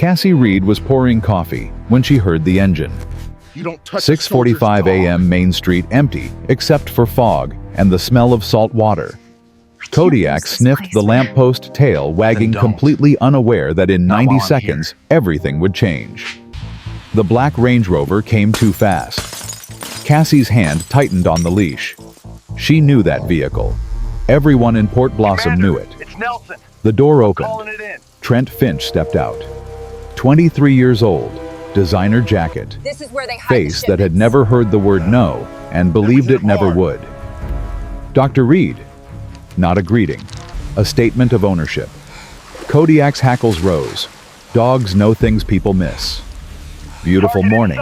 Cassie Reed was pouring coffee when she heard the engine. You don't touch 6:45 a.m. Main Street empty, except for fog and the smell of salt water. Kodiak sniffed the lamppost tail wagging, completely unaware that in 90 seconds, everything would change. The black Range Rover came too fast. Cassie's hand tightened on the leash. She knew that vehicle. Everyone in Port Blossom knew it. It's Nelson. The door opened. Calling it in. Trent Finch stepped out. 23 years old, designer jacket, This is where they hide face the that had shipments. never heard the word no and believed it never would. Dr. Reed. Not a greeting, a statement of ownership. Kodiak's hackles rose. Dogs know things people miss. Beautiful morning,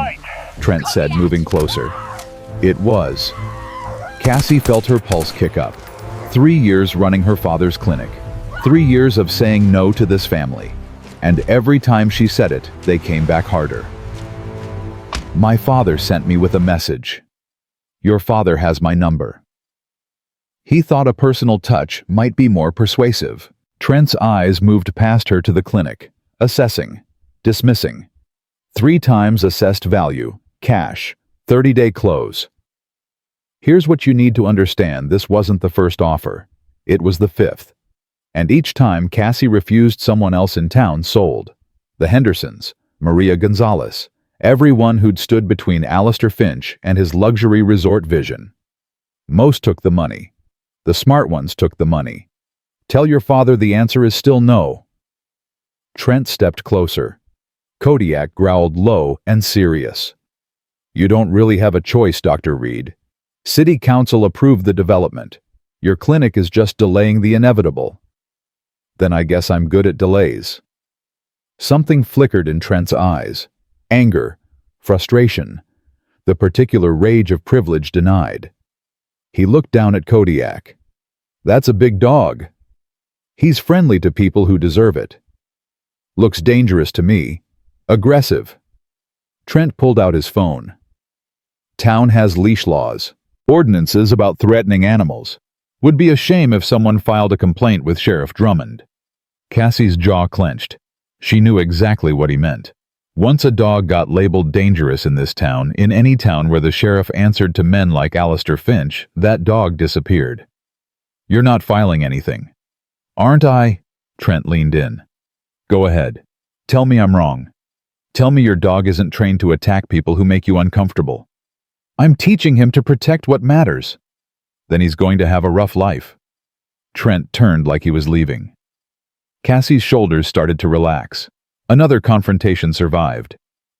Trent said, moving closer. It was. Cassie felt her pulse kick up. 3 years running her father's clinic. 3 years of saying no to this family. And every time she said it, they came back harder. My father sent me with a message. Your father has my number. He thought a personal touch might be more persuasive. Trent's eyes moved past her to the clinic, assessing, dismissing. 3 times assessed value, cash, 30-day close. Here's what you need to understand: this wasn't the first offer. It was the 5th. And each time Cassie refused, someone else in town sold. The Hendersons, Maria Gonzalez, everyone who'd stood between Alistair Finch and his luxury resort vision. Most took the money. The smart ones took the money. Tell your father the answer is still no. Trent stepped closer. Kodiak growled low and serious. You don't really have a choice, Dr. Reed. City Council approved the development. Your clinic is just delaying the inevitable. Then I guess I'm good at delays. Something flickered in Trent's eyes. Anger, frustration, the particular rage of privilege denied. He looked down at Kodiak. That's a big dog. He's friendly to people who deserve it. Looks dangerous to me. Aggressive. Trent pulled out his phone. Town has leash laws, ordinances about threatening animals. Would be a shame if someone filed a complaint with Sheriff Drummond. Cassie's jaw clenched. She knew exactly what he meant. Once a dog got labeled dangerous in this town, in any town where the sheriff answered to men like Alistair Finch, that dog disappeared. You're not filing anything. Aren't I? Trent leaned in. Go ahead. Tell me I'm wrong. Tell me your dog isn't trained to attack people who make you uncomfortable. I'm teaching him to protect what matters. Then he's going to have a rough life. Trent turned like he was leaving. Cassie's shoulders started to relax. Another confrontation survived.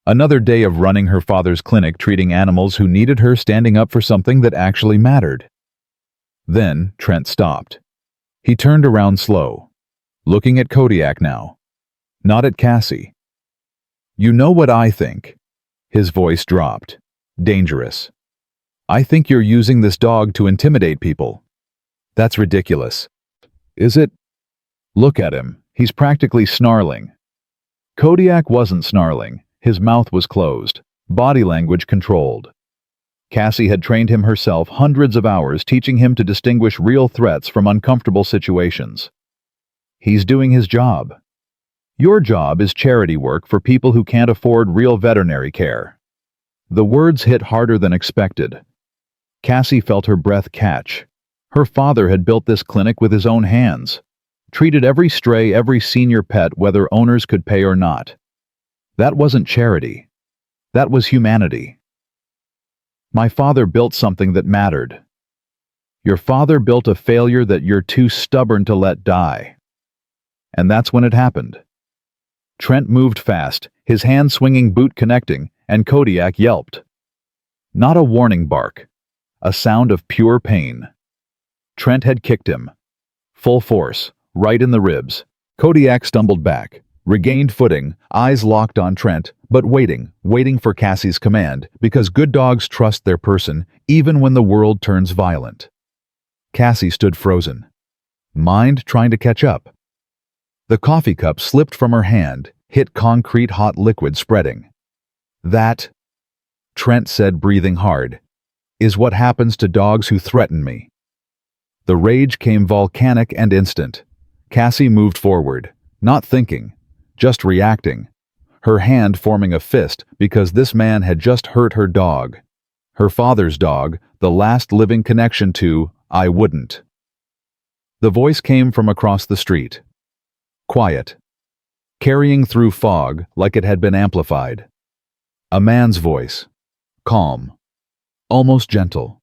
Another day of running her father's clinic, treating animals who needed her, standing up for something that actually mattered. Then Trent stopped. He turned around slow, looking at Kodiak now, not at Cassie. You know what I think? His voice dropped. Dangerous. I think you're using this dog to intimidate people. That's ridiculous. Is it? Look at him. He's practically snarling. Kodiak wasn't snarling. His mouth was closed, body language controlled. Cassie had trained him herself, hundreds of hours, teaching him to distinguish real threats from uncomfortable situations. He's doing his job. Your job is charity work for people who can't afford real veterinary care. The words hit harder than expected. Cassie felt her breath catch. Her father had built this clinic with his own hands, treated every stray, every senior pet, whether owners could pay or not. That wasn't charity. That was humanity. My father built something that mattered. Your father built a failure that you're too stubborn to let die. And that's when it happened. Trent moved fast, his hand swinging, boot connecting, and Kodiak yelped. Not a warning bark, a sound of pure pain. Trent had kicked him. Full force, right in the ribs. Kodiak stumbled back, regained footing, eyes locked on Trent, but waiting for Cassie's command, because good dogs trust their person, even when the world turns violent. Cassie stood frozen, mind trying to catch up. The coffee cup slipped from her hand, hit concrete, hot liquid spreading. That, Trent said, breathing hard, is what happens to dogs who threaten me. The rage came volcanic and instant. Cassie moved forward, not thinking, just reacting, her hand forming a fist because this man had just hurt her dog. Her father's dog, the last living connection to I wouldn't. The voice came from across the street. Quiet. Carrying through fog like it had been amplified. A man's voice. Calm. Almost gentle.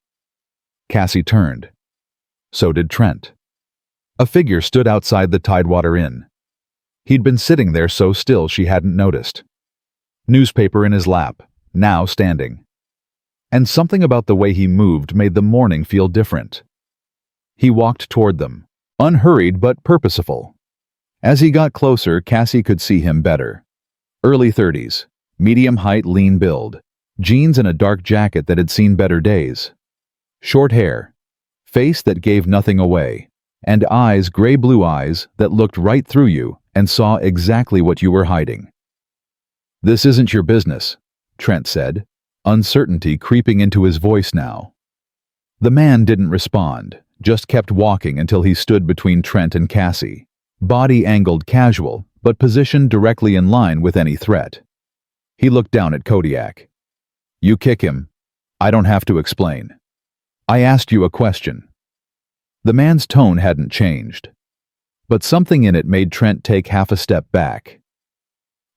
Cassie turned. So did Trent. A figure stood outside the Tidewater Inn. He'd been sitting there so still she hadn't noticed. Newspaper in his lap, now standing. And something about the way he moved made the morning feel different. He walked toward them, unhurried but purposeful. As he got closer, Cassie could see him better. Early 30s, medium height, lean build, jeans and a dark jacket that had seen better days. Short hair, face that gave nothing away, and eyes, gray-blue eyes, that looked right through you and saw exactly what you were hiding. "This isn't your business," Trent said, uncertainty creeping into his voice now. The man didn't respond, just kept walking until he stood between Trent and Cassie, body angled casual, but positioned directly in line with any threat. He looked down at Kodiak. "You kick him. I don't have to explain. I asked you a question." The man's tone hadn't changed, but something in it made Trent take half a step back.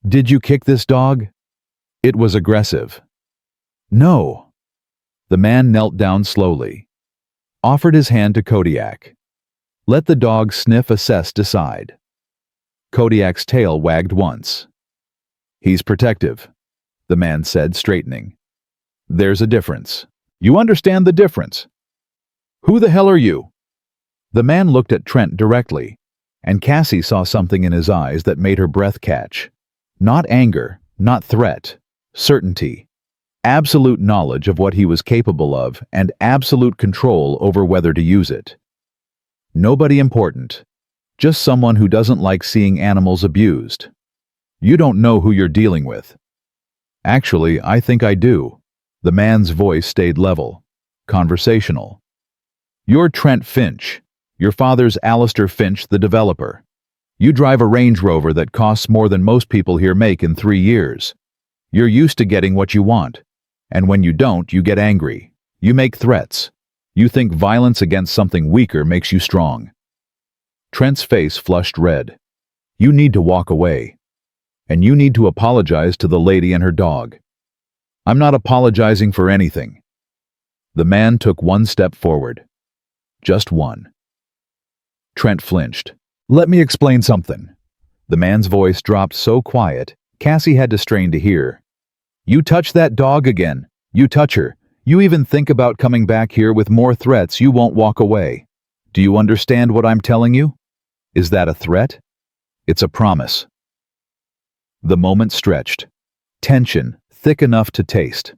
"Did you kick this dog?" It was aggressive. "No." The man knelt down slowly, offered his hand to Kodiak. Let the dog sniff, assess, decide. Kodiak's tail wagged once. "He's protective," the man said, straightening. "There's a difference. You understand the difference?" "Who the hell are you?" The man looked at Trent directly, and Cassie saw something in his eyes that made her breath catch. Not anger, not threat, certainty. Absolute knowledge of what he was capable of and absolute control over whether to use it. Nobody important. Just someone who doesn't like seeing animals abused. "You don't know who you're dealing with." "Actually, I think I do." The man's voice stayed level, conversational. "You're Trent Finch. Your father's Alistair Finch, the developer. You drive a Range Rover that costs more than most people here make in 3 years. You're used to getting what you want. And when you don't, you get angry. You make threats. You think violence against something weaker makes you strong." Trent's face flushed red. "You need to walk away. And you need to apologize to the lady and her dog." "I'm not apologizing for anything." The man took one step forward. Just one. Trent flinched. "Let me explain something." The man's voice dropped so quiet, Cassie had to strain to hear. "You touch that dog again. You touch her. You even think about coming back here with more threats, you won't walk away. Do you understand what I'm telling you? Is that a threat? It's a promise." The moment stretched. Tension, thick enough to taste.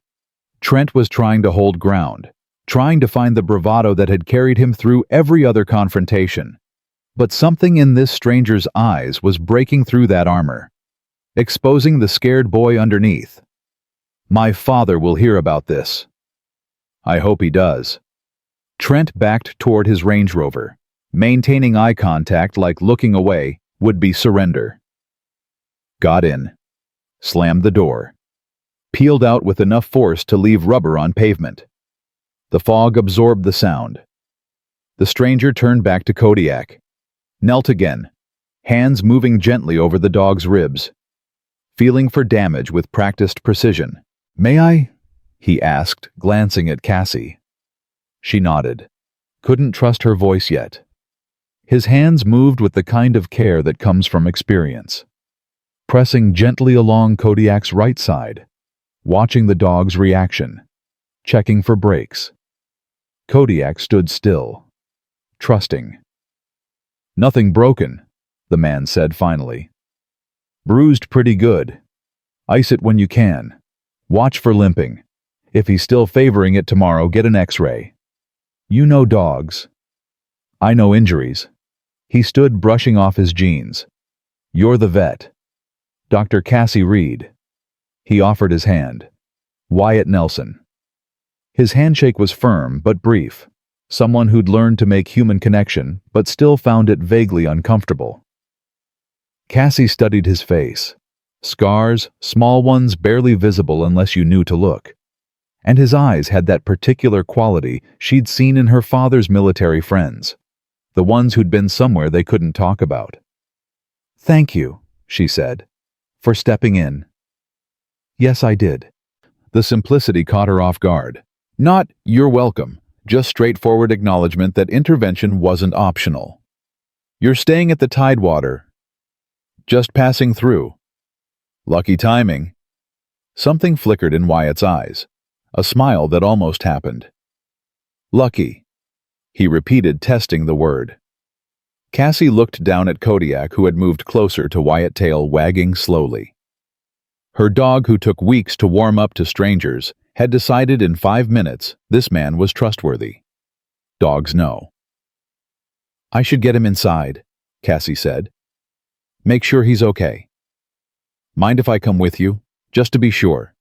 Trent was trying to hold ground, trying to find the bravado that had carried him through every other confrontation. But something in this stranger's eyes was breaking through that armor, exposing the scared boy underneath. "My father will hear about this." "I hope he does." Trent backed toward his Range Rover, maintaining eye contact like looking away would be surrender. Got in. Slammed the door. Peeled out with enough force to leave rubber on pavement. The fog absorbed the sound. The stranger turned back to Kodiak. Knelt again, hands moving gently over the dog's ribs, feeling for damage with practiced precision. "May I?" he asked, glancing at Cassie. She nodded. Couldn't trust her voice yet. His hands moved with the kind of care that comes from experience, pressing gently along Kodiak's right side, watching the dog's reaction, checking for breaks. Kodiak stood still, trusting. "Nothing broken," the man said finally. "Bruised pretty good. Ice it when you can. Watch for limping. If he's still favoring it tomorrow, get an X-ray. You know dogs. I know injuries." He stood brushing off his jeans. "You're the vet. Dr. Cassie Reed." He offered his hand. "Wyatt Nelson." His handshake was firm but brief. Someone who'd learned to make human connection, but still found it vaguely uncomfortable. Cassie studied his face, Scars, small ones barely visible unless you knew to look. And his eyes had that particular quality she'd seen in her father's military friends, the ones who'd been somewhere they couldn't talk about. "Thank you," she said, "for stepping in." "Yes, I did." The simplicity caught her off guard. Not, "You're welcome," just straightforward acknowledgement that intervention wasn't optional. "You're staying at the Tidewater." "Just passing through." "Lucky timing." Something flickered in Wyatt's eyes, a smile that almost happened. "Lucky," he repeated, testing the word. Cassie looked down at Kodiak, who had moved closer to Wyatt, tail wagging slowly. Her dog, who took weeks to warm up to strangers, had decided in 5 minutes this man was trustworthy. Dogs know. "I should get him inside," Cassie said. "Make sure he's okay." "Mind if I come with you, just to be sure?"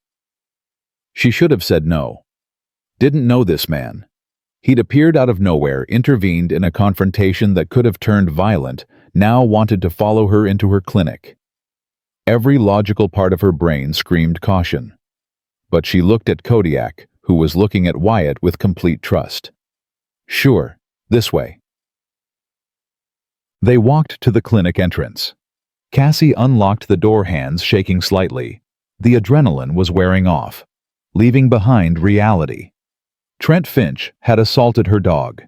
She should have said no. Didn't know this man. He'd appeared out of nowhere, intervened in a confrontation that could have turned violent, now wanted to follow her into her clinic. Every logical part of her brain screamed caution. But she looked at Kodiak, who was looking at Wyatt with complete trust. "Sure, this way." They walked to the clinic entrance. Cassie unlocked the door, hands shaking slightly. The adrenaline was wearing off, leaving behind reality. Trent Finch had assaulted her dog.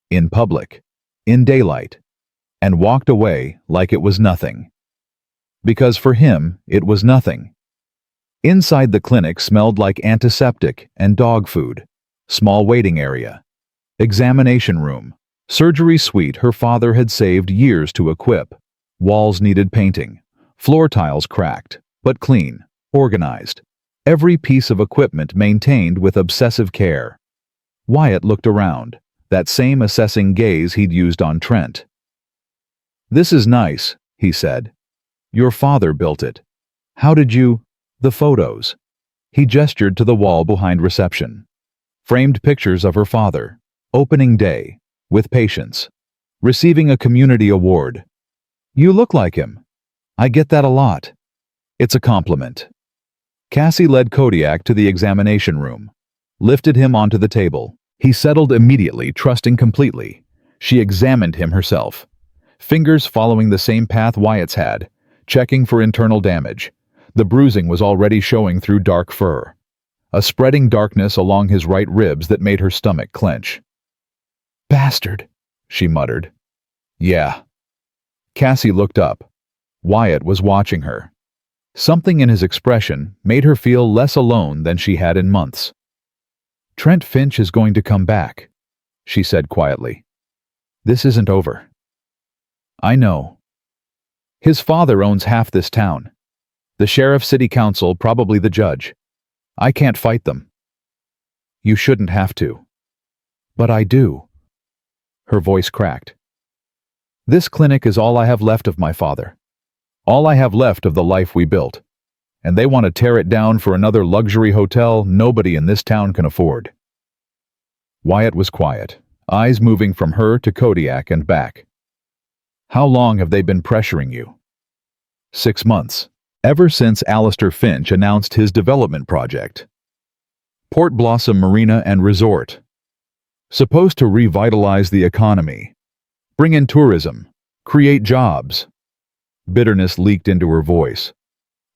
In public. In daylight. And walked away like it was nothing. Because for him, it was nothing. Inside the clinic smelled like antiseptic and dog food. Small waiting area. Examination room. Surgery suite her father had saved years to equip. Walls needed painting. Floor tiles cracked, but clean, organized. Every piece of equipment maintained with obsessive care. Wyatt looked around, that same assessing gaze he'd used on Trent. "This is nice," he said. "Your father built it. How did you—" "The photos." He gestured to the wall behind reception. Framed pictures of her father. Opening day. With patients. Receiving a community award. "You look like him." "I get that a lot." "It's a compliment." Cassie led Kodiak to the examination room. Lifted him onto the table. He settled immediately, trusting completely. She examined him herself. Fingers following the same path Wyatt's had, checking for internal damage. The bruising was already showing through dark fur. A spreading darkness along his right ribs that made her stomach clench. "Bastard," she muttered. "Yeah." Cassie looked up. Wyatt was watching her. Something in his expression made her feel less alone than she had in months. "Trent Finch is going to come back," she said quietly. "This isn't over." "I know. His father owns half this town. The sheriff, city council, probably the judge. I can't fight them." "You shouldn't have to." "But I do." Her voice cracked. "This clinic is all I have left of my father. All I have left of the life we built. And they want to tear it down for another luxury hotel nobody in this town can afford." Wyatt was quiet, eyes moving from her to Kodiak and back. "How long have they been pressuring you?" 6 months. Ever since Alistair Finch announced his development project. Port Blossom Marina and Resort. Supposed to revitalize the economy. Bring in tourism. Create jobs. Bitterness leaked into her voice.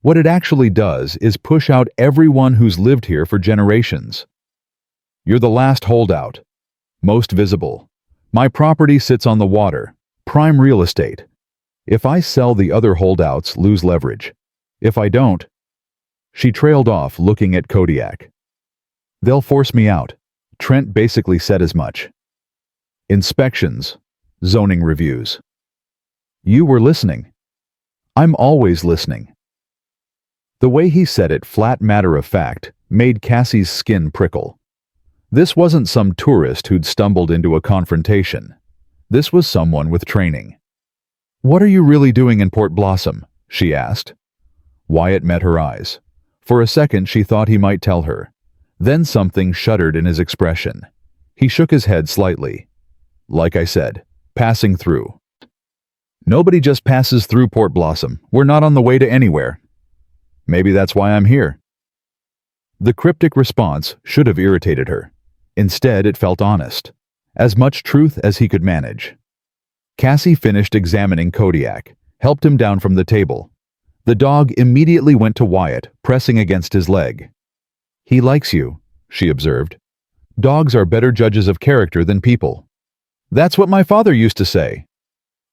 What it actually does is push out everyone who's lived here for generations. "You're the last holdout. Most visible. My property sits on the water. Prime real estate. If I sell, the other holdouts lose leverage. If I don't—" She trailed off, looking at Kodiak. "They'll force me out." Trent basically said as much. "Inspections. Zoning reviews." "You were listening." "I'm always listening." The way he said it, flat matter of fact, made Cassie's skin prickle. This wasn't some tourist who'd stumbled into a confrontation. This was someone with training. "What are you really doing in Port Blossom?" she asked. Wyatt met her eyes. For a second she thought he might tell her. Then something shuddered in his expression. He shook his head slightly. "Like I said, passing through." "Nobody just passes through Port Blossom. We're not on the way to anywhere." Maybe that's why I'm here." The cryptic response should have irritated her. Instead, it felt honest. As much truth as he could manage. Cassie finished examining Kodiak, helped him down from the table. The dog immediately went to Wyatt, pressing against his leg. "He likes you," she observed. "Dogs are better judges of character than people." "That's what my father used to say."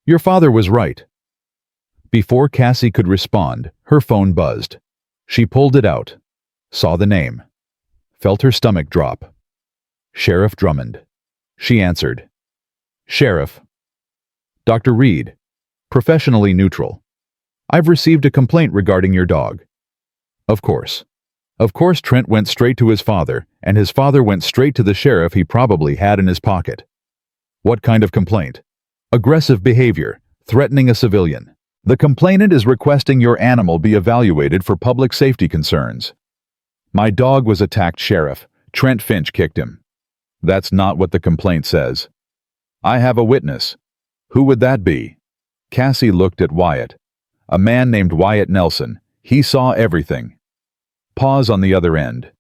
"Your father was right." Before Cassie could respond, her phone buzzed. She pulled it out, saw the name, felt her stomach drop. Sheriff Drummond. She answered. "Sheriff." "Dr. Reed. Professionally neutral. I've received a complaint regarding your dog." Of course. Of course Trent went straight to his father, and his father went straight to the sheriff he probably had in his pocket. "What kind of complaint?" "Aggressive behavior, threatening a civilian. The complainant is requesting your animal be evaluated for public safety concerns." "My dog was attacked, Sheriff. Trent Finch kicked him." "That's not what the complaint says." "I have a witness." "Who would that be?" Cassie looked at Wyatt. "A man named Wyatt Nelson. He saw everything." Pause on the other end.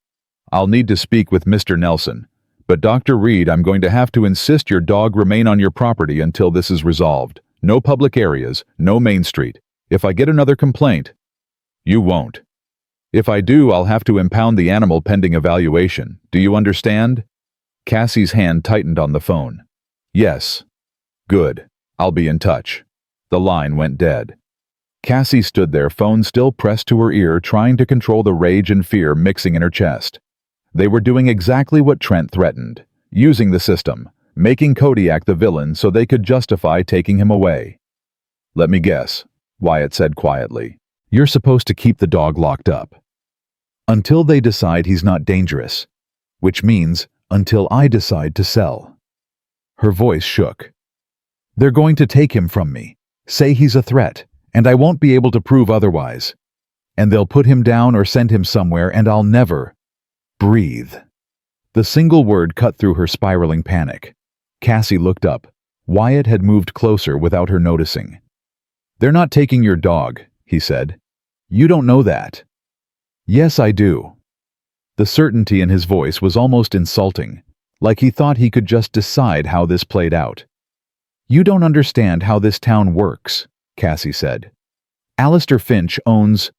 "I'll need to speak with Mr. Nelson. But Dr. Reed, I'm going to have to insist your dog remain on your property until this is resolved. No public areas, no Main Street. If I get another complaint..." "You won't." "If I do, I'll have to impound the animal pending evaluation. Do you understand?" Cassie's hand tightened on the phone. "Yes." "Good. I'll be in touch." The line went dead. Cassie stood there, phone still pressed to her ear, trying to control the rage and fear mixing in her chest. They were doing exactly what Trent threatened, using the system, making Kodiak the villain so they could justify taking him away. "Let me guess," Wyatt said quietly. "You're supposed to keep the dog locked up. Until they decide he's not dangerous. Which means, until I decide to sell." Her voice shook. "They're going to take him from me, say he's a threat, and I won't be able to prove otherwise. And they'll put him down or send him somewhere, and I'll never breathe." The single word cut through her spiraling panic. Cassie looked up. Wyatt had moved closer without her noticing. "They're not taking your dog," he said. "You don't know that." "Yes, I do." The certainty in his voice was almost insulting, like he thought he could just decide how this played out. "You don't understand how this town works," Cassie said. "Alistair Finch owns..."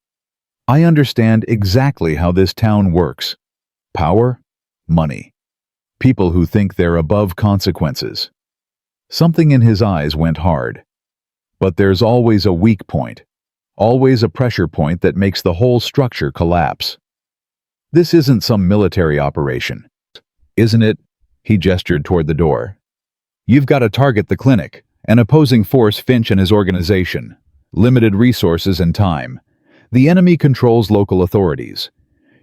"I understand exactly how this town works. Power, money. People who think they're above consequences." Something in his eyes went hard. "But there's always a weak point. Always a pressure point that makes the whole structure collapse. This isn't some military operation. Isn't it?" He gestured toward the door. "You've got to target the clinic, an opposing force, Finch and his organization. Limited resources and time. The enemy controls local authorities.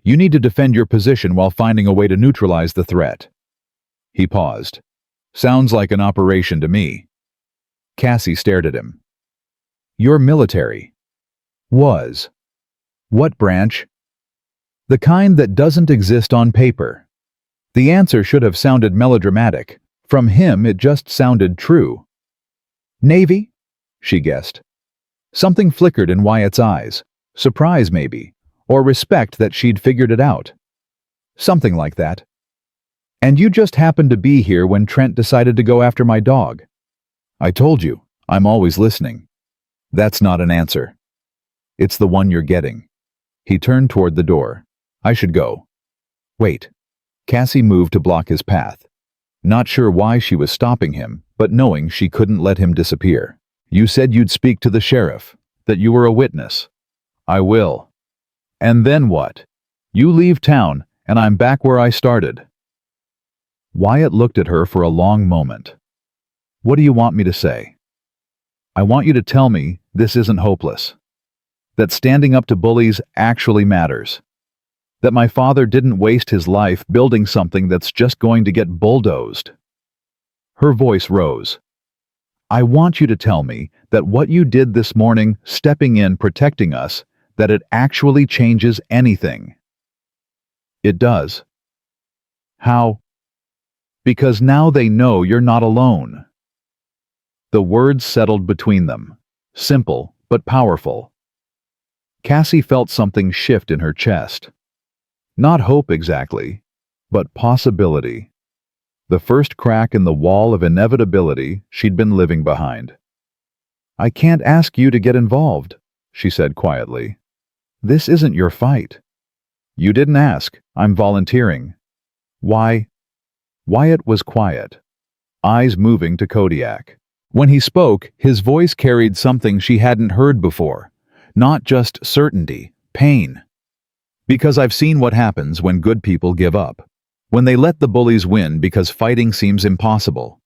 You need to defend your position while finding a way to neutralize the threat." He paused. "Sounds like an operation to me." Cassie stared at him. "You're military." "Was." "What branch?" "The kind that doesn't exist on paper." The answer should have sounded melodramatic. From him, it just sounded true. "Navy?" she guessed. Something flickered in Wyatt's eyes. Surprise, maybe, or respect that she'd figured it out. "Something like that." "And you just happened to be here when Trent decided to go after my dog." "I told you, I'm always listening." "That's not an answer." "It's the one you're getting." He turned toward the door. "I should go." "Wait." Cassie moved to block his path. Not sure why she was stopping him, but knowing she couldn't let him disappear. "You said you'd speak to the sheriff, that you were a witness." "I will." "And then what?" "You leave town, and I'm back where I started." Wyatt looked at her for a long moment. "What do you want me to say?" "I want you to tell me this isn't hopeless. That standing up to bullies actually matters. That my father didn't waste his life building something that's just going to get bulldozed." Her voice rose. "I want you to tell me that what you did this morning, stepping in, protecting us, that it actually changes anything." "It does." "How?" "Because now they know you're not alone." The words settled between them. Simple, but powerful. Cassie felt something shift in her chest. Not hope exactly, but possibility. The first crack in the wall of inevitability she'd been living behind. "I can't ask you to get involved," she said quietly. "This isn't your fight." "You didn't ask. I'm volunteering." "Why?" Wyatt was quiet, eyes moving to Kodiak. When he spoke, his voice carried something she hadn't heard before. Not just certainty, pain. "Because I've seen what happens when good people give up. When they let the bullies win because fighting seems impossible.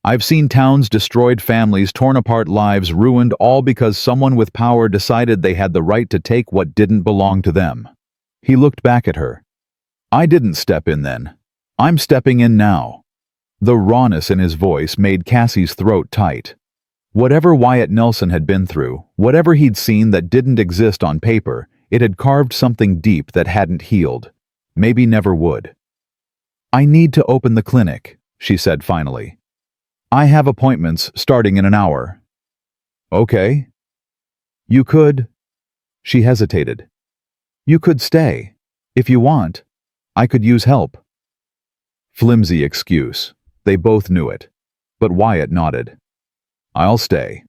I've seen towns destroyed, families torn apart, lives ruined, all because someone with power decided they had the right to take what didn't belong to them." He looked back at her. "I didn't step in then. I'm stepping in now." The rawness in his voice made Cassie's throat tight. Whatever Wyatt Nelson had been through, whatever he'd seen that didn't exist on paper, it had carved something deep that hadn't healed. Maybe never would. "I need to open the clinic," she said finally. "I have appointments starting in an hour." "Okay." "You could—" She hesitated. "You could stay. If you want. I could use help." Flimsy excuse. They both knew it. But Wyatt nodded. "I'll stay."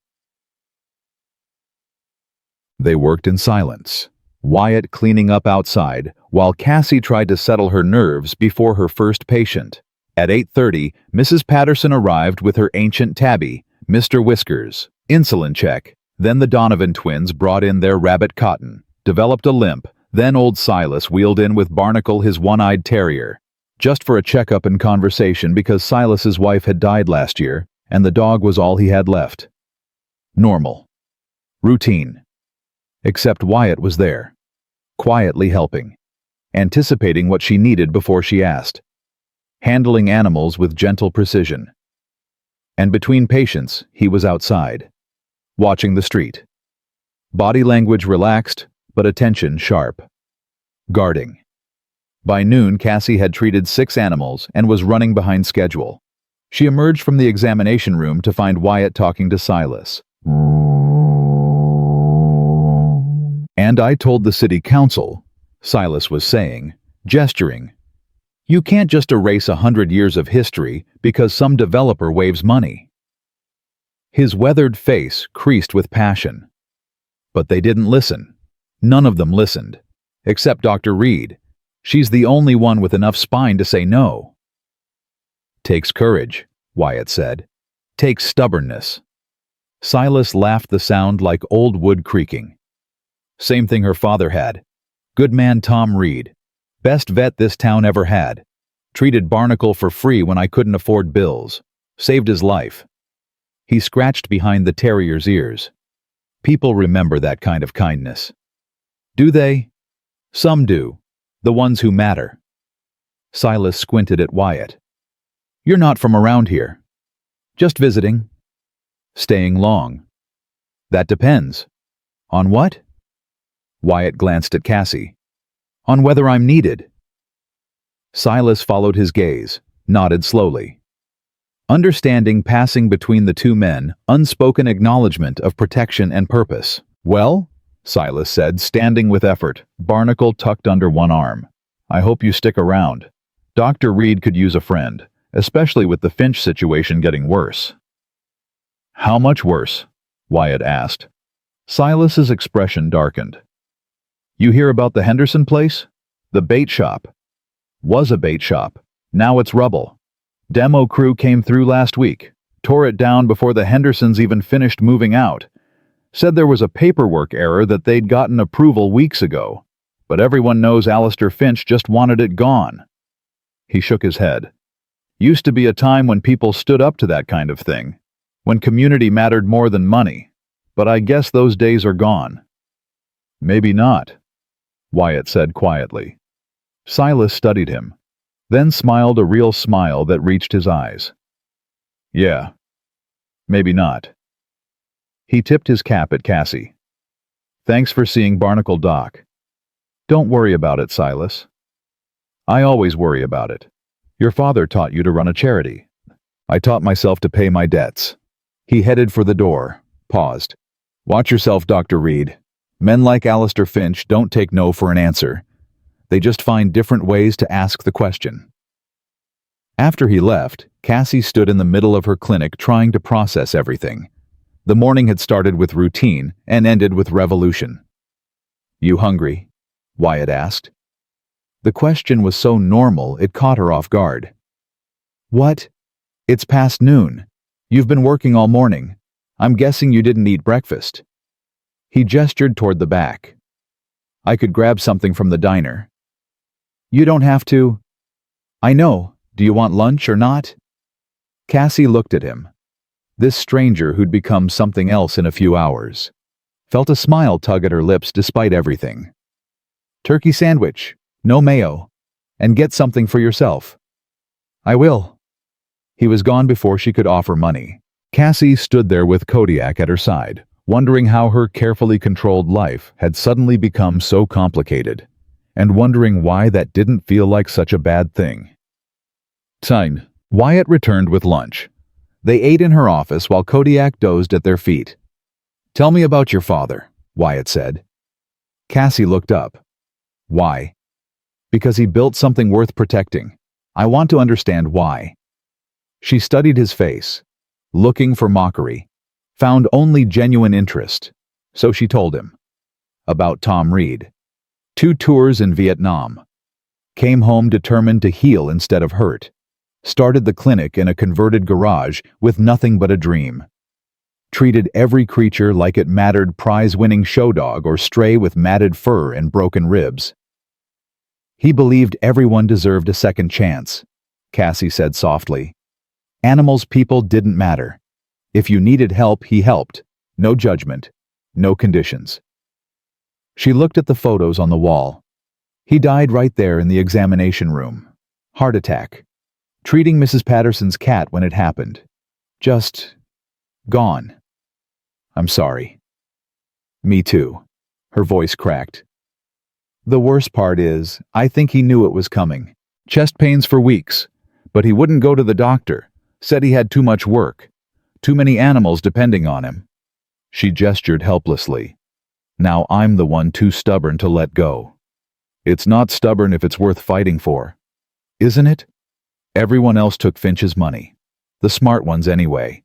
They worked in silence, Wyatt cleaning up outside, while Cassie tried to settle her nerves before her first patient. At 8:30, Mrs. Patterson arrived with her ancient tabby, Mr. Whiskers. Insulin check. Then the Donovan twins brought in their rabbit Cotton, developed a limp. Then old Silas wheeled in with Barnacle, his one-eyed terrier. Just for a checkup and conversation, because Silas's wife had died last year, and the dog was all he had left. Normal. Routine. Except Wyatt was there, quietly helping, anticipating what she needed before she asked, handling animals with gentle precision. And between patients, he was outside, watching the street. Body language relaxed, but attention sharp. Guarding. By noon, Cassie had treated 6 animals and was running behind schedule. She emerged from the examination room to find Wyatt talking to Silas. "And I told the city council," Silas was saying, gesturing. "You can't just erase 100 years of history because some developer waves money." His weathered face creased with passion. But they didn't listen. None of them listened. Except Dr. Reed. She's the only one with enough spine to say no. "Takes courage," Wyatt said. "Takes stubbornness." Silas laughed, the sound like old wood creaking. "Same thing her father had. Good man Tom Reed. Best vet this town ever had. Treated Barnacle for free when I couldn't afford bills. Saved his life." He scratched behind the terrier's ears. People remember that kind of kindness. Do they? Some do. The ones who matter. Silas squinted at Wyatt. "You're not from around here." "Just visiting." "Staying long?" "That depends." "On what?" Wyatt glanced at Cassie. "On whether I'm needed." Silas followed his gaze, nodded slowly. Understanding passing between the two men, unspoken acknowledgement of protection and purpose. "Well," Silas said, standing with effort, Barnacle tucked under one arm. "I hope you stick around. Dr. Reed could use a friend, especially with the Finch situation getting worse." "How much worse?" Wyatt asked. Silas's expression darkened. "You hear about the Henderson place? The bait shop. Was a bait shop. Now it's rubble. Demo crew came through last week, tore it down before the Hendersons even finished moving out. Said there was a paperwork error, that they'd gotten approval weeks ago, but everyone knows Alistair Finch just wanted it gone." He shook his head. "Used to be a time when people stood up to that kind of thing, when community mattered more than money, but I guess those days are gone." "Maybe not," Wyatt said quietly. Silas studied him, then smiled a real smile that reached his eyes. "Yeah, maybe not." He tipped his cap at Cassie. "Thanks for seeing Barnacle, Doc." "Don't worry about it, Silas." "I always worry about it. Your father taught you to run a charity. I taught myself to pay my debts." He headed for the door, paused. "Watch yourself, Dr. Reed. Men like Alistair Finch don't take no for an answer. They just find different ways to ask the question. After he left, Cassie stood in the middle of her clinic trying to process everything. The morning had started with routine and ended with revolution. "You hungry?" Wyatt asked. The question was so normal it caught her off guard. "What? It's past noon. You've been working all morning. I'm guessing you didn't eat breakfast." He gestured toward the back. "I could grab something from the diner." "You don't have to." "I know. Do you want lunch or not?" Cassie looked at him. This stranger who'd become something else in a few hours felt a smile tug at her lips despite everything. "Turkey sandwich, no mayo, and get something for yourself." "I will." He was gone before she could offer money. Cassie stood there with Kodiak at her side, wondering how her carefully controlled life had suddenly become so complicated, and wondering why that didn't feel like such a bad thing. Sign. Wyatt returned with lunch. They ate in her office while Kodiak dozed at their feet. "Tell me about your father," Wyatt said. Cassie looked up. "Why?" "Because he built something worth protecting. I want to understand why." She studied his face, looking for mockery, found only genuine interest, so she told him. About Tom Reed. 2 tours in Vietnam. Came home determined to heal instead of hurt. Started the clinic in a converted garage with nothing but a dream. Treated every creature like it mattered, prize-winning show dog or stray with matted fur and broken ribs. He believed everyone deserved a second chance, Cassie said softly. Animals, people didn't matter. If you needed help, he helped. No judgment, no conditions. She looked at the photos on the wall. He died right there in the examination room. Heart attack. Treating Mrs. Patterson's cat when it happened. Just gone. I'm sorry. Me too. Her voice cracked. The worst part is, I think he knew it was coming. Chest pains for weeks, but he wouldn't go to the doctor. Said he had too much work. Too many animals depending on him. She gestured helplessly. Now I'm the one too stubborn to let go. It's not stubborn if it's worth fighting for. Isn't it? Everyone else took Finch's money. The smart ones anyway.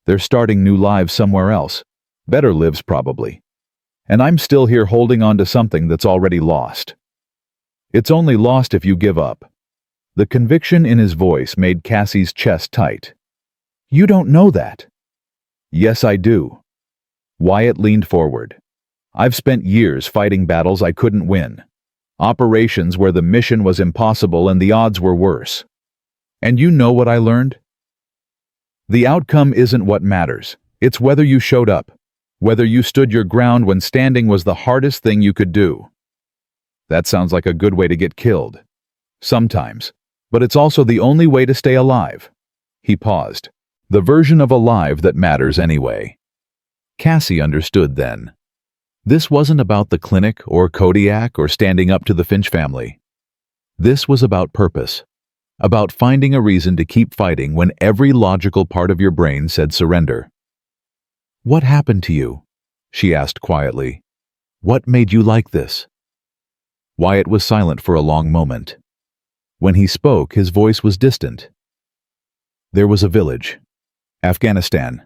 They're starting new lives somewhere else. Better lives probably. And I'm still here holding on to something that's already lost. It's only lost if you give up. The conviction in his voice made Cassie's chest tight. You don't know that. Yes, I do. Wyatt leaned forward. I've spent years fighting battles I couldn't win. Operations where the mission was impossible and the odds were worse. And you know what I learned? The outcome isn't what matters. It's whether you showed up. Whether you stood your ground when standing was the hardest thing you could do. That sounds like a good way to get killed. Sometimes. But it's also the only way to stay alive. He paused. The version of alive that matters anyway. Cassie understood then. This wasn't about the clinic or Kodiak or standing up to the Finch family. This was about purpose. About finding a reason to keep fighting when every logical part of your brain said surrender. What happened to you? She asked quietly. What made you like this? Wyatt was silent for a long moment. When he spoke, his voice was distant. There was a village. Afghanistan.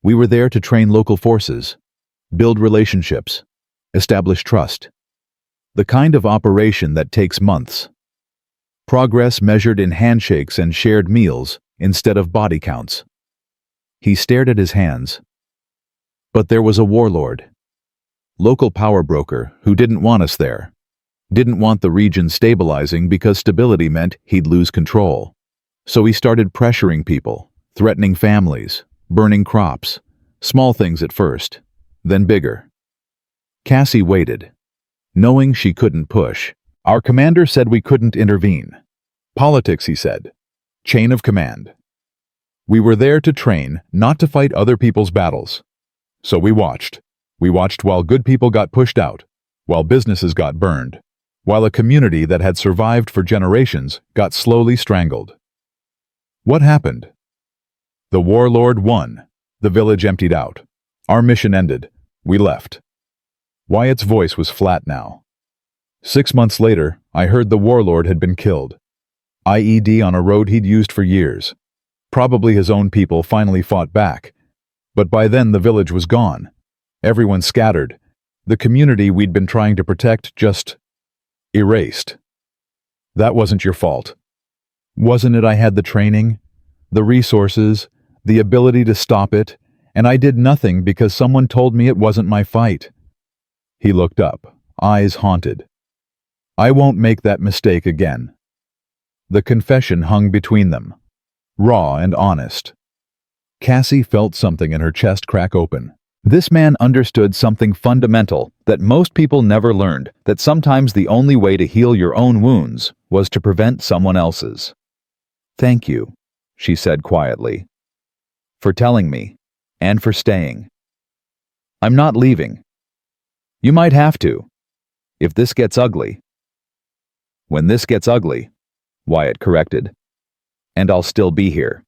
We were there to train local forces, build relationships, establish trust. The kind of operation that takes months. Progress measured in handshakes and shared meals instead of body counts. He stared at his hands. But there was a warlord. Local power broker who didn't want us there. Didn't want the region stabilizing because stability meant he'd lose control. So he started pressuring people, threatening families, burning crops. Small things at first, then bigger. Cassie waited, knowing she couldn't push. Our commander said we couldn't intervene. Politics, he said. Chain of command. We were there to train, not to fight other people's battles. So we watched. We watched while good people got pushed out, while businesses got burned, while a community that had survived for generations got slowly strangled. What happened? The warlord won. The village emptied out. Our mission ended. We left. Wyatt's voice was flat now. 6 months later, I heard the warlord had been killed. IED on a road he'd used for years. Probably his own people finally fought back. But by then the village was gone. Everyone scattered. The community we'd been trying to protect just erased. That wasn't your fault. Wasn't it I had the training, the resources, the ability to stop it, and I did nothing because someone told me it wasn't my fight? He looked up, eyes haunted. I won't make that mistake again. The confession hung between them, raw and honest. Cassie felt something in her chest crack open. This man understood something fundamental that most people never learned, that sometimes the only way to heal your own wounds was to prevent someone else's. Thank you, she said quietly, for telling me, and for staying. I'm not leaving. You might have to, if this gets ugly. When this gets ugly, Wyatt corrected, and I'll still be here.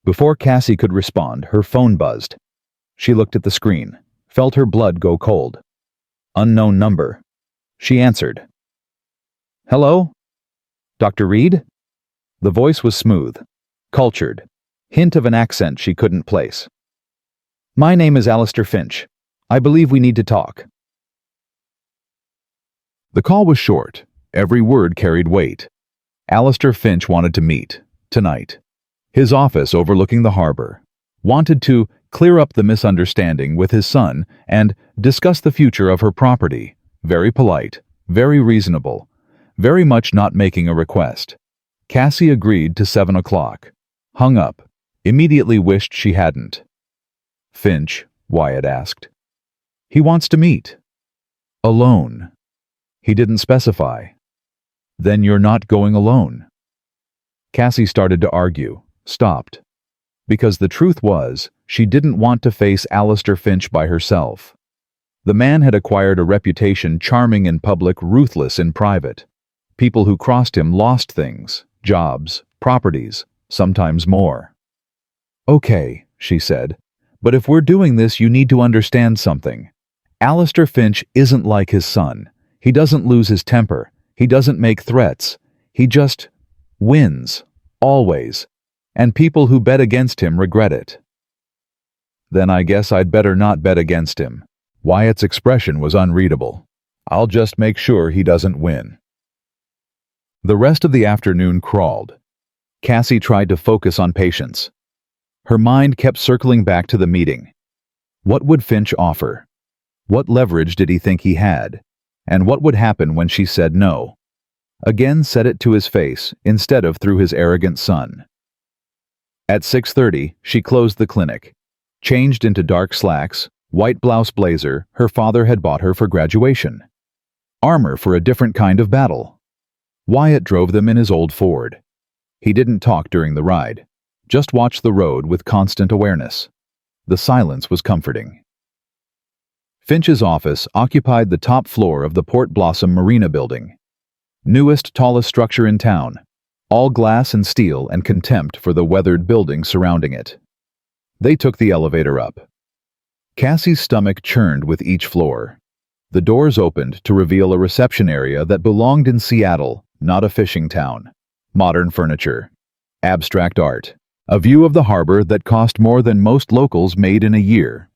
Before Cassie could respond, her phone buzzed. She looked at the screen, felt her blood go cold. Unknown number. She answered. Hello? Dr. Reed? The voice was smooth, cultured, hint of an accent she couldn't place. My name is Alistair Finch. I believe we need to talk. The call was short. Every word carried weight. Alistair Finch wanted to meet, tonight. His office overlooking the harbor. Wanted to clear up the misunderstanding with his son and discuss the future of her property. Very polite, very reasonable, very much not making a request. Cassie agreed to 7 o'clock. Hung up. Immediately wished she hadn't. Finch, Wyatt asked. He wants to meet. Alone. He didn't specify. Then you're not going alone. Cassie started to argue, stopped. Because the truth was, she didn't want to face Alistair Finch by herself. The man had acquired a reputation charming in public, ruthless in private. People who crossed him lost things, jobs, properties, sometimes more. Okay, she said, but if we're doing this, you need to understand something. Alistair Finch isn't like his son. He doesn't lose his temper. He doesn't make threats. He just wins, always. And people who bet against him regret it. Then I guess I'd better not bet against him. Wyatt's expression was unreadable. I'll just make sure he doesn't win. The rest of the afternoon crawled. Cassie tried to focus on patience. Her mind kept circling back to the meeting. What would Finch offer? What leverage did he think he had? And what would happen when she said no? Again said it to his face instead of through his arrogant son. At 6:30, she closed the clinic. Changed into dark slacks, white blouse blazer her father had bought her for graduation. Armor for a different kind of battle. Wyatt drove them in his old Ford. He didn't talk during the ride, just watched the road with constant awareness. The silence was comforting. Finch's office occupied the top floor of the Port Blossom Marina building. Newest, tallest structure in town. All glass and steel and contempt for the weathered buildings surrounding it. They took the elevator up. Cassie's stomach churned with each floor. The doors opened to reveal a reception area that belonged in Seattle, not a fishing town. Modern furniture. Abstract art. A view of the harbor that cost more than most locals made in a year.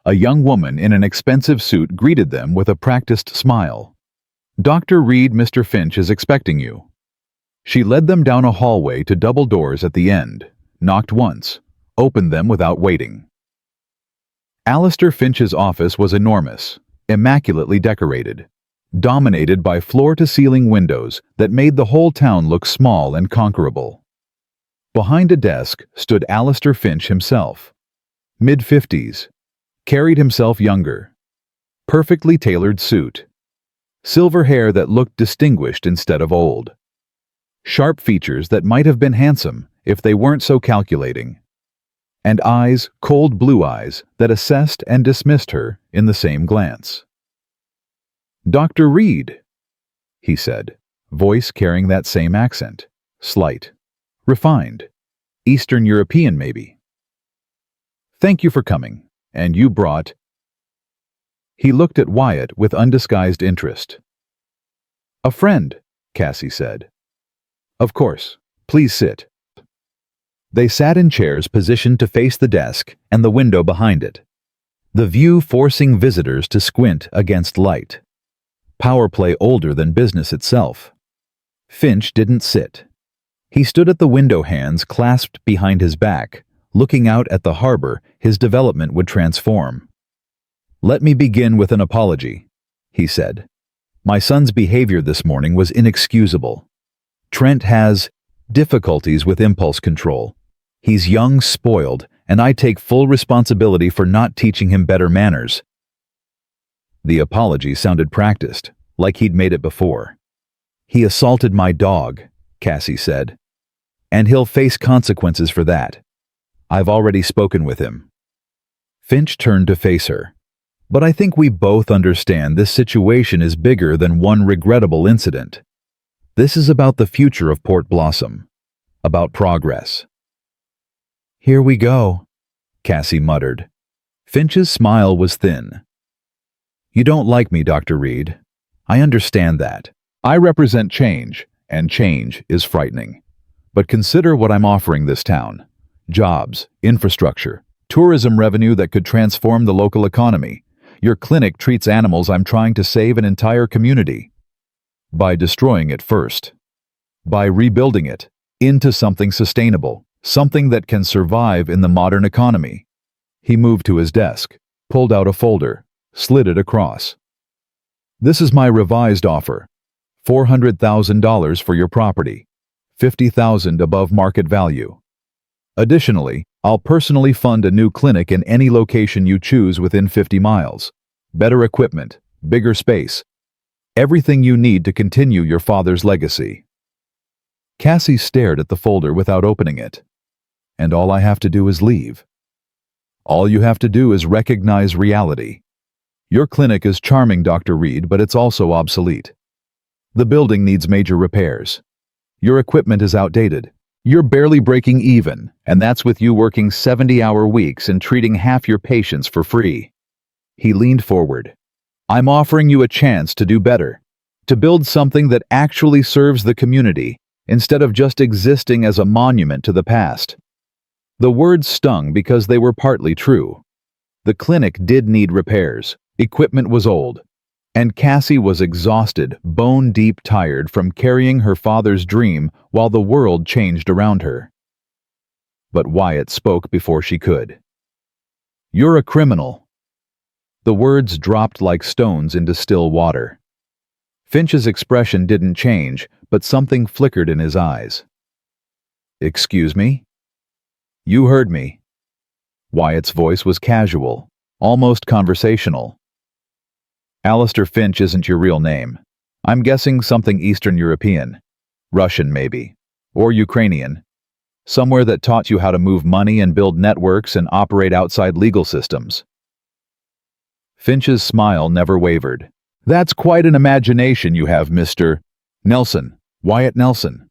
A young woman in an expensive suit greeted them with a practiced smile. Dr. Reed, Mr. Finch is expecting you. She led them down a hallway to double doors at the end, knocked once, opened them without waiting. Alistair Finch's office was enormous, immaculately decorated, dominated by floor-to-ceiling windows that made the whole town look small and conquerable. Behind a desk stood Alistair Finch himself. Mid-50s, carried himself younger. Perfectly tailored suit. Silver hair that looked distinguished instead of old. Sharp features that might have been handsome if they weren't so calculating. And eyes, cold blue eyes, that assessed and dismissed her in the same glance. Dr. Reed, he said, voice carrying that same accent, slight, refined, Eastern European maybe. Thank you for coming, and you brought... He looked at Wyatt with undisguised interest. "A friend," Cassie said. "Of course. Please sit." They sat in chairs positioned to face the desk and the window behind it, the view forcing visitors to squint against light. Power play older than business itself. Finch didn't sit. He stood at the window, hands clasped behind his back, looking out at the harbor his development would transform. "Let me begin with an apology," he said. "My son's behavior this morning was inexcusable. Trent has difficulties with impulse control. He's young, spoiled, and I take full responsibility for not teaching him better manners." The apology sounded practiced, like he'd made it before. "He assaulted my dog," Cassie said, "and he'll face consequences for that. I've already spoken with him." Finch turned to face her. "But I think we both understand this situation is bigger than one regrettable incident. This is about the future of Port Blossom, about progress." "Here we go," Cassie muttered. Finch's smile was thin. "You don't like me, Dr. Reed. I understand that. I represent change, and change is frightening. But consider what I'm offering this town. Jobs, infrastructure, tourism revenue that could transform the local economy. Your clinic treats animals. I'm trying to save an entire community. By destroying it first. By rebuilding it into something sustainable, something that can survive in the modern economy." He moved to his desk, pulled out a folder, slid it across. "This is my revised offer. $400,000 for your property, $50,000 above market value. Additionally, I'll personally fund a new clinic in any location you choose within 50 miles. Better equipment, bigger space. Everything you need to continue your father's legacy." Cassie stared at the folder without opening it. "And all I have to do is leave." "All you have to do is recognize reality. Your clinic is charming, Dr. Reed, but it's also obsolete. The building needs major repairs. Your equipment is outdated. You're barely breaking even, and that's with you working 70-hour weeks and treating half your patients for free." He leaned forward. "I'm offering you a chance to do better, to build something that actually serves the community, instead of just existing as a monument to the past." The words stung because they were partly true. The clinic did need repairs, equipment was old, and Cassie was exhausted, bone-deep tired from carrying her father's dream while the world changed around her. But Wyatt spoke before she could. "You're a criminal." The words dropped like stones into still water. Finch's expression didn't change, but something flickered in his eyes. "Excuse me?" "You heard me." Wyatt's voice was casual, almost conversational. "Alistair Finch isn't your real name. I'm guessing something Eastern European. Russian, maybe. Or Ukrainian. Somewhere that taught you how to move money and build networks and operate outside legal systems." Finch's smile never wavered. "That's quite an imagination you have, Mr. Nelson. Wyatt Nelson."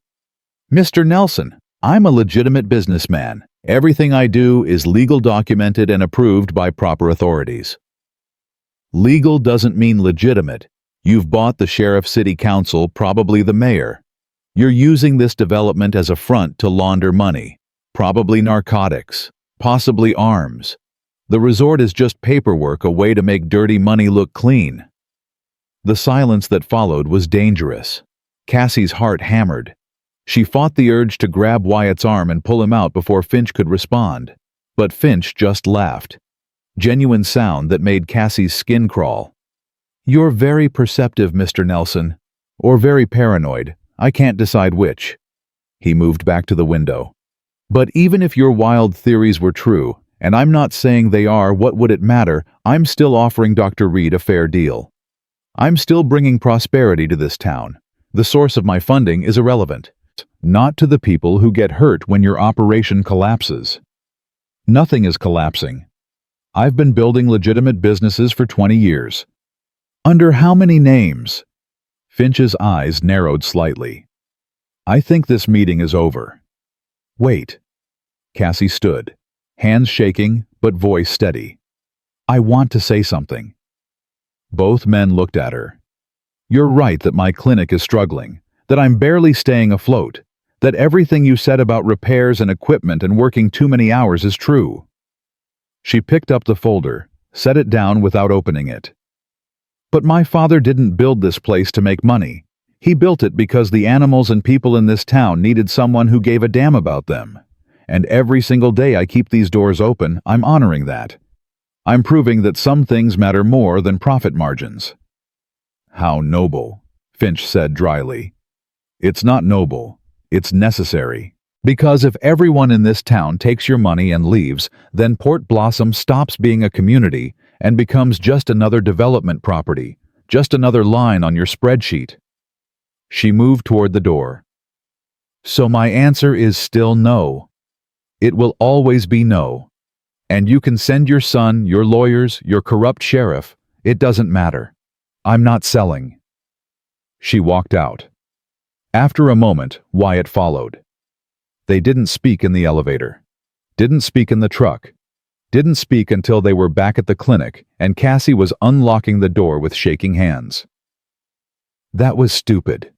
"Mr. Nelson, I'm a legitimate businessman. Everything I do is legal documented and approved by proper authorities." "Legal doesn't mean legitimate. You've bought the sheriff, city council, probably the mayor. You're using this development as a front to launder money, probably narcotics, possibly arms. The resort is just paperwork, a way to make dirty money look clean." The silence that followed was dangerous. Cassie's heart hammered. She fought the urge to grab Wyatt's arm and pull him out before Finch could respond. But Finch just laughed. Genuine sound that made Cassie's skin crawl. "You're very perceptive, Mr. Nelson. Or very paranoid. I can't decide which." He moved back to the window. "But even if your wild theories were true, and I'm not saying they are, what would it matter? I'm still offering Dr. Reed a fair deal. I'm still bringing prosperity to this town. The source of my funding is irrelevant. Not to the people who get hurt when your operation collapses. Nothing is collapsing. I've been building legitimate businesses for 20 years. Under how many names?" Finch's eyes narrowed slightly. "I think this meeting is over." "Wait." Cassie stood, hands shaking but voice steady. "I want to say something." Both men looked at her. You're right that my clinic is struggling, that I'm barely staying afloat, that everything you said about repairs and equipment and working too many hours is true. She picked up the folder, set it down without opening it. But my father didn't build this place to make money. He built it because the animals and people in this town needed someone who gave a damn about them. And every single day I keep these doors open, I'm honoring that. I'm proving that some things matter more than profit margins. How noble, Finch said dryly. It's not noble, it's necessary. Because if everyone in this town takes your money and leaves, then Port Blossom stops being a community and becomes just another development property, just another line on your spreadsheet. She moved toward the door. So my answer is still no. It will always be no. And you can send your son, your lawyers, your corrupt sheriff. It doesn't matter. I'm not selling. She walked out. After a moment, Wyatt followed. They didn't speak in the elevator. Didn't speak in the truck. Didn't speak until they were back at the clinic and Cassie was unlocking the door with shaking hands. That was stupid,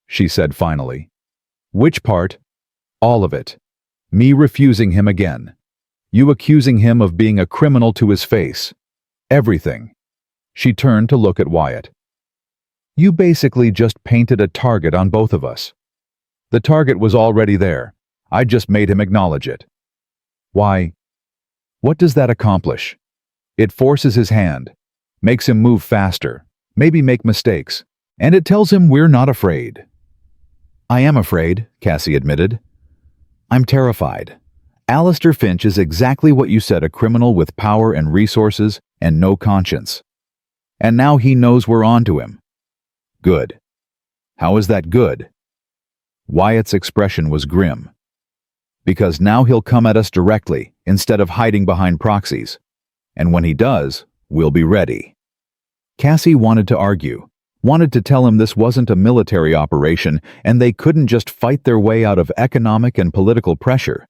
she said finally. Which part? All of it. Me refusing him again. You accusing him of being a criminal to his face. Everything. She turned to look at Wyatt. You basically just painted a target on both of us. The target was already there. I just made him acknowledge it. Why? What does that accomplish? It forces his hand, makes him move faster, maybe make mistakes, and it tells him we're not afraid. I am afraid, Cassie admitted. I'm terrified. Alistair Finch is exactly what you said, a criminal with power and resources and no conscience. And now he knows we're on to him. Good. How is that good? Wyatt's expression was grim. Because now he'll come at us directly instead of hiding behind proxies. And when he does, we'll be ready. Cassie wanted to argue, wanted to tell him this wasn't a military operation and they couldn't just fight their way out of economic and political pressure.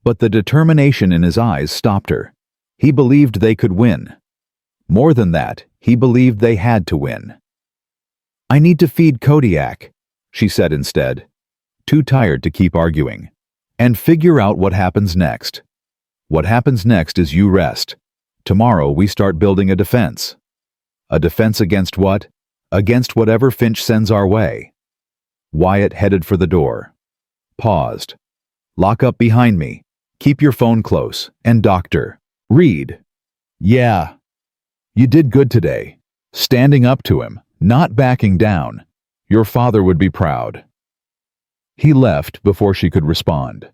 But the determination in his eyes stopped her. He believed they could win. More than that, he believed they had to win. I need to feed Kodiak, she said instead, too tired to keep arguing. And figure out what happens next. What happens next is you rest. Tomorrow we start building a defense. A defense against what? Against whatever Finch sends our way. Wyatt headed for the door. Paused. Lock up behind me. Keep your phone close. And Dr. Reed. Yeah. You did good today. Standing up to him, not backing down. Your father would be proud. He left before she could respond.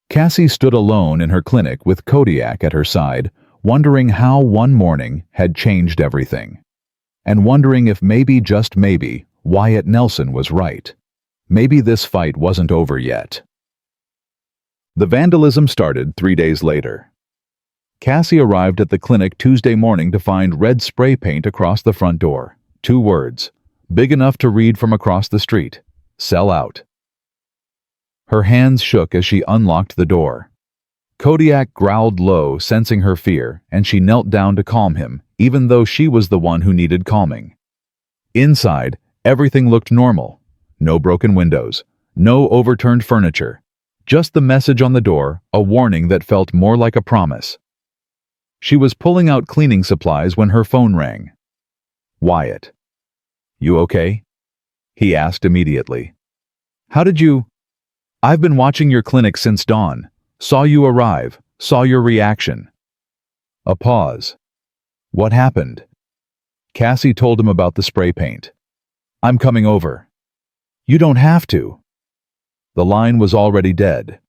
Cassie stood alone in her clinic with Kodiak at her side, wondering how one morning had changed everything. And wondering if maybe, just maybe, Wyatt Nelson was right. Maybe this fight wasn't over yet. The vandalism started 3 days later. Cassie arrived at the clinic Tuesday morning to find red spray paint across the front door. 2 words, big enough to read from across the street. Sell out. Her hands shook as she unlocked the door. Kodiak growled low, sensing her fear, and she knelt down to calm him, even though she was the one who needed calming. Inside, everything looked normal. No broken windows, no overturned furniture. Just the message on the door, a warning that felt more like a promise. She was pulling out cleaning supplies when her phone rang. Wyatt. You okay? He asked immediately. How did you... I've been watching your clinic since dawn. Saw you arrive. Saw your reaction. A pause. What happened? Cassie told him about the spray paint. I'm coming over. You don't have to. The line was already dead.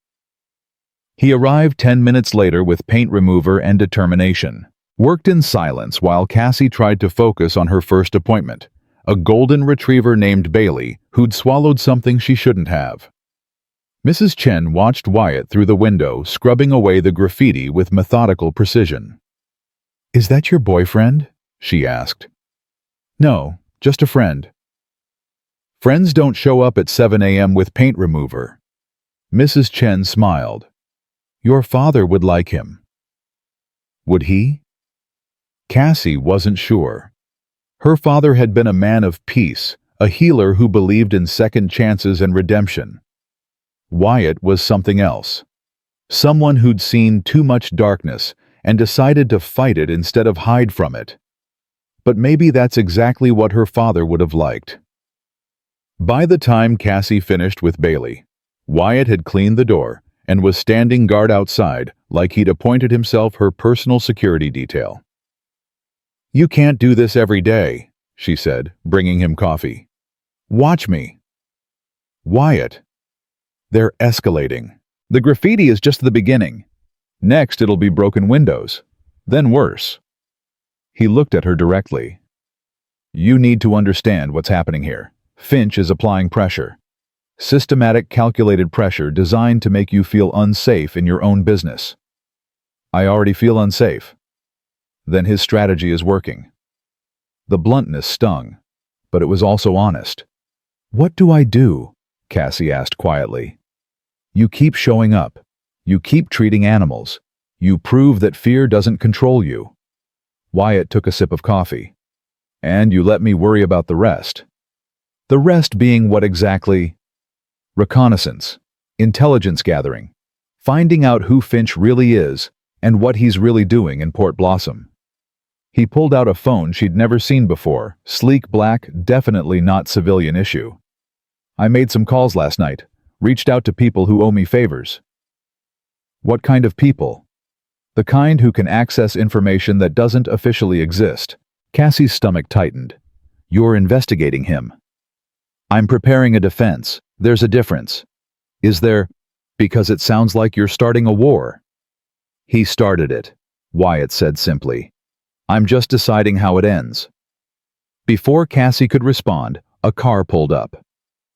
He arrived 10 minutes later with paint remover and determination. Worked in silence while Cassie tried to focus on her first appointment, a golden retriever named Bailey who'd swallowed something she shouldn't have. Mrs. Chen watched Wyatt through the window, scrubbing away the graffiti with methodical precision. Is that your boyfriend? She asked. No, just a friend. Friends don't show up at 7 a.m. with paint remover. Mrs. Chen smiled. Your father would like him. Would he? Cassie wasn't sure. Her father had been a man of peace, a healer who believed in second chances and redemption. Wyatt was something else. Someone who'd seen too much darkness and decided to fight it instead of hide from it. But maybe that's exactly what her father would have liked. By the time Cassie finished with Bailey, Wyatt had cleaned the door and was standing guard outside like he'd appointed himself her personal security detail. "You can't do this every day," she said, bringing him coffee. "Watch me." "Wyatt." "They're escalating. The graffiti is just the beginning. Next it'll be broken windows. Then worse." He looked at her directly. "You need to understand what's happening here. Finch is applying pressure. Systematic, calculated pressure designed to make you feel unsafe in your own business." "I already feel unsafe." "Then his strategy is working." The bluntness stung, but it was also honest. "What do I do?" Cassie asked quietly. "You keep showing up. You keep treating animals. You prove that fear doesn't control you." Wyatt took a sip of coffee. "And you let me worry about the rest." "The rest being what exactly?" "Reconnaissance, intelligence gathering, finding out who Finch really is and what he's really doing in Port Blossom." He pulled out a phone she'd never seen before, sleek black, definitely not civilian issue. "I made some calls last night, reached out to people who owe me favors." "What kind of people?" "The kind who can access information that doesn't officially exist." Cassie's stomach tightened. "You're investigating him." "I'm preparing a defense. There's a difference." "Is there?" "Because it sounds like you're starting a war." "He started it," Wyatt said simply. "I'm just deciding how it ends." Before Cassie could respond, a car pulled up.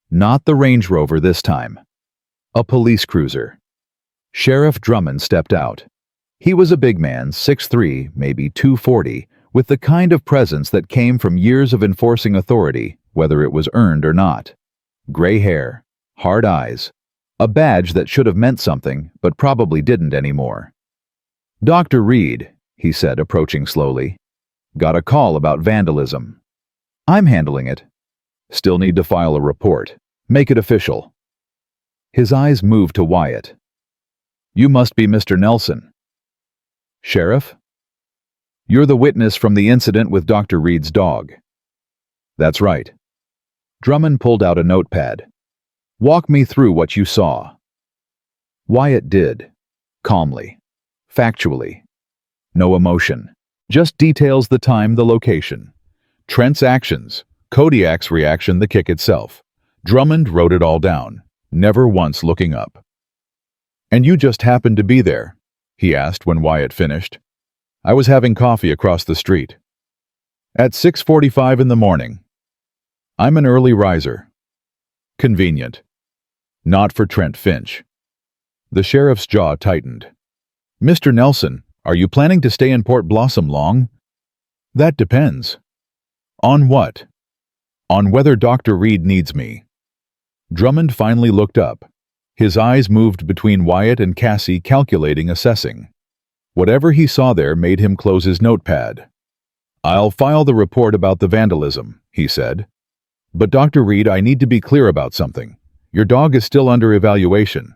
Not the Range Rover this time. A police cruiser. Sheriff Drummond stepped out. He was a big man, 6'3", maybe 240, with the kind of presence that came from years of enforcing authority, whether it was earned or not. Gray hair, hard eyes, a badge that should have meant something, but probably didn't anymore. "Dr. Reed," he said, approaching slowly. "Got a call about vandalism." "I'm handling it." "Still need to file a report. Make it official." His eyes moved to Wyatt. "You must be Mr. Nelson." "Sheriff?" "You're the witness from the incident with Dr. Reed's dog." "That's right." Drummond pulled out a notepad. "Walk me through what you saw." Wyatt did, calmly, factually. No emotion. Just details: the time, the location. Trent's actions, Kodiak's reaction, the kick itself. Drummond wrote it all down, never once looking up. "And you just happened to be there?" he asked when Wyatt finished. "I was having coffee across the street." "At 6:45 in the morning." "I'm an early riser." "Convenient." "Not for Trent Finch." The sheriff's jaw tightened. "Mr. Nelson, are you planning to stay in Port Blossom long?" "That depends." "On what?" "On whether Dr. Reed needs me." Drummond finally looked up. His eyes moved between Wyatt and Cassie, calculating, assessing. Whatever he saw there made him close his notepad. "I'll file the report about the vandalism," he said. "But Dr. Reed, I need to be clear about something. Your dog is still under evaluation.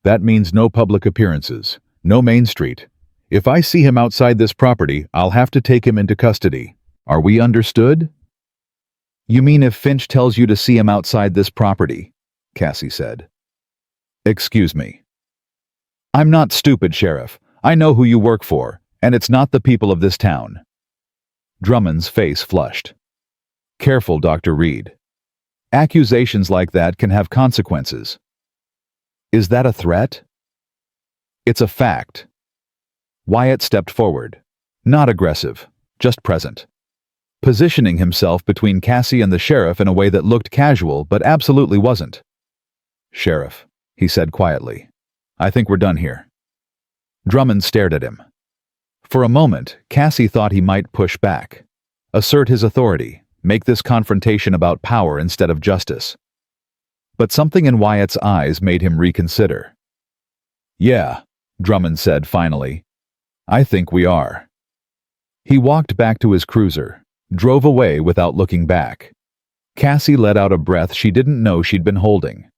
That means no public appearances, no Main Street. If I see him outside this property, I'll have to take him into custody. Are we understood?" "You mean if Finch tells you to see him outside this property?" Cassie said. "Excuse me." "I'm not stupid, Sheriff. I know who you work for, and it's not the people of this town." Drummond's face flushed. "Careful, Dr. Reed. Accusations like that can have consequences." "Is that a threat?" "It's a fact." Wyatt stepped forward. Not aggressive, just present. Positioning himself between Cassie and the sheriff in a way that looked casual but absolutely wasn't. "Sheriff," he said quietly, "I think we're done here." Drummond stared at him. For a moment, Cassie thought he might push back, assert his authority, make this confrontation about power instead of justice. But something in Wyatt's eyes made him reconsider. "Yeah," Drummond said finally, "I think we are." He walked back to his cruiser, drove away without looking back. Cassie let out a breath she didn't know she'd been holding.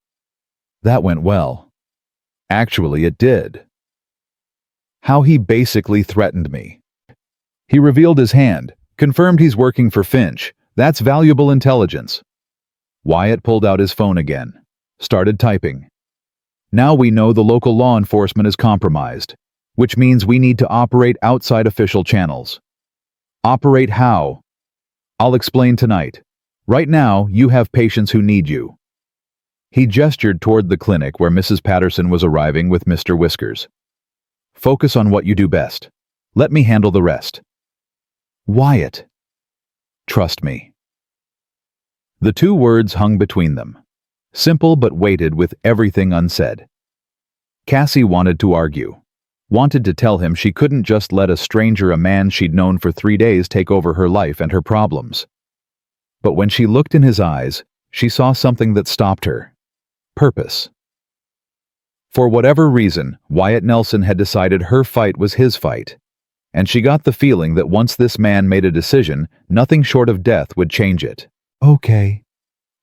That went well. Actually, it did. How he basically threatened me. He revealed his hand, confirmed he's working for Finch. That's valuable intelligence. Wyatt pulled out his phone again, started typing. Now we know the local law enforcement is compromised, which means we need to operate outside official channels. Operate how? I'll explain tonight. Right now, you have patients who need you. He gestured toward the clinic where Mrs. Patterson was arriving with Mr. Whiskers. Focus on what you do best. Let me handle the rest. Wyatt. Trust me. The two words hung between them. Simple but weighted with everything unsaid. Cassie wanted to argue. Wanted to tell him she couldn't just let a stranger, a man she'd known for 3 days, take over her life and her problems. But when she looked in his eyes, she saw something that stopped her. Purpose. For whatever reason, Wyatt Nelson had decided her fight was his fight. And she got the feeling that once this man made a decision, nothing short of death would change it. Okay,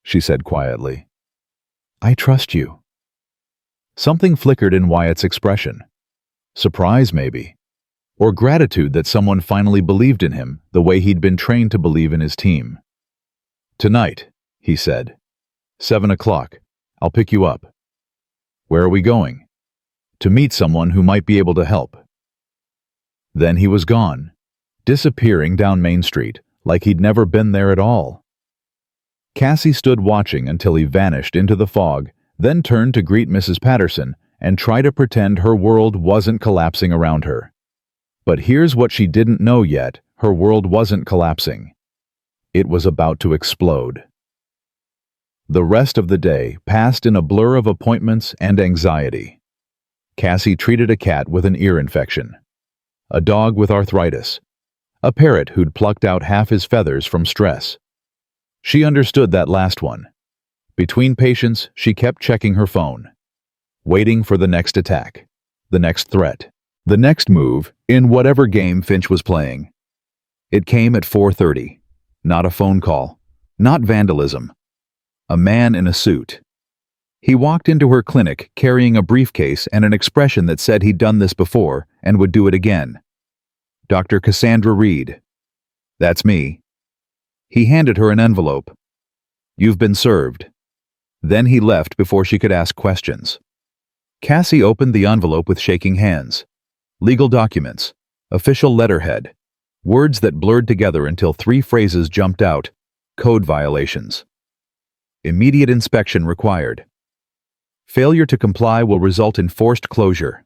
she said quietly. I trust you. Something flickered in Wyatt's expression. Surprise, maybe. Or gratitude that someone finally believed in him the way he'd been trained to believe in his team. Tonight, he said. 7 o'clock. I'll pick you up. Where are we going? To meet someone who might be able to help. Then he was gone, disappearing down Main Street, like he'd never been there at all. Cassie stood watching until he vanished into the fog, then turned to greet Mrs. Patterson and try to pretend her world wasn't collapsing around her. But here's what she didn't know yet: her world wasn't collapsing. It was about to explode. The rest of the day passed in a blur of appointments and anxiety. Cassie treated a cat with an ear infection, a dog with arthritis, a parrot who'd plucked out half his feathers from stress. She understood that last one. Between patients, she kept checking her phone, waiting for the next attack, the next threat, the next move in whatever game Finch was playing. It came at 4:30. Not a phone call, not vandalism. A man in a suit. He walked into her clinic carrying a briefcase and an expression that said he'd done this before and would do it again. Dr. Cassandra Reed. That's me. He handed her an envelope. You've been served. Then he left before she could ask questions. Cassie opened the envelope with shaking hands. Legal documents, official letterhead, words that blurred together until 3 phrases jumped out. Code violations. Immediate inspection required. Failure to comply will result in forced closure.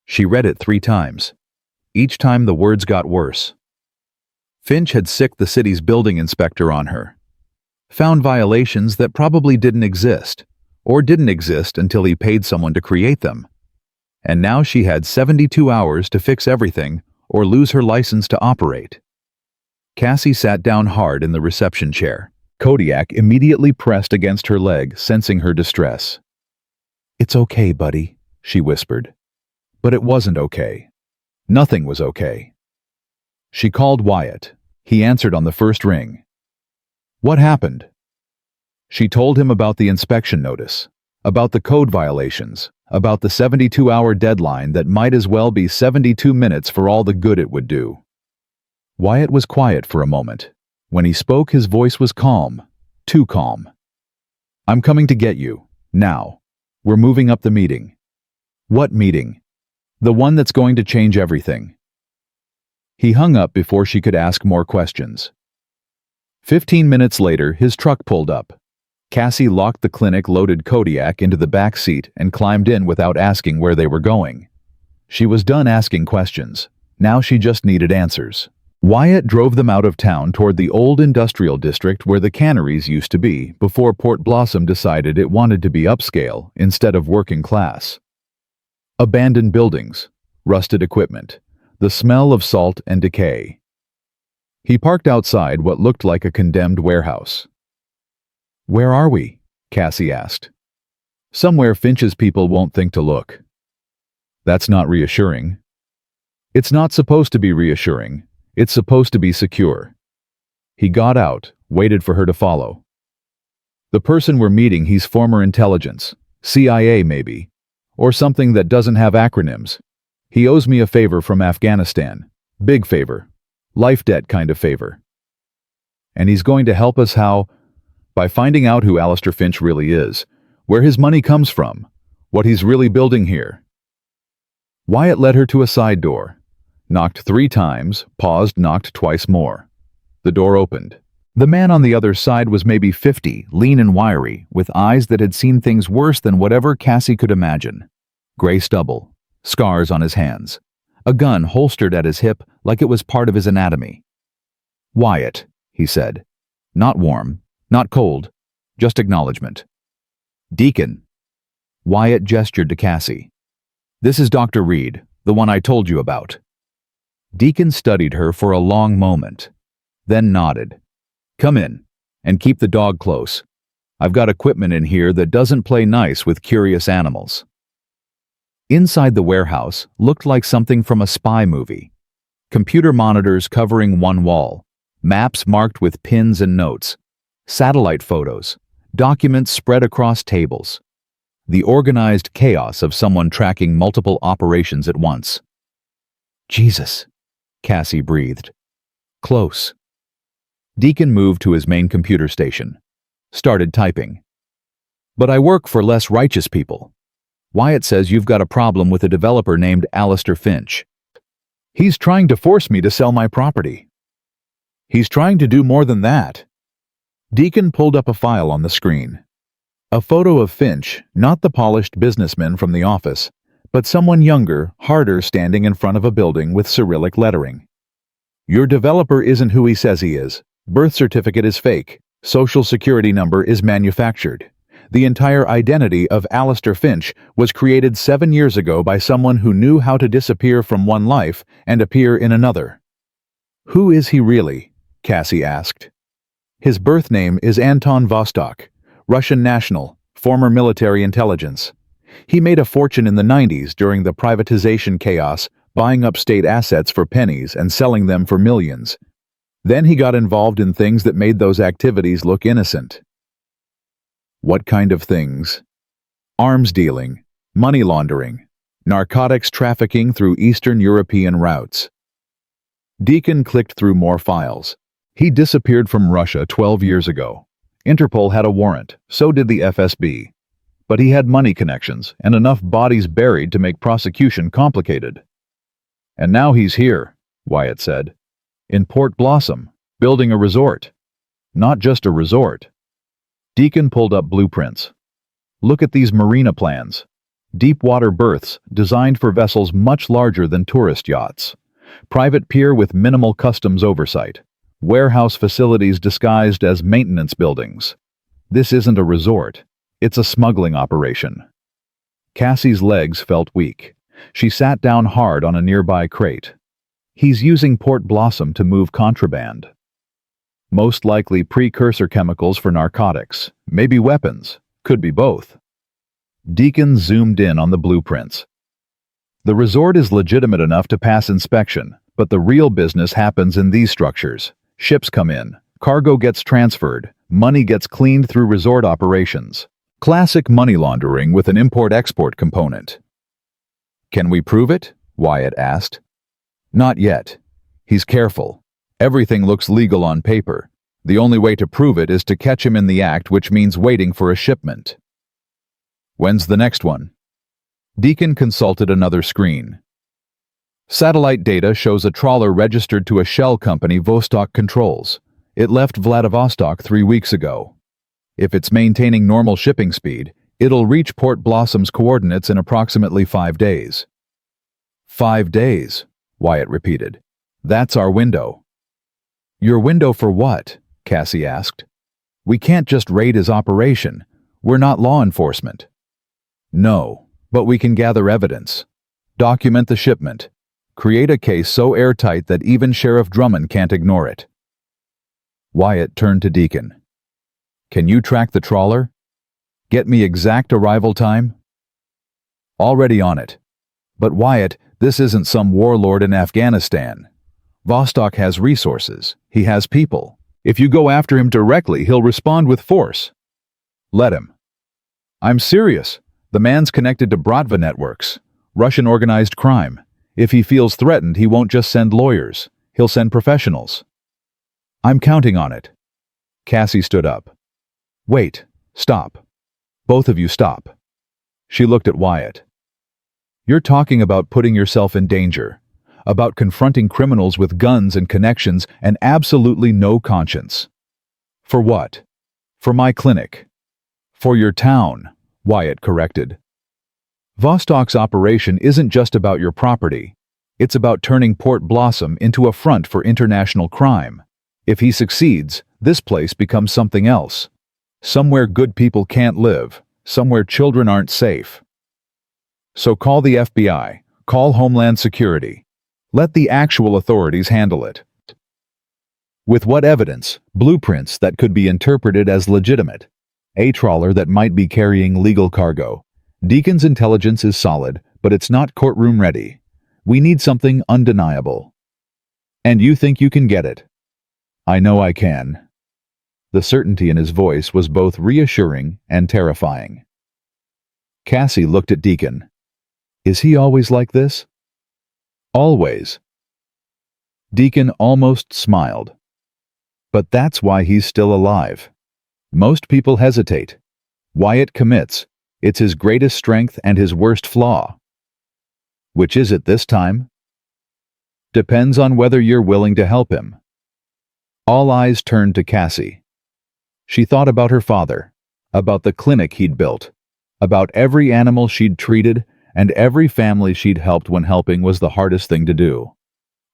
She read it 3 times. Each time the words got worse. Finch had sicked the city's building inspector on her. Found violations that probably didn't exist, or didn't exist until he paid someone to create them. And now she had 72 hours to fix everything or lose her license to operate. Cassie sat down hard in the reception chair. Kodiak immediately pressed against her leg, sensing her distress. It's okay, buddy, she whispered. But it wasn't okay. Nothing was okay. She called Wyatt. He answered on the first ring. What happened? She told him about the inspection notice, about the code violations, about the 72-hour deadline that might as well be 72 minutes for all the good it would do. Wyatt was quiet for a moment. When he spoke, his voice was calm, too calm. I'm coming to get you, now. We're moving up the meeting. What meeting? The one that's going to change everything. He hung up before she could ask more questions. 15 minutes later, his truck pulled up. Cassie locked the clinic-loaded Kodiak into the back seat and climbed in without asking where they were going. She was done asking questions. Now she just needed answers. Wyatt drove them out of town toward the old industrial district where the canneries used to be before Port Blossom decided it wanted to be upscale instead of working class. Abandoned buildings, rusted equipment, the smell of salt and decay. He parked outside what looked like a condemned warehouse. Where are we? Cassie asked. Somewhere Finch's people won't think to look. That's not reassuring. It's not supposed to be reassuring. It's supposed to be secure. He got out, waited for her to follow. The person we're meeting, he's former intelligence, CIA maybe, or something that doesn't have acronyms. He owes me a favor from Afghanistan. Big favor. Life debt kind of favor. And he's going to help us how? By finding out who Alistair Finch really is, where his money comes from, what he's really building here. Wyatt led her to a side door, knocked 3 times, paused, knocked twice more. The door opened. The man on the other side was maybe 50, lean and wiry, with eyes that had seen things worse than whatever Cassie could imagine. Gray stubble, scars on his hands, a gun holstered at his hip like it was part of his anatomy. "Wyatt," he said. Not warm, not cold, just acknowledgement. "Deacon." Wyatt gestured to Cassie. "This is Dr. Reed, the one I told you about." Deacon studied her for a long moment, then nodded. "Come in, and keep the dog close. I've got equipment in here that doesn't play nice with curious animals." Inside the warehouse looked like something from a spy movie. Computer monitors covering one wall, maps marked with pins and notes, satellite photos, documents spread across tables. The organized chaos of someone tracking multiple operations at once. "Jesus," Cassie breathed. "Close." Deacon moved to his main computer station. Started typing. "But I work for less righteous people. Wyatt says you've got a problem with a developer named Alistair Finch. He's trying to force me to sell my property. He's trying to do more than that." Deacon pulled up a file on the screen. A photo of Finch, not the polished businessman from the office, but someone younger, harder, standing in front of a building with Cyrillic lettering. "Your developer isn't who he says he is. Birth certificate is fake. Social security number is manufactured. The entire identity of Alistair Finch was created 7 years ago by someone who knew how to disappear from one life and appear in another." "Who is he really?" Cassie asked. "His birth name is Anton Vostok, Russian national, former military intelligence. He made a fortune in the 90s during the privatization chaos, buying up state assets for pennies and selling them for millions. Then he got involved in things that made those activities look innocent." "What kind of things?" "Arms dealing, money laundering, narcotics trafficking through Eastern European routes." Deacon clicked through more files. He disappeared from Russia 12 years ago. Interpol had a warrant, so did the FSB. But he had money connections and enough bodies buried to make prosecution complicated. "And now he's here," Wyatt said. "In Port Blossom, building a resort. Not just a resort." Deacon pulled up blueprints. "Look at these marina plans. Deep water berths designed for vessels much larger than tourist yachts. Private pier with minimal customs oversight. Warehouse facilities disguised as maintenance buildings. This isn't a resort. It's a smuggling operation." Cassie's legs felt weak. She sat down hard on a nearby crate. "He's using Port Blossom to move contraband. Most likely precursor chemicals for narcotics, maybe weapons, could be both." Deacon zoomed in on the blueprints. "The resort is legitimate enough to pass inspection, but the real business happens in these structures. Ships come in, cargo gets transferred, money gets cleaned through resort operations. Classic money laundering with an import-export component." "Can we prove it?" Wyatt asked. "Not yet. He's careful. Everything looks legal on paper. The only way to prove it is to catch him in the act, which means waiting for a shipment." "When's the next one?" Deacon consulted another screen. "Satellite data shows a trawler registered to a shell company Vostok controls. It left Vladivostok 3 weeks ago. If it's maintaining normal shipping speed, it'll reach Port Blossom's coordinates in approximately 5 days." "5 days," Wyatt repeated. "That's our window." "Your window for what?" Cassie asked. "We can't just raid his operation. We're not law enforcement." "No, but we can gather evidence. Document the shipment. Create a case so airtight that even Sheriff Drummond can't ignore it." Wyatt turned to Deacon. "Can you track the trawler? Get me exact arrival time?" "Already on it. But Wyatt, this isn't some warlord in Afghanistan. Vostok has resources. He has people. If you go after him directly, he'll respond with force. Let him. I'm serious. The man's connected to Bratva networks, Russian organized crime. If he feels threatened, he won't just send lawyers. He'll send professionals. I'm counting on it. Cassie stood up. Wait. Stop. Both of you stop. She looked at Wyatt. You're talking about putting yourself in danger, about confronting criminals with guns and connections and absolutely no conscience. For what? For my clinic. For your town, Wyatt corrected. Vostok's operation isn't just about your property. It's about turning Port Blossom into a front for international crime. If he succeeds, this place becomes something else. Somewhere good people can't live, somewhere children aren't safe. So call the FBI, call Homeland Security. Let the actual authorities handle it. With what evidence? Blueprints that could be interpreted as legitimate. A trawler that might be carrying legal cargo. Deacon's intelligence is solid, but it's not courtroom ready. We need something undeniable. And you think you can get it? I know I can. The certainty in his voice was both reassuring and terrifying. Cassie looked at Deacon. Is he always like this? Always. Deacon almost smiled. But that's why he's still alive. Most people hesitate. Wyatt commits. It's his greatest strength and his worst flaw. Which is it this time? Depends on whether you're willing to help him. All eyes turned to Cassie. She thought about her father, about the clinic he'd built, about every animal she'd treated, and every family she'd helped when helping was the hardest thing to do.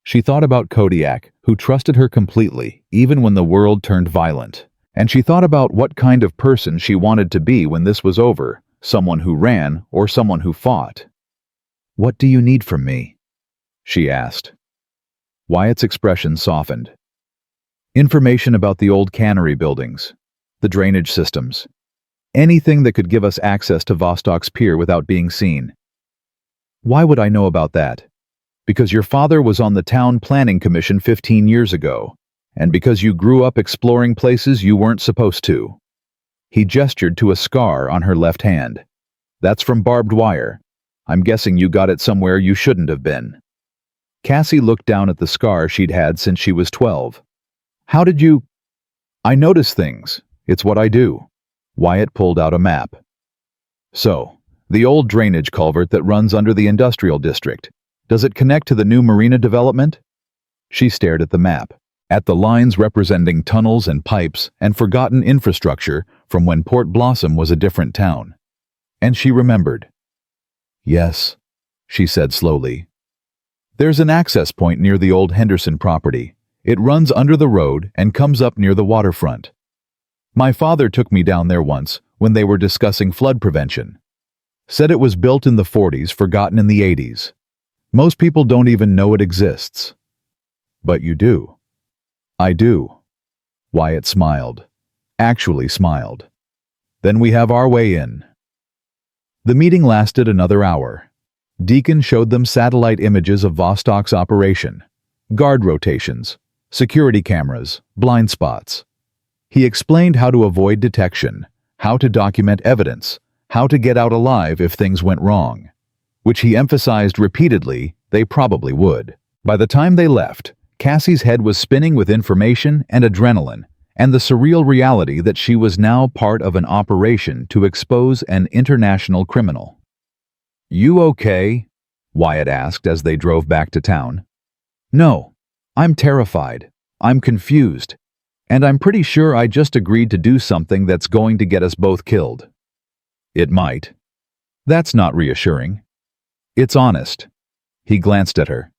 She thought about Kodiak, who trusted her completely, even when the world turned violent. And she thought about what kind of person she wanted to be when this was over, someone who ran or someone who fought. What do you need from me? She asked. Wyatt's expression softened. Information about the old cannery buildings, the drainage systems, anything that could give us access to Vostok's pier without being seen. Why would I know about that? Because your father was on the town planning commission 15 years ago, and because you grew up exploring places you weren't supposed to. He gestured to a scar on her left hand. That's from barbed wire. I'm guessing you got it somewhere you shouldn't have been. Cassie looked down at the scar she'd had since she was 12. How did you... I notice things. It's what I do. Wyatt pulled out a map. So, the old drainage culvert that runs under the industrial district, does it connect to the new marina development? She stared at the map, at the lines representing tunnels and pipes and forgotten infrastructure from when Port Blossom was a different town. And she remembered. Yes, she said slowly. There's an access point near the old Henderson property. It runs under the road and comes up near the waterfront. My father took me down there once when they were discussing flood prevention. Said it was built in the 40s, forgotten in the 80s. Most people don't even know it exists. But you do. I do. Wyatt smiled. Actually smiled. Then we have our way in. The meeting lasted another hour. Deacon showed them satellite images of Vostok's operation, guard rotations, security cameras, blind spots. He explained how to avoid detection, how to document evidence, how to get out alive if things went wrong, which he emphasized repeatedly they probably would. By the time they left, Cassie's head was spinning with information and adrenaline, and the surreal reality that she was now part of an operation to expose an international criminal. You okay? Wyatt asked as they drove back to town. No, I'm terrified. I'm confused. And I'm pretty sure I just agreed to do something that's going to get us both killed. It might. That's not reassuring. It's honest. He glanced at her.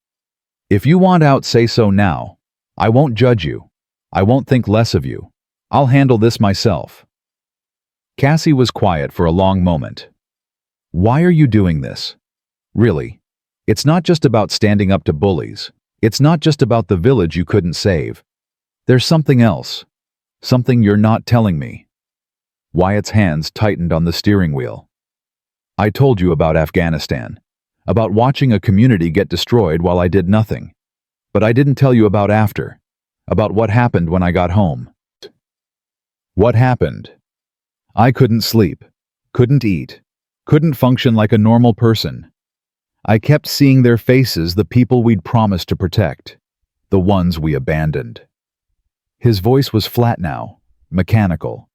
If you want out, say so now. I won't judge you. I won't think less of you. I'll handle this myself. Cassie was quiet for a long moment. Why are you doing this? Really, it's not just about standing up to bullies. It's not just about the village you couldn't save. There's something else. Something you're not telling me. Wyatt's hands tightened on the steering wheel. I told you about Afghanistan, about watching a community get destroyed while I did nothing. But I didn't tell you about after. about what happened when I got home. What happened? I couldn't sleep, couldn't eat, couldn't function like a normal person. I kept seeing their faces, the people we'd promised to protect, the ones we abandoned. His voice was flat now, mechanical.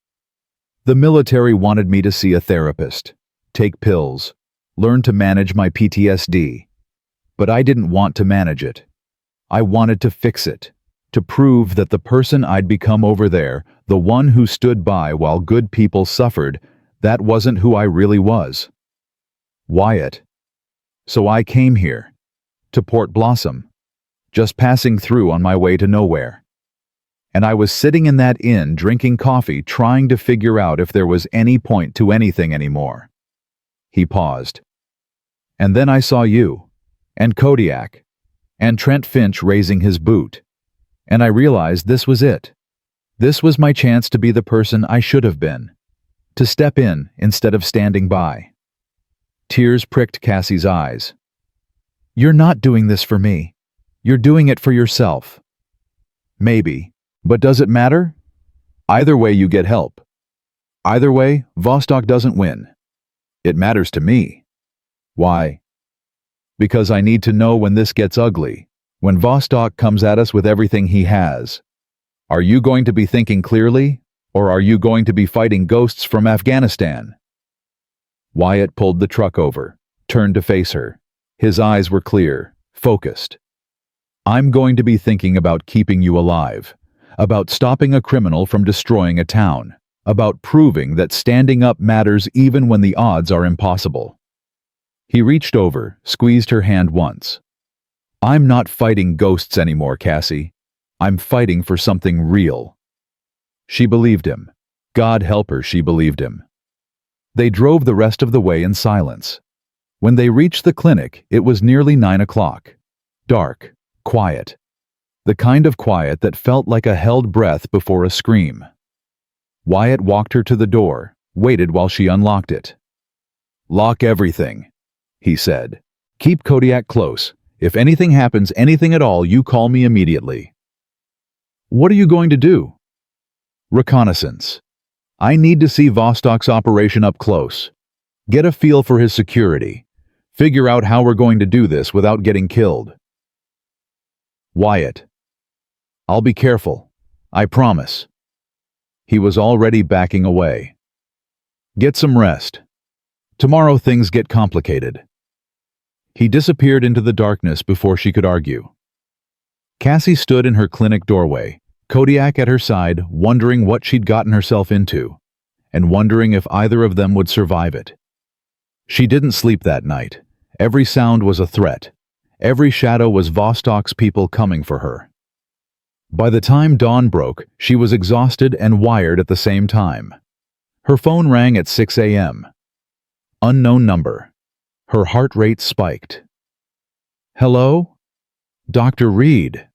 The military wanted me to see a therapist, take pills, learn to manage my PTSD. But I didn't want to manage it. I wanted to fix it, to prove that the person I'd become over there, the one who stood by while good people suffered, that wasn't who I really was. Wyatt. So I came here, to Port Blossom, just passing through on my way to nowhere. And I was sitting in that inn drinking coffee, trying to figure out if there was any point to anything anymore. He paused. And then I saw you, and Kodiak, and Trent Finch raising his boot, and I realized this was it. This was my chance to be the person I should have been, to step in instead of standing by. Tears pricked Cassie's eyes. You're not doing this for me. You're doing it for yourself. Maybe, but does it matter? Either way you get help. Either way, Vostok doesn't win. It matters to me. Why? Because I need to know when this gets ugly, when Vostok comes at us with everything he has. Are you going to be thinking clearly, or are you going to be fighting ghosts from Afghanistan? Wyatt pulled the truck over, turned to face her. His eyes were clear, focused. I'm going to be thinking about keeping you alive, about stopping a criminal from destroying a town, about proving that standing up matters even when the odds are impossible. He reached over, squeezed her hand once. I'm not fighting ghosts anymore, Cassie. I'm fighting for something real. She believed him. God help her, she believed him. They drove the rest of the way in silence. When they reached the clinic, it was nearly 9 o'clock. Dark, quiet. The kind of quiet that felt like a held breath before a scream. Wyatt walked her to the door, waited while she unlocked it. Lock everything, he said. Keep Kodiak close. If anything happens, anything at all, you call me immediately. What are you going to do? Reconnaissance. I need to see Vostok's operation up close. Get a feel for his security. Figure out how we're going to do this without getting killed. Wyatt. I'll be careful. I promise. He was already backing away. Get some rest. Tomorrow things get complicated. He disappeared into the darkness before she could argue. Cassie stood in her clinic doorway, Kodiak at her side, wondering what she'd gotten herself into, and wondering if either of them would survive it. She didn't sleep that night. Every sound was a threat. Every shadow was Vostok's people coming for her. By the time dawn broke, she was exhausted and wired at the same time. Her phone rang at 6 a.m. Unknown number. Her heart rate spiked. Hello? Dr. Reed.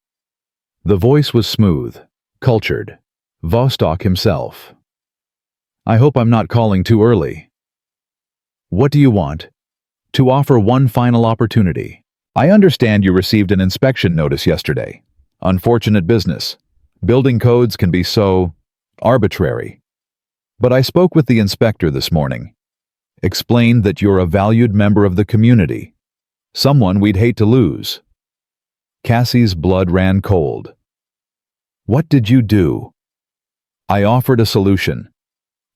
The voice was smooth, cultured. Vostok himself. I hope I'm not calling too early. What do you want? To offer one final opportunity. I understand you received an inspection notice yesterday. Unfortunate business. Building codes can be so arbitrary. But I spoke with the inspector this morning. Explained that you're a valued member of the community. Someone we'd hate to lose. Cassie's blood ran cold. What did you do? I offered a solution.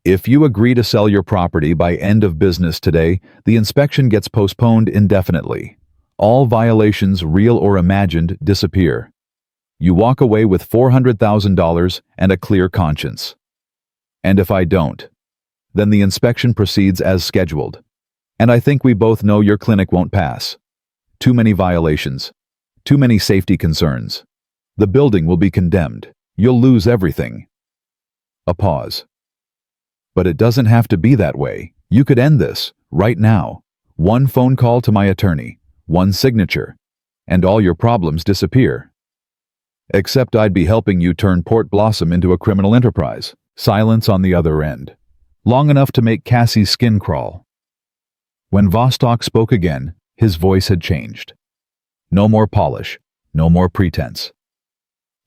If you agree to sell your property by end of business today, the inspection gets postponed indefinitely. All violations, real or imagined, disappear. You walk away with $400,000 and a clear conscience. And if I don't, then the inspection proceeds as scheduled. And I think we both know your clinic won't pass. Too many violations. Too many safety concerns. The building will be condemned. You'll lose everything. A pause. But it doesn't have to be that way. You could end this, right now. One phone call to my attorney, one signature, and all your problems disappear. Except I'd be helping you turn Port Blossom into a criminal enterprise. Silence on the other end. Long enough to make Cassie's skin crawl. When Vostok spoke again, his voice had changed. No more polish, no more pretense.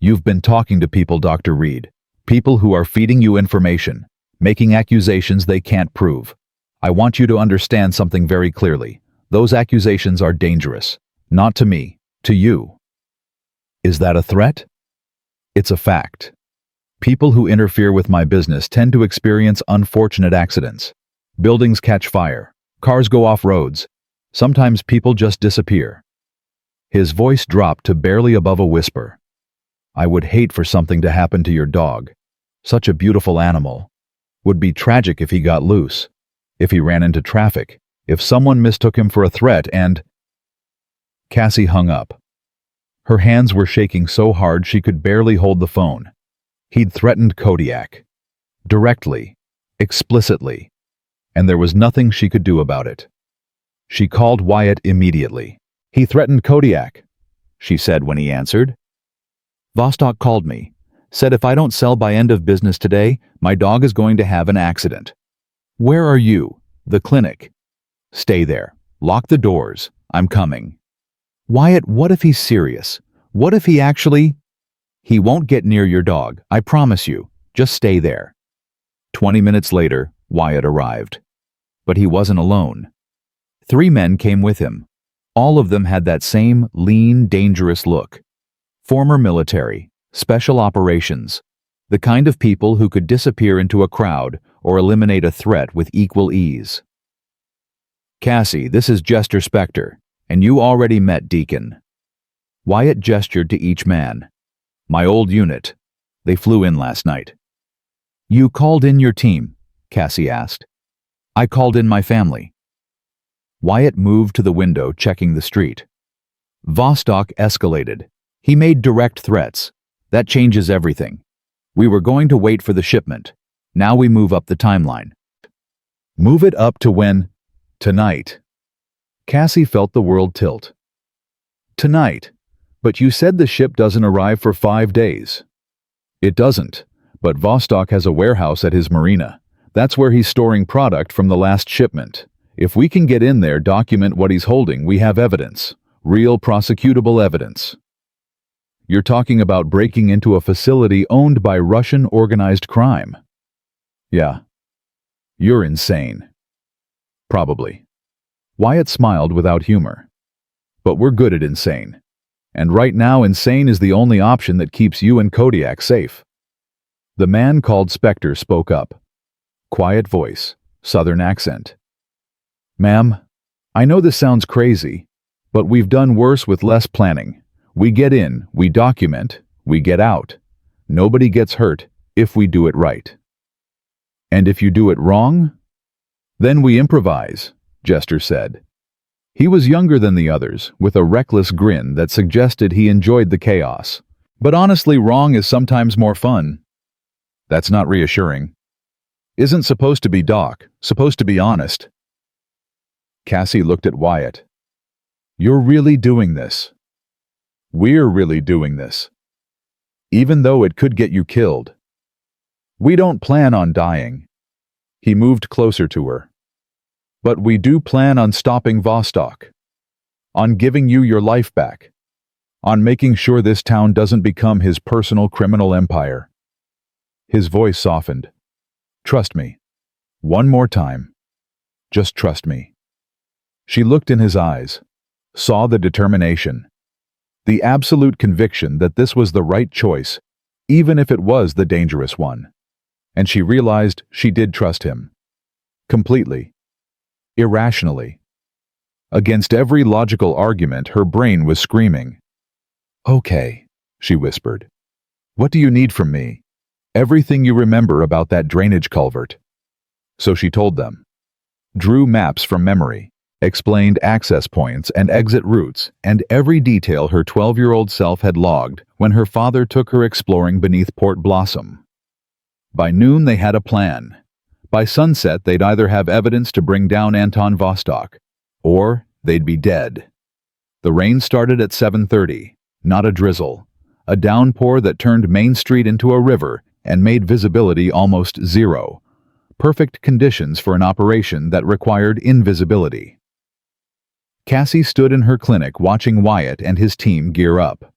You've been talking to people, Dr. Reed. People who are feeding you information, making accusations they can't prove. I want you to understand something very clearly. Those accusations are dangerous. Not to me, to you. Is that a threat? It's a fact. People who interfere with my business tend to experience unfortunate accidents. Buildings catch fire. Cars go off roads. Sometimes people just disappear. His voice dropped to barely above a whisper. I would hate for something to happen to your dog. Such a beautiful animal. Would be tragic if he got loose. If he ran into traffic. If someone mistook him for a threat and... Cassie hung up. Her hands were shaking so hard she could barely hold the phone. He'd threatened Kodiak. Directly. Explicitly. And there was nothing she could do about it. She called Wyatt immediately. He threatened Kodiak, she said when he answered. Vostok called me, said if I don't sell by end of business today, my dog is going to have an accident. Where are you? The clinic. Stay there. Lock the doors. I'm coming. Wyatt, what if he's serious? What if he actually... He won't get near your dog, I promise you. Just stay there. 20 minutes later, Wyatt arrived. But he wasn't alone. 3 men came with him. All of them had that same lean, dangerous look. Former military, special operations, the kind of people who could disappear into a crowd or eliminate a threat with equal ease. Cassie, this is Jester Spector, and you already met Deacon. Wyatt gestured to each man. My old unit. They flew in last night. You called in your team? Cassie asked. I called in my family. Wyatt moved to the window, checking the street. Vostok escalated. He made direct threats. That changes everything. We were going to wait for the shipment. Now we move up the timeline. Move it up to when? Tonight. Cassie felt the world tilt. Tonight. But you said the ship doesn't arrive for 5 days. It doesn't, but Vostok has a warehouse at his marina. That's where he's storing product from the last shipment. If we can get in there, document what he's holding, we have evidence. Real prosecutable evidence. You're talking about breaking into a facility owned by Russian organized crime. Yeah. You're insane. Probably. Wyatt smiled without humor. But we're good at insane. And right now, insane is the only option that keeps you and Kodiak safe. The man called Spector spoke up. Quiet voice, southern accent. Ma'am, I know this sounds crazy, but we've done worse with less planning. We get in, we document, we get out. Nobody gets hurt if we do it right. And if you do it wrong? Then we improvise, Jester said. He was younger than the others, with a reckless grin that suggested he enjoyed the chaos. But honestly, wrong is sometimes more fun. That's not reassuring. Isn't supposed to be Doc, supposed to be honest. Cassie looked at Wyatt. You're really doing this. We're really doing this. Even though it could get you killed. We don't plan on dying. He moved closer to her. But we do plan on stopping Vostok. On giving you your life back. On making sure this town doesn't become his personal criminal empire. His voice softened. Trust me. One more time. Just trust me. She looked in his eyes, saw the determination, the absolute conviction that this was the right choice, even if it was the dangerous one. And she realized she did trust him. Completely. Irrationally. Against every logical argument, her brain was screaming. Okay, she whispered. What do you need from me? Everything you remember about that drainage culvert. So she told them. Drew maps from memory, explained access points and exit routes, and every detail her 12-year-old self had logged when her father took her exploring beneath Port Blossom. By noon they had a plan. By sunset they'd either have evidence to bring down Anton Vostok, or they'd be dead. The rain started at 7:30, not a drizzle, a downpour that turned Main Street into a river and made visibility almost zero. Perfect conditions for an operation that required invisibility. Cassie stood in her clinic watching Wyatt and his team gear up.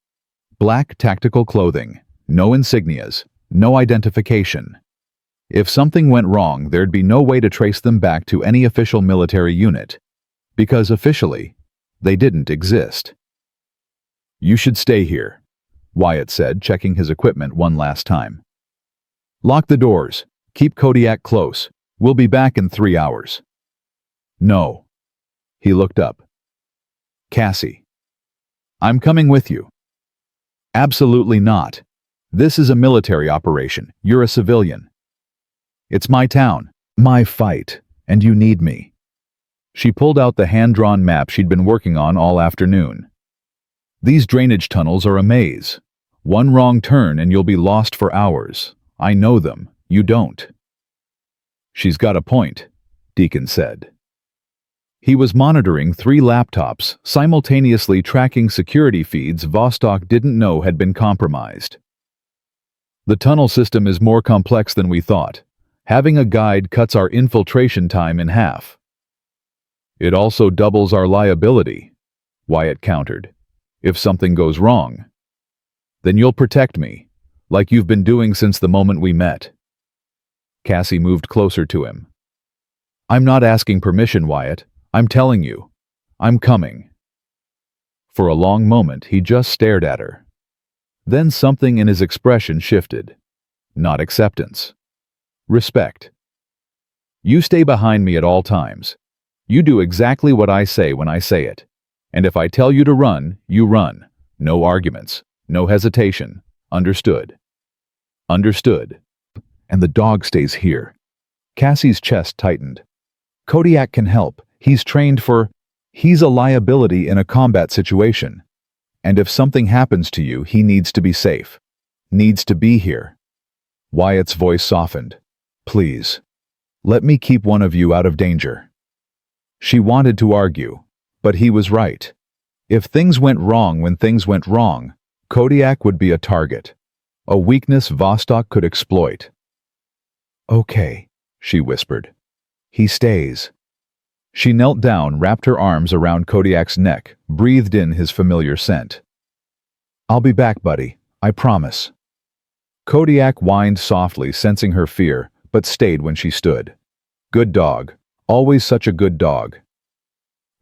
Black tactical clothing, no insignias, no identification. If something went wrong, there'd be no way to trace them back to any official military unit, because officially, they didn't exist. "You should stay here," Wyatt said, checking his equipment one last time. "Lock the doors. Keep Kodiak close. We'll be back in 3 hours." "No." He looked up. "Cassie." "I'm coming with you." "Absolutely not. This is a military operation. You're a civilian. It's my town, my fight, and you need me." She pulled out the hand-drawn map she'd been working on all afternoon. "These drainage tunnels are a maze. One wrong turn and you'll be lost for hours. I know them. You don't." "She's got a point," Deacon said. He was monitoring 3 laptops, simultaneously tracking security feeds Vostok didn't know had been compromised. "The tunnel system is more complex than we thought. Having a guide cuts our infiltration time in half." "It also doubles our liability," Wyatt countered. "If something goes wrong, then you'll protect me, like you've been doing since the moment we met." Cassie moved closer to him. "I'm not asking permission, Wyatt. I'm telling you. I'm coming." For a long moment, he just stared at her. Then something in his expression shifted. Not acceptance. Respect. "You stay behind me at all times. You do exactly what I say when I say it. And if I tell you to run, you run. No arguments. No hesitation. Understood?" "Understood." "And the dog stays here." Cassie's chest tightened. "Kodiak can help. He's trained for... He's a liability in a combat situation. And if something happens to you, he needs to be safe. Needs to be here." Wyatt's voice softened. "Please. Let me keep one of you out of danger." She wanted to argue, but he was right. If things went wrong when things went wrong, Kodiak would be a target. A weakness Vostok could exploit. "Okay," she whispered. "He stays." She knelt down, wrapped her arms around Kodiak's neck, breathed in his familiar scent. "I'll be back, buddy. I promise." Kodiak whined softly, sensing her fear, but stayed when she stood. Good dog. Always such a good dog.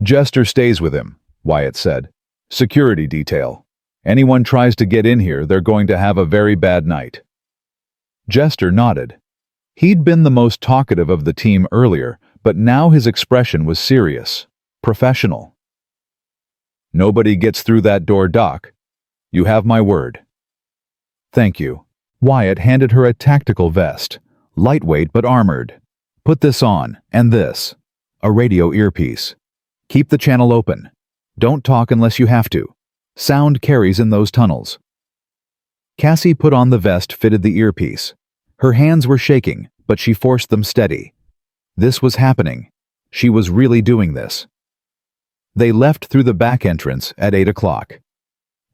"Jester stays with him," Wyatt said. "Security detail. Anyone tries to get in here, they're going to have a very bad night." Jester nodded. He'd been the most talkative of the team earlier, but now his expression was serious, professional. "Nobody gets through that door, Doc. You have my word." "Thank you." Wyatt handed her a tactical vest, lightweight but armored. "Put this on, and this. A radio earpiece. Keep the channel open. Don't talk unless you have to. Sound carries in those tunnels." Cassie put on the vest, fitted the earpiece. Her hands were shaking, but she forced them steady. This was happening. She was really doing this. They left through the back entrance at 8 o'clock.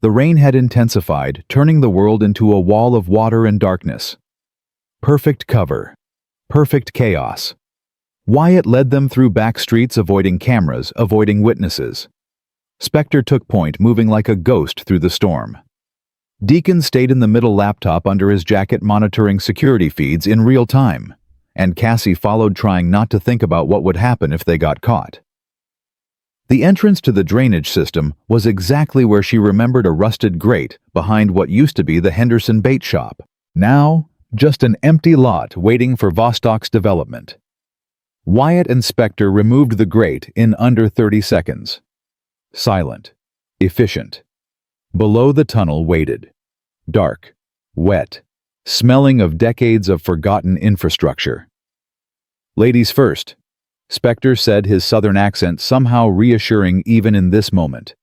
The rain had intensified, turning the world into a wall of water and darkness. Perfect cover. Perfect chaos. Wyatt led them through back streets, avoiding cameras, avoiding witnesses. Spectre took point, moving like a ghost through the storm. Deacon stayed in the middle laptop under his jacket, monitoring security feeds in real time, and Cassie followed, trying not to think about what would happen if they got caught. The entrance to the drainage system was exactly where she remembered, a rusted grate behind what used to be the Henderson bait shop. Now, just an empty lot waiting for Vostok's development. Wyatt and Spectre removed the grate in under 30 seconds. Silent. Efficient. Below, the tunnel waited. Dark. Wet. Smelling of decades of forgotten infrastructure. "Ladies first," Spectre said, his southern accent somehow reassuring even in this moment.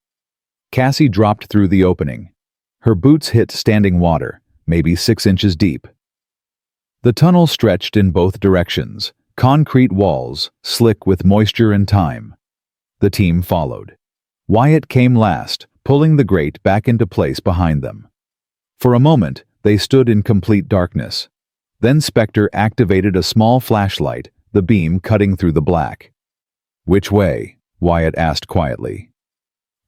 Cassie dropped through the opening. Her boots hit standing water, maybe 6 inches deep. The tunnel stretched in both directions, concrete walls, slick with moisture and time. The team followed. Wyatt came last, pulling the grate back into place behind them. For a moment, they stood in complete darkness. Then Spectre activated a small flashlight, the beam cutting through the black. "Which way?" Wyatt asked quietly.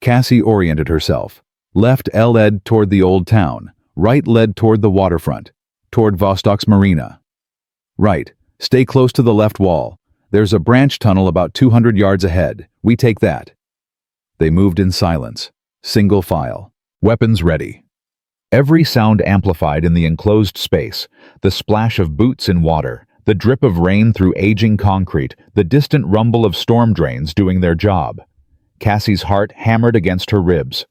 Cassie oriented herself. Left led toward the old town. Right led toward the waterfront, toward Vostok's marina. Right. Stay close to the left wall. There's a branch tunnel about 200 yards ahead. We take that. They moved in silence. Single file. Weapons ready. Every sound amplified in the enclosed space. The splash of boots in water, the drip of rain through aging concrete, the distant rumble of storm drains doing their job. Cassie's heart hammered against her ribs.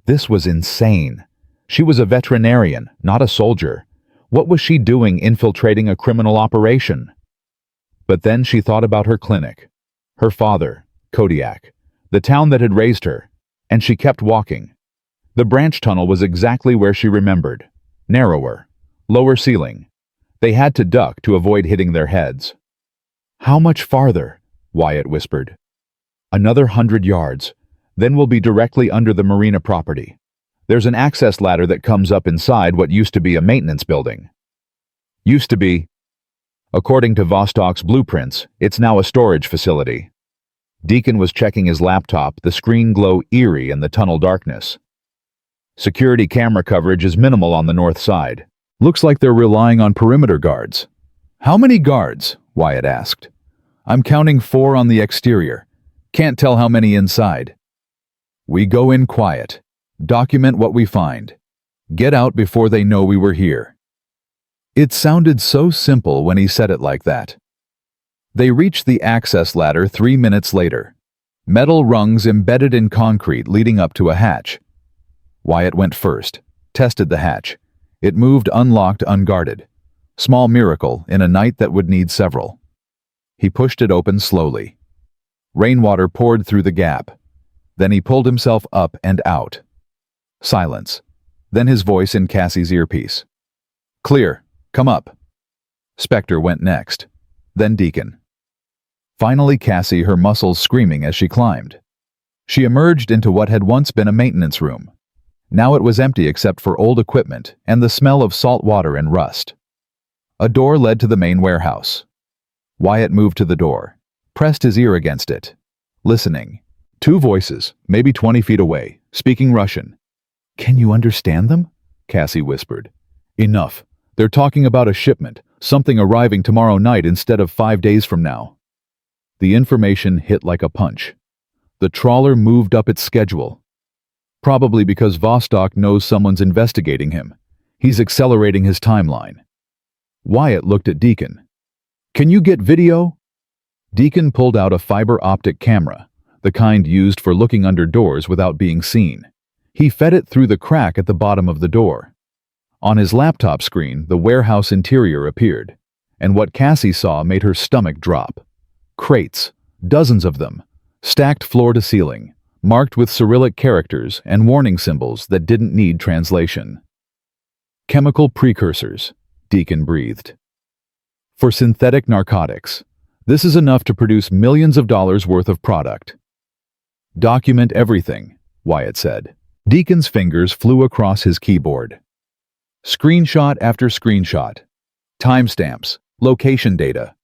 This was insane. She was a veterinarian, not a soldier. What was she doing infiltrating a criminal operation? But then she thought about her clinic, her father, Kodiak, the town that had raised her, and she kept walking. The branch tunnel was exactly where she remembered. Narrower, lower ceiling. They had to duck to avoid hitting their heads. "How much farther?" Wyatt whispered. "Another 100 yards. Then we'll be directly under the marina property. There's an access ladder that comes up inside what used to be a maintenance building." Used to be. According to Vostok's blueprints, it's now a storage facility. Deacon was checking his laptop, the screen glow eerie in the tunnel darkness. Security camera coverage is minimal on the north side. Looks like they're relying on perimeter guards. "How many guards?" Wyatt asked. "I'm counting 4 on the exterior. Can't tell how many inside." "We go in quiet. Document what we find. Get out before they know we were here." It sounded so simple when he said it like that. They reached the access ladder 3 minutes later. Metal rungs embedded in concrete leading up to a hatch. Wyatt went first, tested the hatch. It moved unlocked, unguarded. Small miracle in a night that would need several. He pushed it open slowly. Rainwater poured through the gap. Then he pulled himself up and out. Silence. Then his voice in Cassie's earpiece. "Clear. Come up." Spectre went next. Then Deacon. Finally Cassie, her muscles screaming as she climbed. She emerged into what had once been a maintenance room. Now it was empty except for old equipment and the smell of salt water and rust. A door led to the main warehouse. Wyatt moved to the door, pressed his ear against it, listening. 2 voices, maybe 20 feet away, speaking Russian. "Can you understand them?" Cassie whispered. "Enough. They're talking about a shipment, something arriving tomorrow night instead of 5 days from now." The information hit like a punch. The trawler moved up its schedule. Probably because Vostok knows someone's investigating him. He's accelerating his timeline. Wyatt looked at Deacon. "Can you get video?" Deacon pulled out a fiber optic camera, the kind used for looking under doors without being seen. He fed it through the crack at the bottom of the door. On his laptop screen, the warehouse interior appeared, and what Cassie saw made her stomach drop. Crates, dozens of them, stacked floor to ceiling, marked with Cyrillic characters and warning symbols that didn't need translation. "Chemical precursors," Deacon breathed. "For synthetic narcotics. This is enough to produce millions of dollars worth of product." "Document everything," Wyatt said. Deacon's fingers flew across his keyboard. Screenshot after screenshot. Timestamps, location data.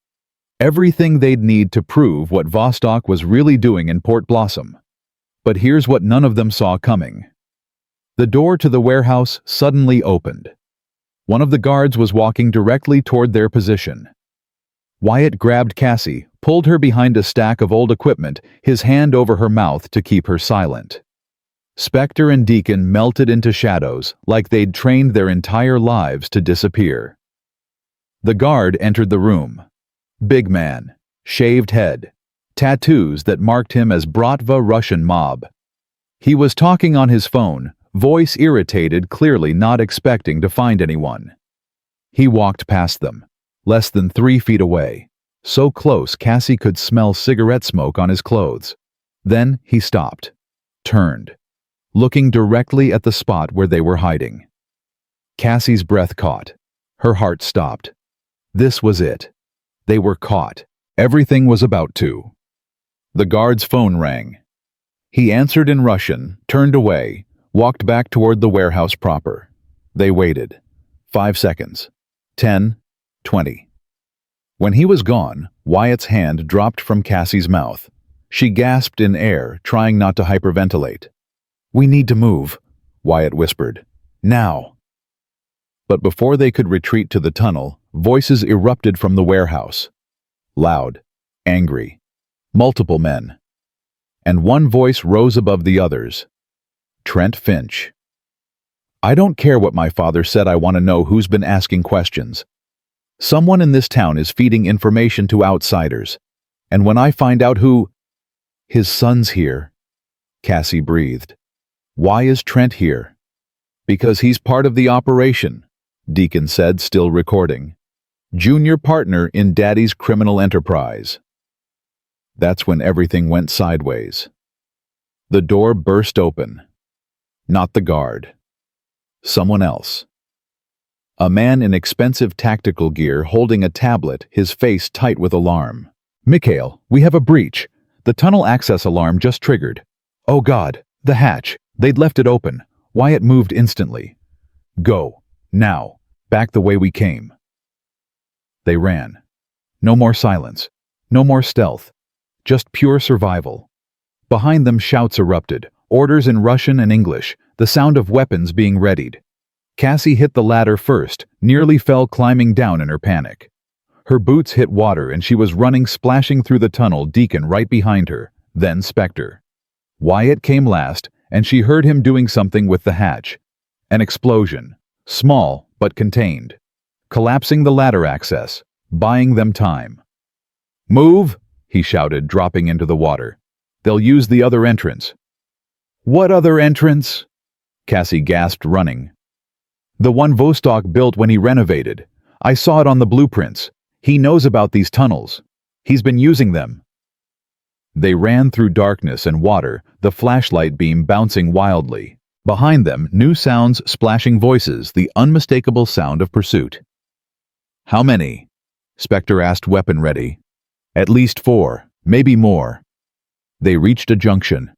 Everything they'd need to prove what Vostok was really doing in Port Blossom. But here's what none of them saw coming. The door to the warehouse suddenly opened. One of the guards was walking directly toward their position. Wyatt grabbed Cassie, pulled her behind a stack of old equipment, his hand over her mouth to keep her silent. Spectre and Deacon melted into shadows like they'd trained their entire lives to disappear. The guard entered the room. Big man, shaved head, tattoos that marked him as Bratva Russian mob. He was talking on his phone, voice irritated, clearly not expecting to find anyone. He walked past them, less than 3 feet away, so close Cassie could smell cigarette smoke on his clothes. Then he stopped, turned, looking directly at the spot where they were hiding. Cassie's breath caught. Her heart stopped. This was it. They were caught. Everything was about to. The guard's phone rang. He answered in Russian, turned away, walked back toward the warehouse proper. They waited. 5 seconds. 10, 20. When he was gone, Wyatt's hand dropped from Cassie's mouth. She gasped in air, trying not to hyperventilate. "We need to move." Wyatt whispered. Now! But before they could retreat to the tunnel, voices erupted from the warehouse. Loud, angry, multiple men. And one voice rose above the others. Trent Finch. I don't care what my father said, I want to know who's been asking questions. Someone in this town is feeding information to outsiders. And when I find out who... His son's here. Cassie breathed. Why is Trent here? Because he's part of the operation, Deacon said, still recording. Junior partner in Daddy's criminal enterprise. That's when everything went sideways. The door burst open. Not the guard. Someone else. A man in expensive tactical gear holding a tablet, his face tight with alarm. Mikhail, we have a breach. The tunnel access alarm just triggered. Oh God, the hatch. They'd left it open. Wyatt moved instantly. Go. Now. Back the way we came. They ran. No more silence. No more stealth. Just pure survival. Behind them shouts erupted, orders in Russian and English, the sound of weapons being readied. Cassie hit the ladder first, nearly fell climbing down in her panic. Her boots hit water and she was running splashing through the tunnel, Deacon right behind her, then Spectre. Wyatt came last, and she heard him doing something with the hatch. An explosion, small but contained. Collapsing the ladder access, buying them time. Move, he shouted, dropping into the water. They'll use the other entrance. What other entrance? Cassie gasped, running. The one Vostok built when he renovated. I saw it on the blueprints. He knows about these tunnels. He's been using them. They ran through darkness and water, the flashlight beam bouncing wildly. Behind them, new sounds, splashing voices, the unmistakable sound of pursuit. How many? Spectre asked, weapon ready. At least 4, maybe more. They reached a junction.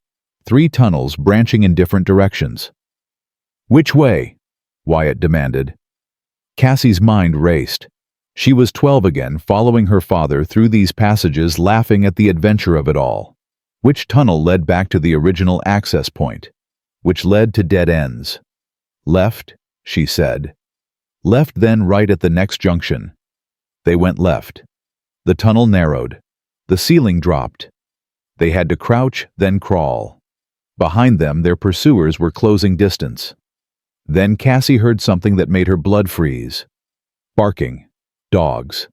3 tunnels branching in different directions. Which way? Wyatt demanded. Cassie's mind raced. She was 12 again, following her father through these passages, laughing at the adventure of it all. Which tunnel led back to the original access point? Which led to dead ends? Left, she said. Left, then right at the next junction. They went left. The tunnel narrowed. The ceiling dropped. They had to crouch, then crawl. Behind them, their pursuers were closing distance. Then Cassie heard something that made her blood freeze. Barking. Dogs.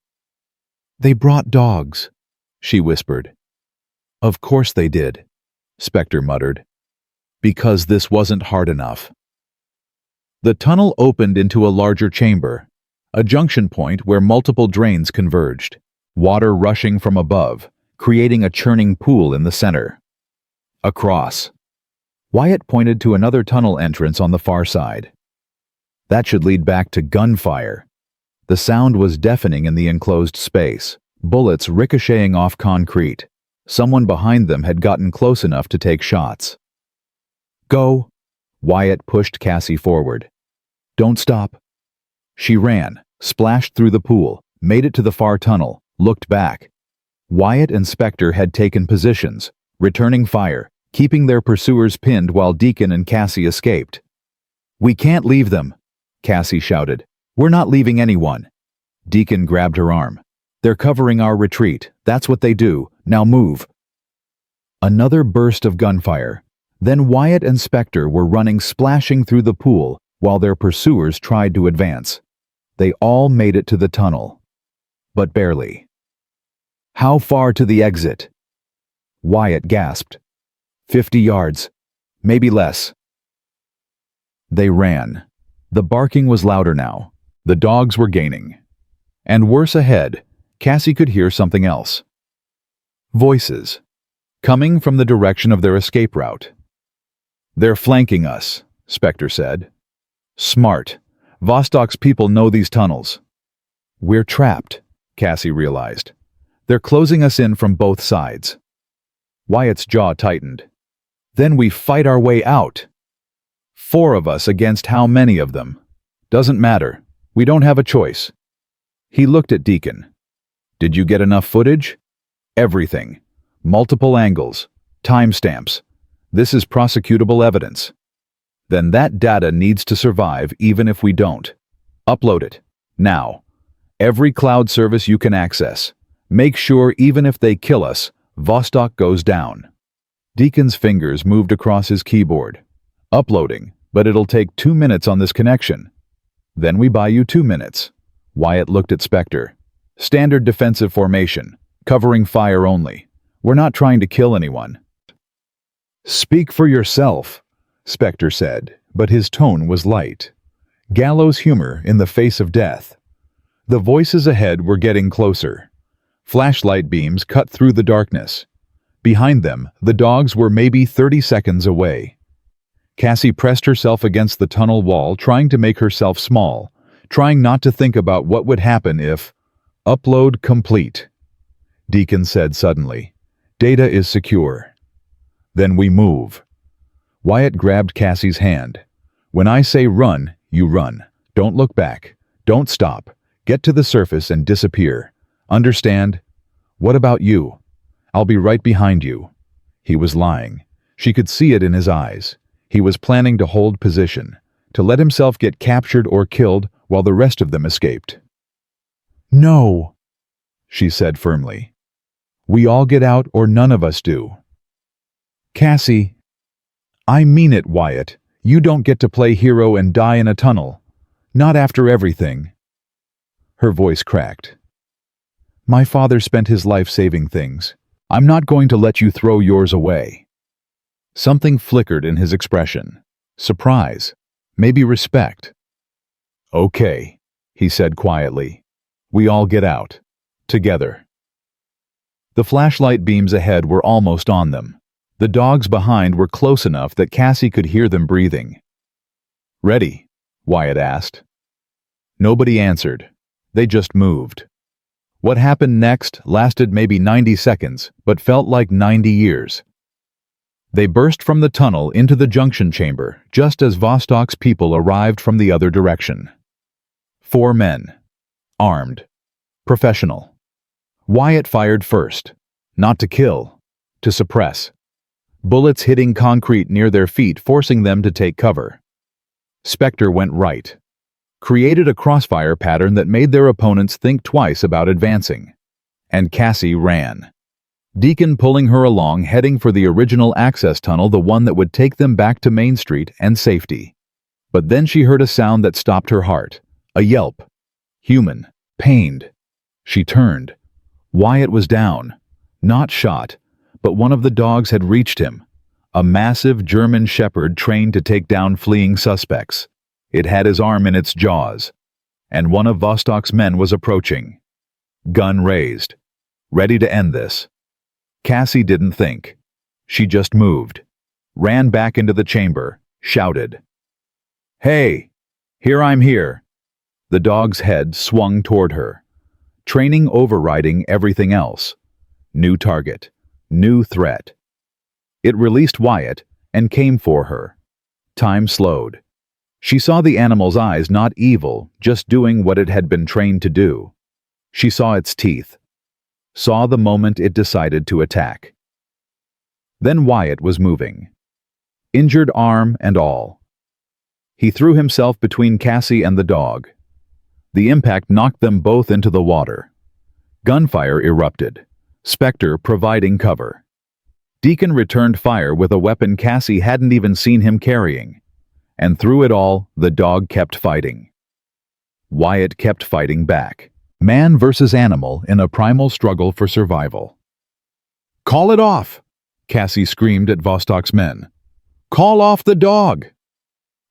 They brought dogs, she whispered. Of course they did, Spectre muttered. Because this wasn't hard enough. The tunnel opened into a larger chamber, a junction point where multiple drains converged, water rushing from above, creating a churning pool in the center. Across. Wyatt pointed to another tunnel entrance on the far side. That should lead back to gunfire. The sound was deafening in the enclosed space, bullets ricocheting off concrete. Someone behind them had gotten close enough to take shots. Go! Wyatt pushed Cassie forward. Don't stop. She ran, splashed through the pool, made it to the far tunnel, looked back. Wyatt and Spectre had taken positions, returning fire, keeping their pursuers pinned while Deacon and Cassie escaped. We can't leave them, Cassie shouted. We're not leaving anyone. Deacon grabbed her arm. They're covering our retreat. That's what they do. Now move. Another burst of gunfire. Then Wyatt and Spectre were running, splashing through the pool while their pursuers tried to advance. They all made it to the tunnel. But barely. How far to the exit? Wyatt gasped. 50 yards. Maybe less. They ran. The barking was louder now. The dogs were gaining. And worse ahead, Cassie could hear something else. Voices. Coming from the direction of their escape route. They're flanking us, Spectre said. Smart. Vostok's people know these tunnels. We're trapped, Cassie realized. They're closing us in from both sides. Wyatt's jaw tightened. Then we fight our way out. 4 of us against how many of them? Doesn't matter. We don't have a choice. He looked at Deacon. Did you get enough footage? Everything. Multiple angles. Timestamps. This is prosecutable evidence. then that data needs to survive even if we don't. Upload it. Now. Every cloud service you can access. Make sure even if they kill us, Vostok goes down. Deacon's fingers moved across his keyboard. Uploading, but it'll take 2 minutes on this connection. Then we buy you 2 minutes. Wyatt looked at Spectre. Standard defensive formation, covering fire only. We're not trying to kill anyone. Speak for yourself, Spectre said, but his tone was light. Gallows humor in the face of death. The voices ahead were getting closer. Flashlight beams cut through the darkness. Behind them, the dogs were maybe 30 seconds away. Cassie pressed herself against the tunnel wall, trying to make herself small, trying not to think about what would happen if... Upload complete, Deacon said suddenly. Data is secure. Then we move. Wyatt grabbed Cassie's hand. When I say run, you run. Don't look back. Don't stop. Get to the surface and disappear. Understand? What about you? I'll be right behind you. He was lying. She could see it in his eyes. He was planning to hold position, to let himself get captured or killed while the rest of them escaped. No, she said firmly. We all get out or none of us do. Cassie, I mean it, Wyatt. You don't get to play hero and die in a tunnel. Not after everything. Her voice cracked. My father spent his life saving things. I'm not going to let you throw yours away. Something flickered in his expression. Surprise. Maybe respect. Okay, he said quietly. We all get out. Together. The flashlight beams ahead were almost on them. The dogs behind were close enough that Cassie could hear them breathing. Ready? Wyatt asked. Nobody answered. They just moved. What happened next lasted maybe 90 seconds, but felt like 90 years. They burst from the tunnel into the junction chamber, just as Vostok's people arrived from the other direction. 4 men. Armed. Professional. Wyatt fired first. Not to kill. To suppress. Bullets hitting concrete near their feet, forcing them to take cover. Spectre went right. Created a crossfire pattern that made their opponents think twice about advancing. And Cassie ran. Deacon pulling her along, heading for the original access tunnel, the one that would take them back to Main Street and safety. But then she heard a sound that stopped her heart. A yelp. Human. Pained. She turned. Wyatt was down. Not shot, but one of the dogs had reached him. A massive German shepherd trained to take down fleeing suspects. It had his arm in its jaws. And one of Vostok's men was approaching. Gun raised. Ready to end this. Cassie didn't think. She just moved. Ran back into the chamber. Shouted. Hey! Here I'm here. The dog's head swung toward her. Training overriding everything else. New target. New threat. It released Wyatt and came for her. Time slowed. She saw the animal's eyes, not evil, just doing what it had been trained to do. She saw its teeth. Saw the moment it decided to attack. Then Wyatt was moving. Injured arm and all. He threw himself between Cassie and the dog. The impact knocked them both into the water. Gunfire erupted, Spectre providing cover. Deacon returned fire with a weapon Cassie hadn't even seen him carrying. And through it all, the dog kept fighting. Wyatt kept fighting back. Man versus animal in a primal struggle for survival. Call it off! Cassie screamed at Vostok's men. Call off the dog!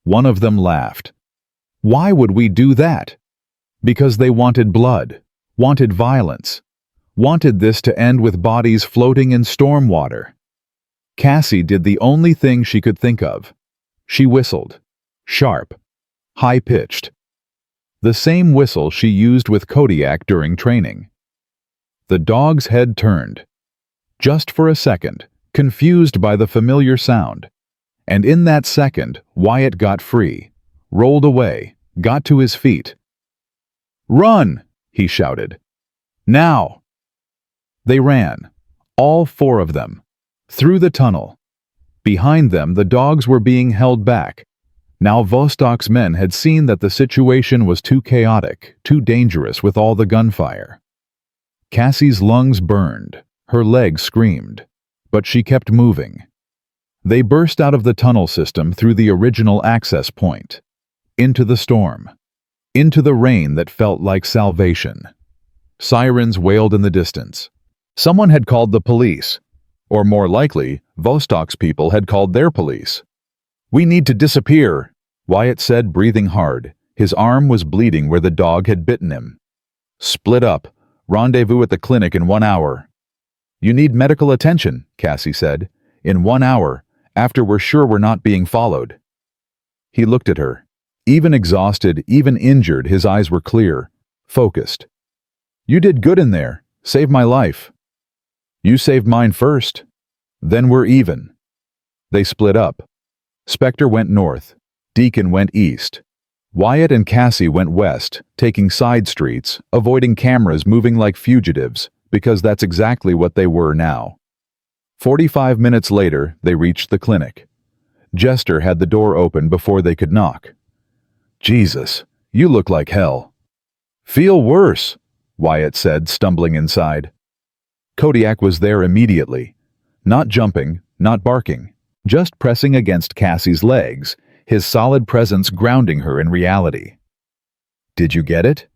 One of them laughed. Why would we do that? Because they wanted blood, wanted violence, wanted this to end with bodies floating in storm water. Cassie did the only thing she could think of. She whistled. Sharp. High-pitched. The same whistle she used with Kodiak during training. The dog's head turned. Just for a second, confused by the familiar sound. And in that second, Wyatt got free, rolled away, got to his feet. Run! He shouted. Now! They ran, all 4 of them, through the tunnel. Behind them, the dogs were being held back, Now Vostok's men had seen that the situation was too chaotic, too dangerous with all the gunfire. Cassie's lungs burned, her legs screamed, but she kept moving. They burst out of the tunnel system through the original access point, into the storm, into the rain that felt like salvation. Sirens wailed in the distance. Someone had called the police, or more likely, Vostok's people had called their police. "We need to disappear," Wyatt said, breathing hard. His arm was bleeding where the dog had bitten him. "Split up. Rendezvous at the clinic in 1 hour." "You need medical attention," Cassie said. "In 1 hour, after we're sure we're not being followed." He looked at her. Even exhausted, even injured, his eyes were clear, focused. "You did good in there. Saved my life." "You saved mine first. Then we're even." They split up. Spectre went north. Deacon went east. Wyatt and Cassie went west, taking side streets, avoiding cameras, moving like fugitives, because that's exactly what they were now. 45 minutes later, they reached the clinic. Jester had the door open before they could knock. "Jesus, you look like hell." "Feel worse," Wyatt said, stumbling inside. Kodiak was there immediately. Not jumping, not barking, just pressing against Cassie's legs, his solid presence grounding her in reality. "Did you get it?"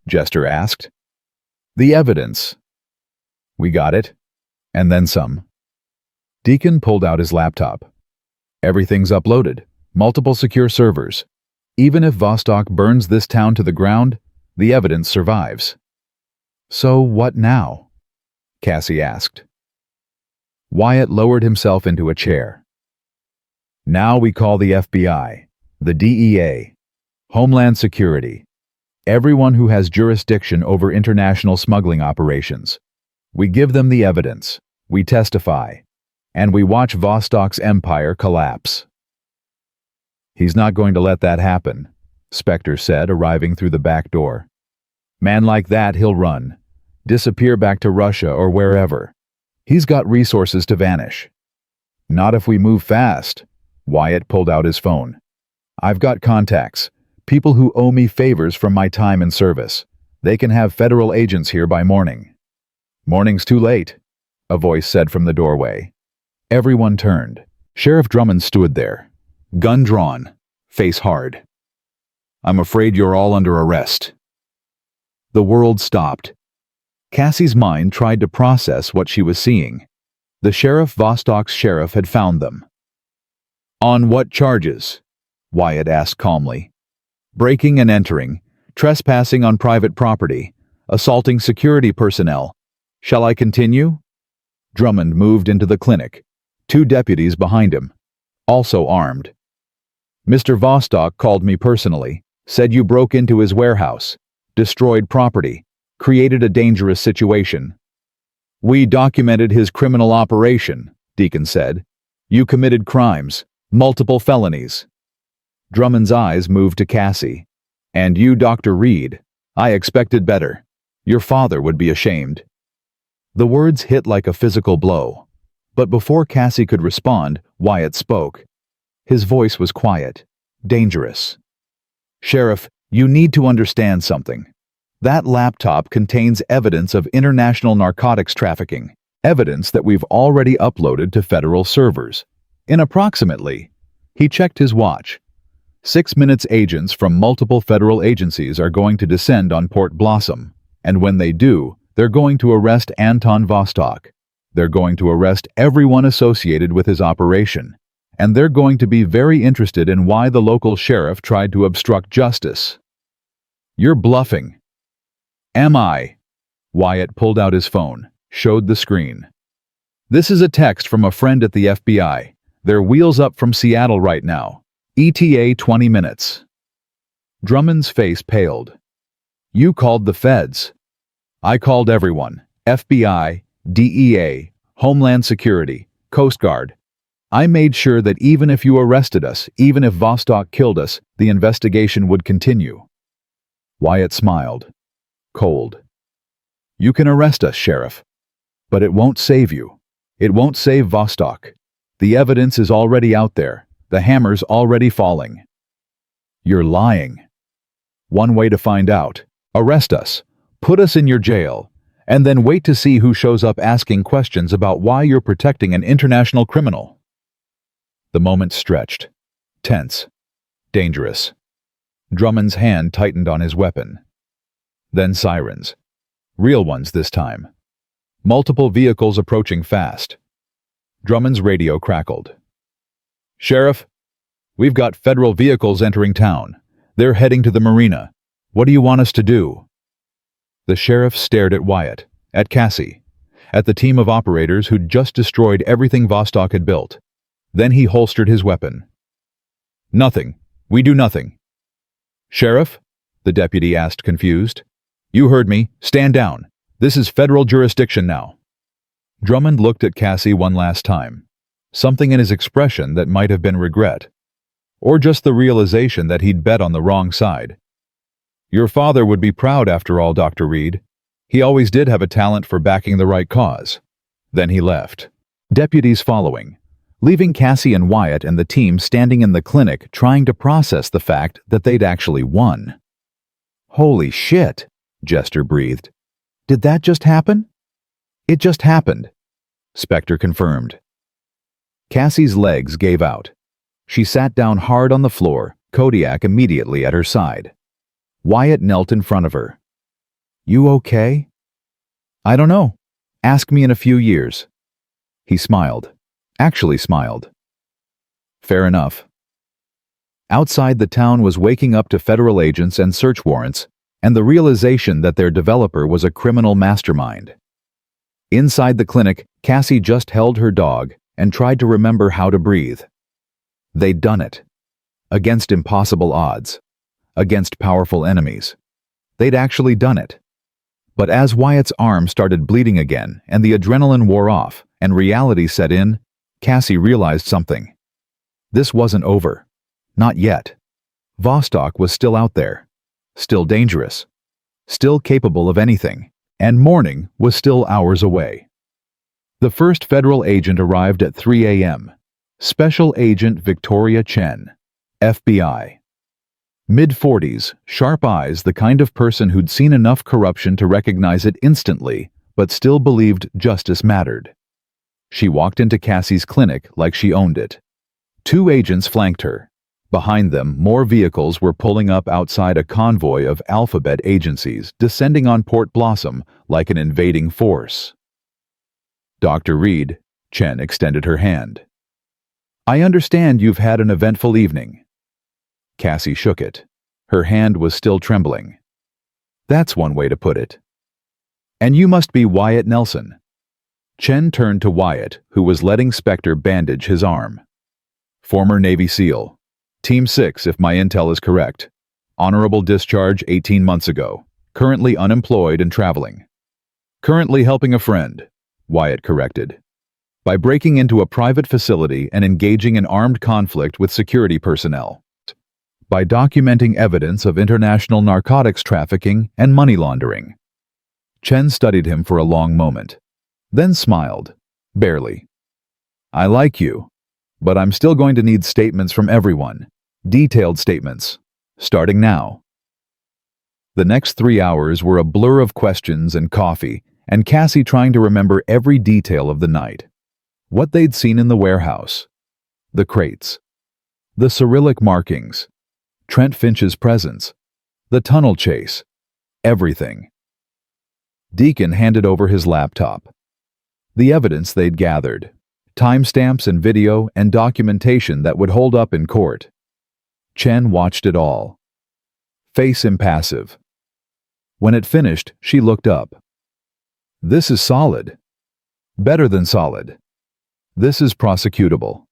Jester asked. "The evidence." "We got it. And then some." Deacon pulled out his laptop. "Everything's uploaded. Multiple secure servers. Even if Vostok burns this town to the ground, the evidence survives." "So what now?" Cassie asked. Wyatt lowered himself into a chair. "Now we call the FBI, the DEA, Homeland Security, everyone who has jurisdiction over international smuggling operations. We give them the evidence, we testify, and we watch Vostok's empire collapse." "He's not going to let that happen," Spectre said, arriving through the back door. "Man like that, he'll run, disappear back to Russia or wherever. He's got resources to vanish." "Not if we move fast." Wyatt pulled out his phone. "I've got contacts, people who owe me favors from my time in service. They can have federal agents here by morning." "Morning's too late," a voice said from the doorway. Everyone turned. Sheriff Drummond stood there, gun drawn, face hard. "I'm afraid you're all under arrest." The world stopped. Cassie's mind tried to process what she was seeing. The sheriff, Vostok's sheriff, had found them. "On what charges?" Wyatt asked calmly. "Breaking and entering, trespassing on private property, assaulting security personnel. Shall I continue?" Drummond moved into the clinic, 2 deputies behind him, also armed. "Mr. Vostok called me personally, said you broke into his warehouse, destroyed property, created a dangerous situation." "We documented his criminal operation," Deacon said. "You committed crimes, multiple felonies." Drummond's eyes moved to Cassie. "And you, Dr. Reed, I expected better. Your father would be ashamed." The words hit like a physical blow. But before Cassie could respond, Wyatt spoke. His voice was quiet, dangerous. "Sheriff, you need to understand something. That laptop contains evidence of international narcotics trafficking, evidence that we've already uploaded to federal servers. In approximately," he checked his watch, 6 minutes, agents from multiple federal agencies are going to descend on Port Blossom, and when they do, they're going to arrest Anton Vostok. They're going to arrest everyone associated with his operation, and they're going to be very interested in why the local sheriff tried to obstruct justice. "You're bluffing." "Am I?" Wyatt pulled out his phone, showed the screen. "This is a text from a friend at the FBI. They're wheels up from Seattle right now. ETA 20 minutes. Drummond's face paled. "You called the feds." "I called everyone. FBI, DEA, Homeland Security, Coast Guard. I made sure that even if you arrested us, even if Vostok killed us, the investigation would continue." Wyatt smiled. Cold. "You can arrest us, Sheriff. But it won't save you. It won't save Vostok. The evidence is already out there. The hammer's already falling. You're lying. One way to find out. Arrest us. Put us in your jail. And then wait to see who shows up asking questions about why you're protecting an international criminal. The moment stretched. Tense. Dangerous. Drummond's hand tightened on his weapon. Then sirens. Real ones this time. Multiple vehicles approaching fast. Drummond's radio crackled. "Sheriff, we've got federal vehicles entering town. They're heading to the marina. What do you want us to do?" The sheriff stared at Wyatt, at Cassie, at the team of operators who'd just destroyed everything Vostok had built. Then he holstered his weapon. "Nothing. We do nothing." "Sheriff?" the deputy asked, confused. "You heard me. Stand down. This is federal jurisdiction now." Drummond looked at Cassie one last time. Something in his expression that might have been regret. Or just the realization that he'd bet on the wrong side. "Your father would be proud after all, Dr. Reed. He always did have a talent for backing the right cause." Then he left. Deputies following, leaving Cassie and Wyatt and the team standing in the clinic trying to process the fact that they'd actually won. "Holy shit," Jester breathed. "Did that just happen?" "It just happened," Spectre confirmed. Cassie's legs gave out. She sat down hard on the floor, Kodiak immediately at her side. Wyatt knelt in front of her. "You okay?" "I don't know. Ask me in a few years." He smiled. Actually smiled. "Fair enough." Outside, the town was waking up to federal agents and search warrants, and the realization that their developer was a criminal mastermind. Inside the clinic, Cassie just held her dog and tried to remember how to breathe. They'd done it. Against impossible odds. Against powerful enemies. They'd actually done it. But as Wyatt's arm started bleeding again and the adrenaline wore off and reality set in, Cassie realized something. This wasn't over. Not yet. Vostok was still out there. Still dangerous. Still capable of anything. And morning was still hours away. The first federal agent arrived at 3 a.m. Special Agent Victoria Chen, FBI. Mid-40s, sharp eyes, the kind of person who'd seen enough corruption to recognize it instantly, but still believed justice mattered. She walked into Cassie's clinic like she owned it. 2 agents flanked her. Behind them, more vehicles were pulling up outside a convoy of alphabet agencies descending on Port Blossom like an invading force. "Dr. Reed," Chen extended her hand. "I understand you've had an eventful evening." Cassie shook it. Her hand was still trembling. "That's one way to put it." "And you must be Wyatt Nelson." Chen turned to Wyatt, who was letting Spectre bandage his arm. "Former Navy SEAL. Team 6, if my intel is correct. Honorable discharge 18 months ago. Currently unemployed and traveling." "Currently helping a friend," Wyatt corrected. "By breaking into a private facility and engaging in armed conflict with security personnel. By documenting evidence of international narcotics trafficking and money laundering." Chen studied him for a long moment. Then smiled. Barely. "I like you. But I'm still going to need statements from everyone. Detailed statements. Starting now." The next 3 hours were a blur of questions and coffee, and Cassie trying to remember every detail of the night. What they'd seen in the warehouse. The crates. The Cyrillic markings. Trent Finch's presence. The tunnel chase. Everything. Deacon handed over his laptop. The evidence they'd gathered. Timestamps and video and documentation that would hold up in court. Chen watched it all. Face impassive. When it finished, she looked up. "This is solid. Better than solid. This is prosecutable."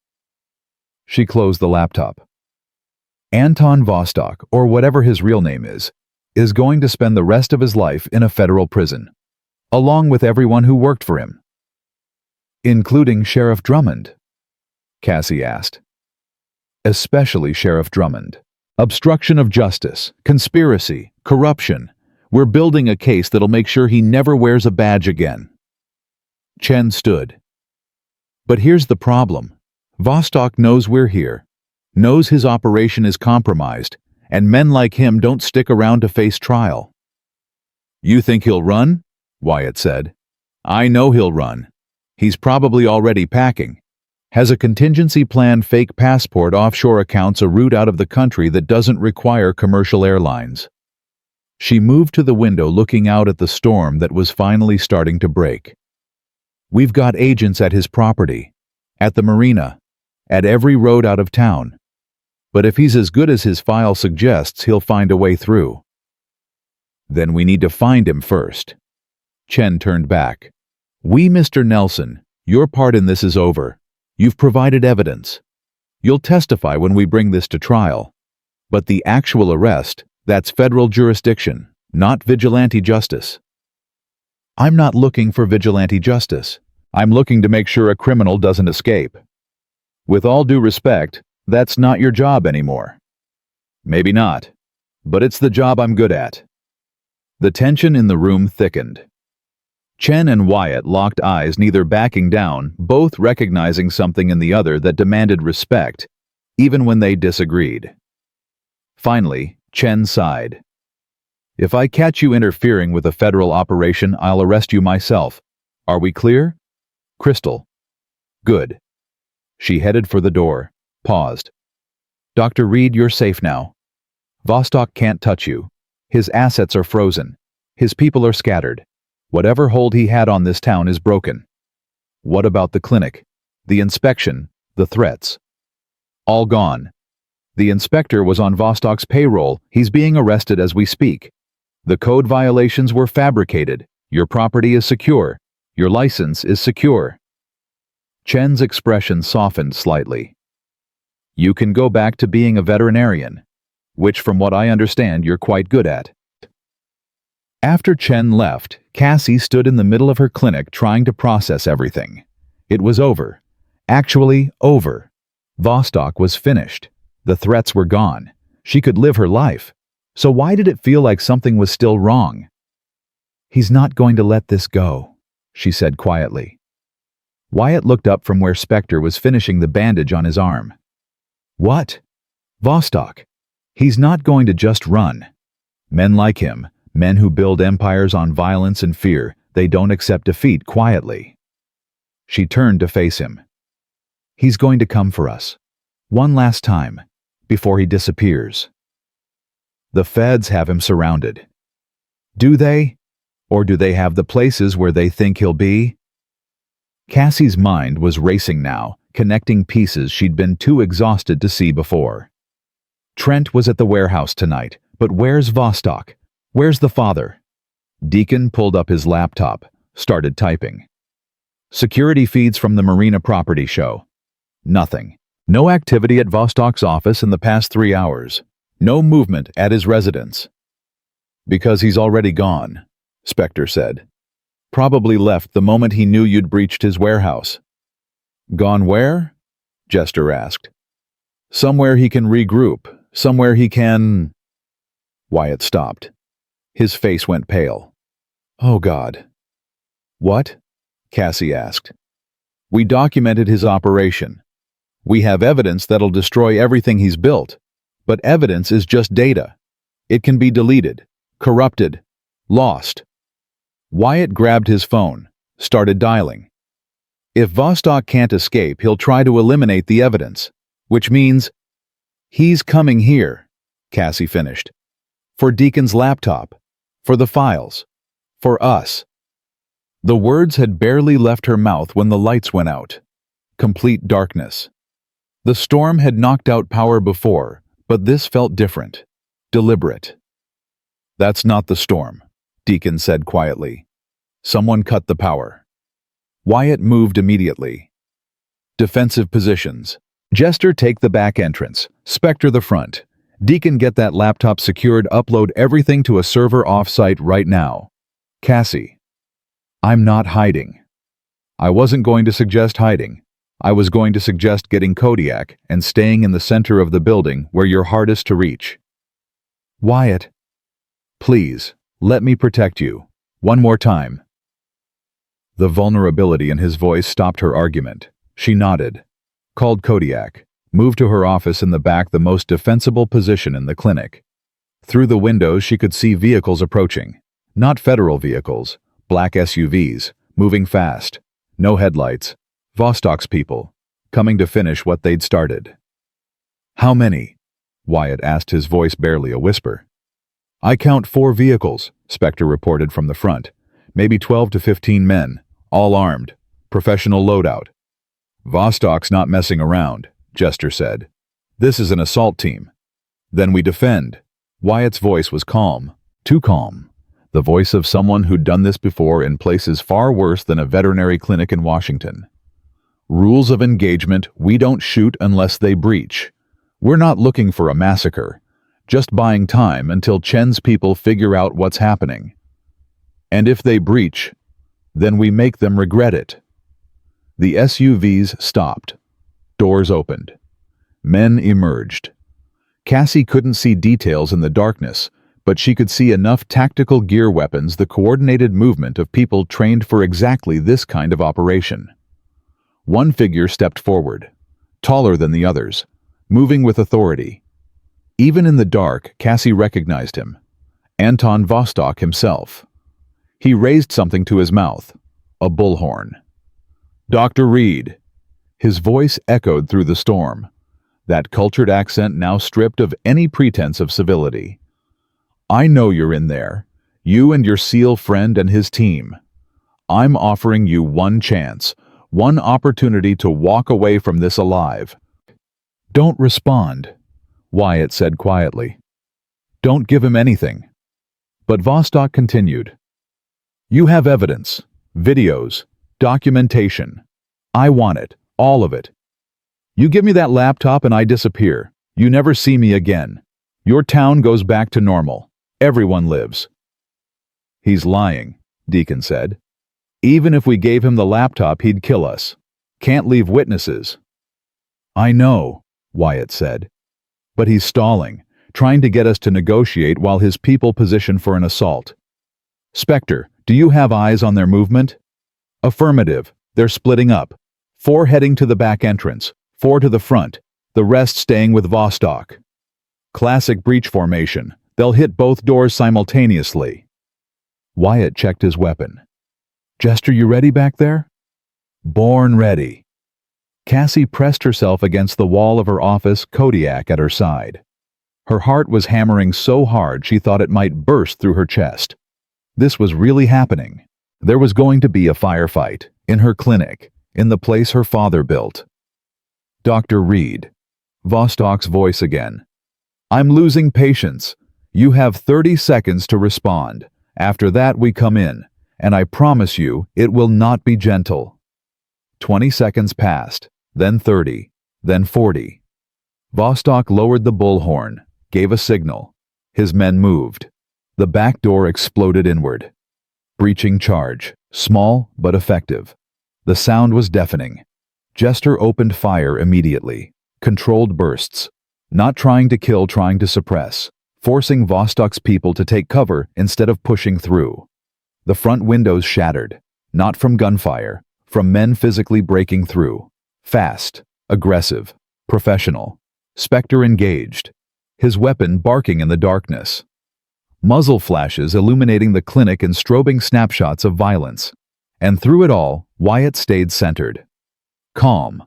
She closed the laptop. Anton Vostok, or whatever his real name is going to spend the rest of his life in a federal prison, along with everyone who worked for him. "Including Sheriff Drummond?" Cassie asked. "Especially Sheriff Drummond. Obstruction of justice, conspiracy, corruption. We're building a case that'll make sure he never wears a badge again." Chen stood. "But here's the problem. Vostok knows we're here, knows his operation is compromised, and men like him don't stick around to face trial. You think he'll run? Wyatt said. I know he'll run. He's probably already packing. Has a contingency plan, fake passport, offshore accounts, a route out of the country that doesn't require commercial airlines. She moved to the window, looking out at the storm that was finally starting to break. We've got agents at his property, at the marina, at every road out of town. But if he's as good as his file suggests, he'll find a way through. Then we need to find him first. Chen turned back. Mr. Nelson, your part in this is over. You've provided evidence. You'll testify when we bring this to trial. But the actual arrest, that's federal jurisdiction, not vigilante justice. I'm not looking for vigilante justice. I'm looking to make sure a criminal doesn't escape. With all due respect, that's not your job anymore. Maybe not, but it's the job I'm good at. The tension in the room thickened. Chen and Wyatt locked eyes, neither backing down, both recognizing something in the other that demanded respect, even when they disagreed. Finally, Chen sighed. If I catch you interfering with a federal operation, I'll arrest you myself. Are we clear? Crystal. Good. She headed for the door, paused. Dr. Reed, you're safe now. Vostok can't touch you. His assets are frozen. His people are scattered. Whatever hold he had on this town is broken. What about the clinic? The inspection? The threats? All gone. The inspector was on Vostok's payroll. He's being arrested as we speak. The code violations were fabricated. Your property is secure. Your license is secure. Chen's expression softened slightly. You can go back to being a veterinarian, which from what I understand you're quite good at. After Chen left, Cassie stood in the middle of her clinic trying to process everything. It was over. Actually, over. Vostok was finished. The threats were gone. She could live her life. So why did it feel like something was still wrong? He's not going to let this go, she said quietly. Wyatt looked up from where Spectre was finishing the bandage on his arm. What? Vostok. He's not going to just run. Men like him, men who build empires on violence and fear, they don't accept defeat quietly. She turned to face him. He's going to come for us. One last time, before he disappears. The feds have him surrounded. Do they? Or do they have the places where they think he'll be? Cassie's mind was racing now, connecting pieces she'd been too exhausted to see before. Trent was at the warehouse tonight, but where's Vostok? Where's the father? Deacon pulled up his laptop, started typing. Security feeds from the marina property show. Nothing. No activity at Vostok's office in the past 3 hours. No movement at his residence. Because he's already gone, Spectre said. Probably left the moment he knew you'd breached his warehouse. Gone where? Jester asked. Somewhere he can regroup. Somewhere he can... Wyatt stopped. His face went pale. Oh, God. What? Cassie asked. We documented his operation. We have evidence that'll destroy everything he's built. But evidence is just data. It can be deleted, corrupted, lost. Wyatt grabbed his phone, started dialing. If Vostok can't escape, he'll try to eliminate the evidence, which means... He's coming here, Cassie finished. For Deacon's laptop. For the files. For us. The words had barely left her mouth when the lights went out. Complete darkness. The storm had knocked out power before, but this felt different. Deliberate. That's not the storm, Deacon said quietly. Someone cut the power. Wyatt moved immediately. Defensive positions. Jester, take the back entrance. Spectre the front. Deacon, get that laptop secured. Upload everything to a server off-site right now. Cassie. I'm not hiding. I wasn't going to suggest hiding. I was going to suggest getting Kodiak and staying in the center of the building where you're hardest to reach. Wyatt. Please, let me protect you. One more time. The vulnerability in his voice stopped her argument. She nodded, called Kodiak, moved to her office in the back, the most defensible position in the clinic. Through the windows she could see vehicles approaching. Not federal vehicles, black SUVs, moving fast. No headlights. Vostok's people, coming to finish what they'd started. "How many?" Wyatt asked, his voice barely a whisper. "I count 4 vehicles," Spectre reported from the front. "Maybe 12 to 15 men, all armed. Professional loadout." "Vostok's not messing around," Jester said. "This is an assault team." "Then we defend." Wyatt's voice was calm, too calm. The voice of someone who'd done this before in places far worse than a veterinary clinic in Washington. "Rules of engagement: we don't shoot unless they breach. We're not looking for a massacre, just buying time until Chen's people figure out what's happening. And if they breach, then we make them regret it." The SUVs stopped. Doors opened. Men emerged. Cassie couldn't see details in the darkness, but she could see enough tactical gear weapons, the coordinated movement of people trained for exactly this kind of operation. One figure stepped forward, taller than the others, moving with authority. Even in the dark, Cassie recognized him. Anton Vostok himself. He raised something to his mouth, a bullhorn. "Dr. Reed." His voice echoed through the storm, that cultured accent now stripped of any pretense of civility. "I know you're in there, you and your SEAL friend and his team. I'm offering you one chance, one opportunity to walk away from this alive." "Don't respond," Wyatt said quietly. "Don't give him anything." But Vostok continued. "You have evidence, videos, documentation. I want it, all of it. You give me that laptop and I disappear. You never see me again. Your town goes back to normal. Everyone lives." "He's lying," Deacon said. "Even if we gave him the laptop, he'd kill us. Can't leave witnesses." "I know," Wyatt said. "But he's stalling, trying to get us to negotiate while his people position for an assault. Spectre, do you have eyes on their movement?" "Affirmative. They're splitting up. 4 heading to the back entrance, 4 to the front, the rest staying with Vostok. Classic breach formation. They'll hit both doors simultaneously." Wyatt checked his weapon. "Jester, you ready back there?" "Born ready." Cassie pressed herself against the wall of her office, Kodiak at her side. Her heart was hammering so hard she thought it might burst through her chest. This was really happening. There was going to be a firefight, in her clinic, in the place her father built. "Dr. Reed." Vostok's voice again. "I'm losing patience. You have 30 seconds to respond. After that we come in, and I promise you it will not be gentle." 20 seconds passed, then 30, then 40. Vostok lowered the bullhorn, gave a signal. His men moved. The back door exploded inward. Breaching charge, small but effective. The sound was deafening. Jester opened fire immediately. Controlled bursts. Not trying to kill, trying to suppress. Forcing Vostok's people to take cover instead of pushing through. The front windows shattered. Not from gunfire, from men physically breaking through. Fast, aggressive, professional. Spectre engaged. His weapon barking in the darkness. Muzzle flashes illuminating the clinic and strobing snapshots of violence. And through it all, Wyatt stayed centered. Calm.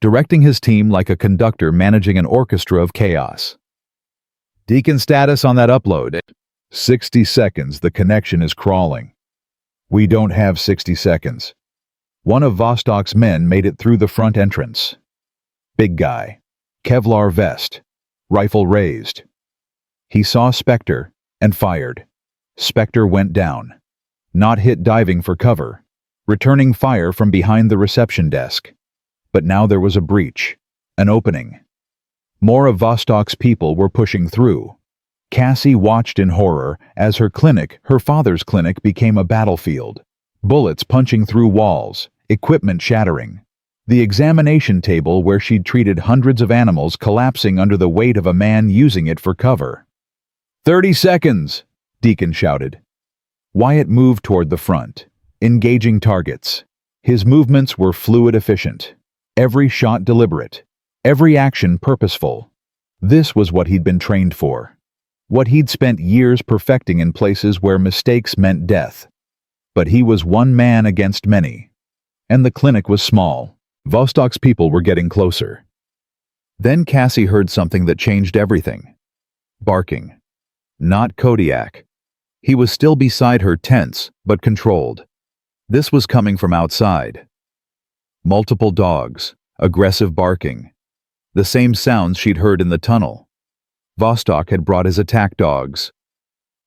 Directing his team like a conductor managing an orchestra of chaos. "Deacon status on that upload." 60 seconds, the connection is crawling." "We don't have 60 seconds. One of Vostok's men made it through the front entrance. Big guy. Kevlar vest. Rifle raised. He saw Spectre and fired. Spectre went down. Not hit diving for cover. Returning fire from behind the reception desk. But now there was a breach. An opening. More of Vostok's people were pushing through. Cassie watched in horror as her clinic, her father's clinic, became a battlefield. Bullets punching through walls, equipment shattering. The examination table where she'd treated hundreds of animals collapsing under the weight of a man using it for cover. 30 seconds, Deacon shouted. Wyatt moved toward the front, engaging targets. His movements were fluid, efficient. Every shot deliberate. Every action purposeful. This was what he'd been trained for. what he'd spent years perfecting in places where mistakes meant death. But he was one man against many. And the clinic was small. Vostok's people were getting closer. Then Cassie heard something that changed everything. Barking. Not Kodiak. He was still beside her, tense, but controlled. This was coming from outside. Multiple dogs, aggressive barking. The same sounds she'd heard in the tunnel. Vostok had brought his attack dogs.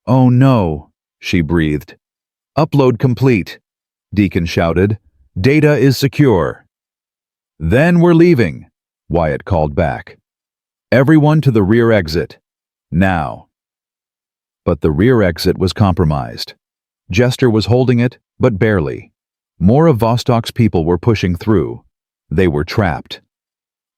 "Oh no," she breathed. "Upload complete," Deacon shouted. "Data is secure." "Then we're leaving," Wyatt called back. "Everyone to the rear exit. Now." But the rear exit was compromised. Jester was holding it, but barely. More of Vostok's people were pushing through. They were trapped.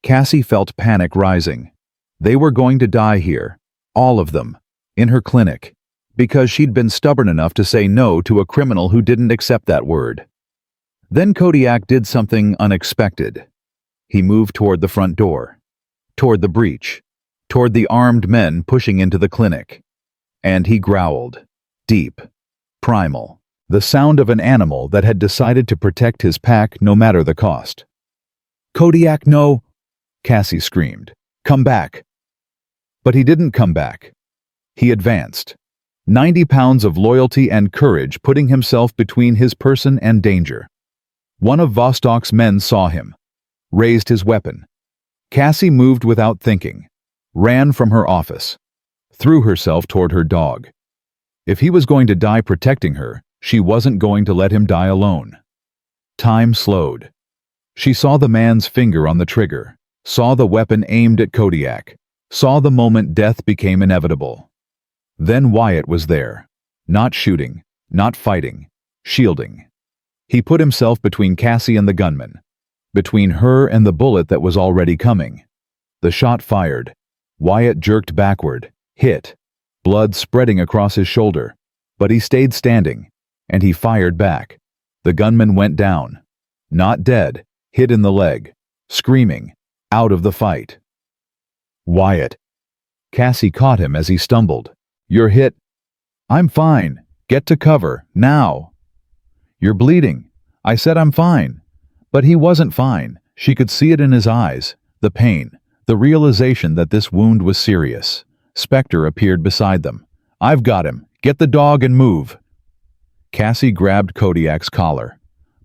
Cassie felt panic rising. They were going to die here, all of them, in her clinic, because she'd been stubborn enough to say no to a criminal who didn't accept that word. Then Kodiak did something unexpected. He moved toward the front door, toward the breach, toward the armed men pushing into the clinic. And he growled, deep, primal, the sound of an animal that had decided to protect his pack no matter the cost. "Kodiak, no!" Cassie screamed. "Come back!" But he didn't come back. He advanced, 90 pounds of loyalty and courage putting himself between his person and danger. One of Vostok's men saw him, raised his weapon. Cassie moved without thinking, ran from her office, threw herself toward her dog. If he was going to die protecting her, she wasn't going to let him die alone. Time slowed. She saw the man's finger on the trigger, saw the weapon aimed at Kodiak, saw the moment death became inevitable. Then Wyatt was there, not shooting, not fighting, shielding. He put himself between Cassie and the gunman, between her and the bullet that was already coming. The shot fired. Wyatt jerked backward, hit, blood spreading across his shoulder, but he stayed standing, and he fired back. The gunman went down, not dead, hit in the leg, screaming, out of the fight. "Wyatt." Cassie caught him as he stumbled. "You're hit." "I'm fine. Get to cover, now." "You're bleeding." "I said I'm fine." But he wasn't fine. She could see it in his eyes, the pain, the realization that this wound was serious. Spectre appeared beside them. "I've got him. Get the dog and move." Cassie grabbed Kodiak's collar,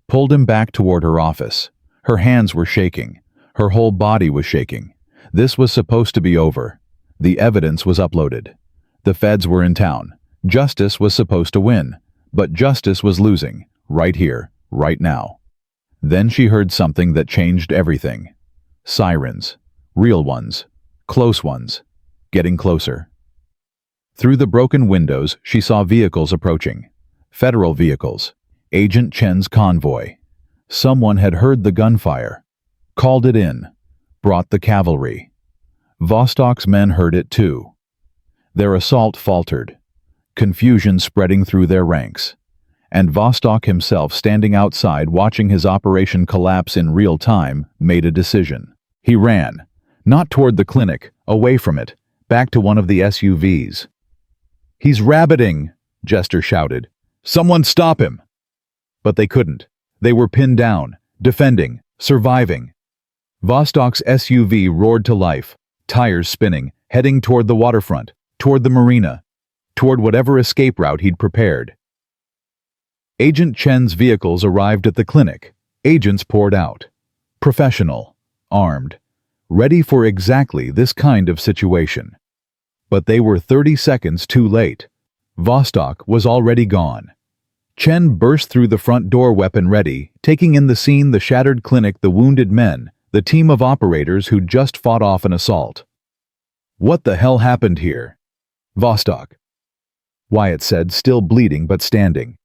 pulled him back toward her office. Her hands were shaking. Her whole body was shaking. This was supposed to be over. The evidence was uploaded. The feds were in town. Justice was supposed to win, but justice was losing, right here, right now. Then she heard something that changed everything. Sirens. Real ones. Close ones. Getting closer. Through the broken windows, she saw vehicles approaching. Federal vehicles. Agent Chen's convoy. Someone had heard the gunfire, called it in, brought the cavalry. Vostok's men heard it too. Their assault faltered, confusion spreading through their ranks. And Vostok himself, standing outside watching his operation collapse in real time, made a decision. He ran, not toward the clinic, away from it, back to one of the SUVs. "He's rabbiting," Jester shouted. "Someone stop him!" But they couldn't. They were pinned down, defending, surviving. Vostok's SUV roared to life, tires spinning, heading toward the waterfront, toward the marina, toward whatever escape route he'd prepared. Agent Chen's vehicles arrived at the clinic. Agents poured out. Professional, armed, ready for exactly this kind of situation. But they were 30 seconds too late. Vostok was already gone. Chen burst through the front door, weapon ready, taking in the scene, the shattered clinic, the wounded men, the team of operators who'd just fought off an assault. "What the hell happened here?" "Vostok," Wyatt said, still bleeding but standing.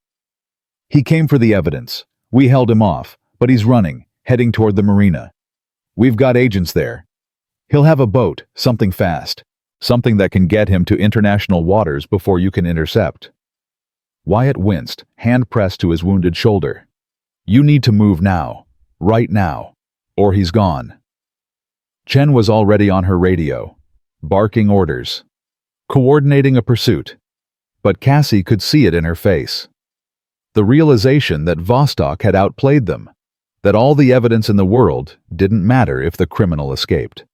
"He came for the evidence. We held him off, but he's running, heading toward the marina. We've got agents there. He'll have a boat, something fast, something that can get him to international waters before you can intercept." Wyatt winced, hand pressed to his wounded shoulder. "You need to move now, right now, or he's gone." Chen was already on her radio, barking orders. coordinating a pursuit. But Cassie could see it in her face. The realization that Vostok had outplayed them, that all the evidence in the world didn't matter if the criminal escaped.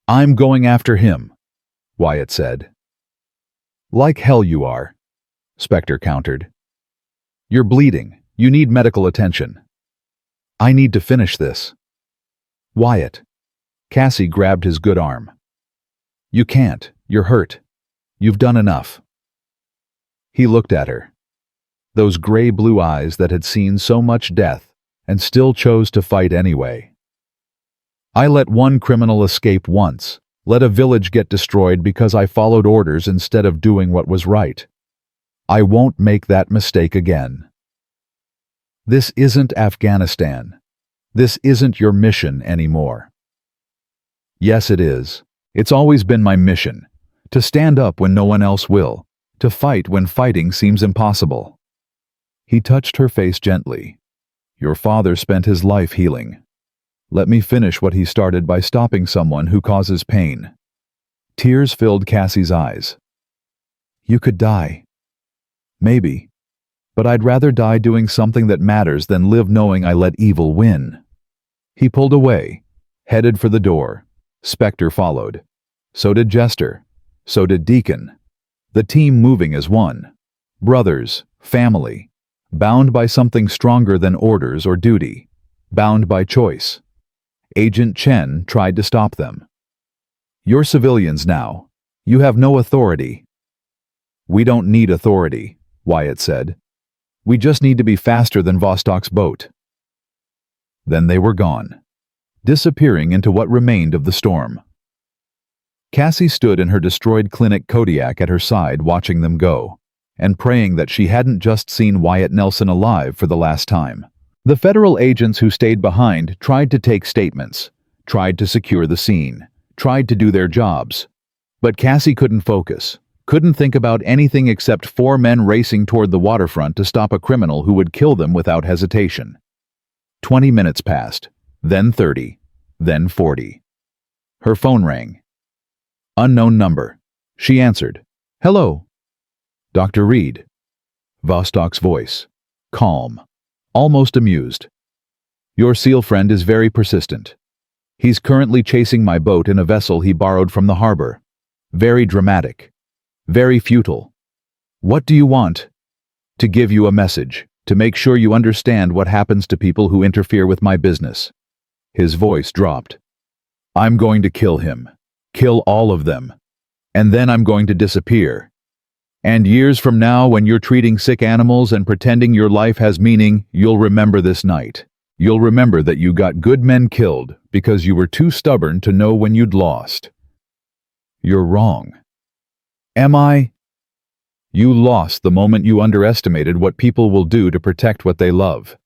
"I'm going after him," Wyatt said. "Like hell you are," Spectre countered. "You're bleeding. You need medical attention." "I need to finish this." "Wyatt." Cassie grabbed his good arm. "You can't. You're hurt. You've done enough." He looked at her. Those gray-blue eyes that had seen so much death and still chose to fight anyway. "I let one criminal escape once, let a village get destroyed because I followed orders instead of doing what was right. I won't make that mistake again. This isn't Afghanistan. This isn't your mission anymore." "Yes, it is. It's always been my mission, to stand up when no one else will, to fight when fighting seems impossible." He touched her face gently. "Your father spent his life healing. Let me finish what he started by stopping someone who causes pain." Tears filled Cassie's eyes. "You could die. Maybe. But I'd rather die doing something that matters than live knowing I let evil win." He pulled away, headed for the door. Spectre followed. So did Jester. So did Deacon. The team moving as one. Brothers, family. Bound by something stronger than orders or duty. Bound by choice. Agent Chen tried to stop them. "You're civilians now. You have no authority." "We don't need authority," Wyatt said. "We just need to be faster than Vostok's boat." Then they were gone, disappearing into what remained of the storm. Cassie stood in her destroyed clinic Kodiak at her side watching them go, and praying that she hadn't just seen Wyatt Nelson alive for the last time. The federal agents who stayed behind tried to take statements, tried to secure the scene, tried to do their jobs. But Cassie couldn't focus, couldn't think about anything except 4 men racing toward the waterfront to stop a criminal who would kill them without hesitation. 20 minutes passed, then 30, then 40. Her phone rang. Unknown number. She answered. "Hello." "Dr. Reed." Vostok's voice. Calm. Almost amused. "Your SEAL friend is very persistent. He's currently chasing my boat in a vessel he borrowed from the harbor. Very dramatic. Very futile. What do you want?" "To give you a message, to make sure you understand what happens to people who interfere with my business." His voice dropped. "I'm going to kill him. Kill all of them. And then I'm going to disappear. And years from now, when you're treating sick animals and pretending your life has meaning, you'll remember this night. You'll remember that you got good men killed because you were too stubborn to know when you'd lost." "You're wrong." "Am I?" "You lost the moment you underestimated what people will do to protect what they love.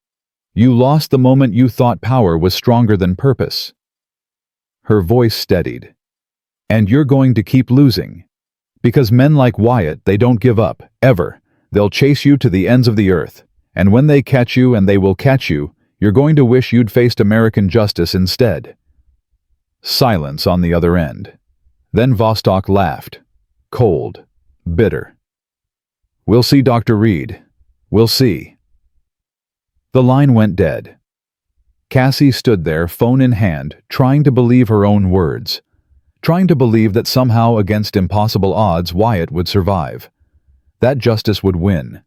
You lost the moment you thought power was stronger than purpose." Her voice steadied. "And you're going to keep losing. Because men like Wyatt, they don't give up, ever. They'll chase you to the ends of the earth. And when they catch you, and they will catch you, you're going to wish you'd faced American justice instead." Silence on the other end. Then Vostok laughed. Cold. Bitter. "We'll see, Dr. Reed. We'll see." The line went dead. Cassie stood there, phone in hand, trying to believe her own words. Trying to believe that somehow, against impossible odds, Wyatt would survive. That justice would win.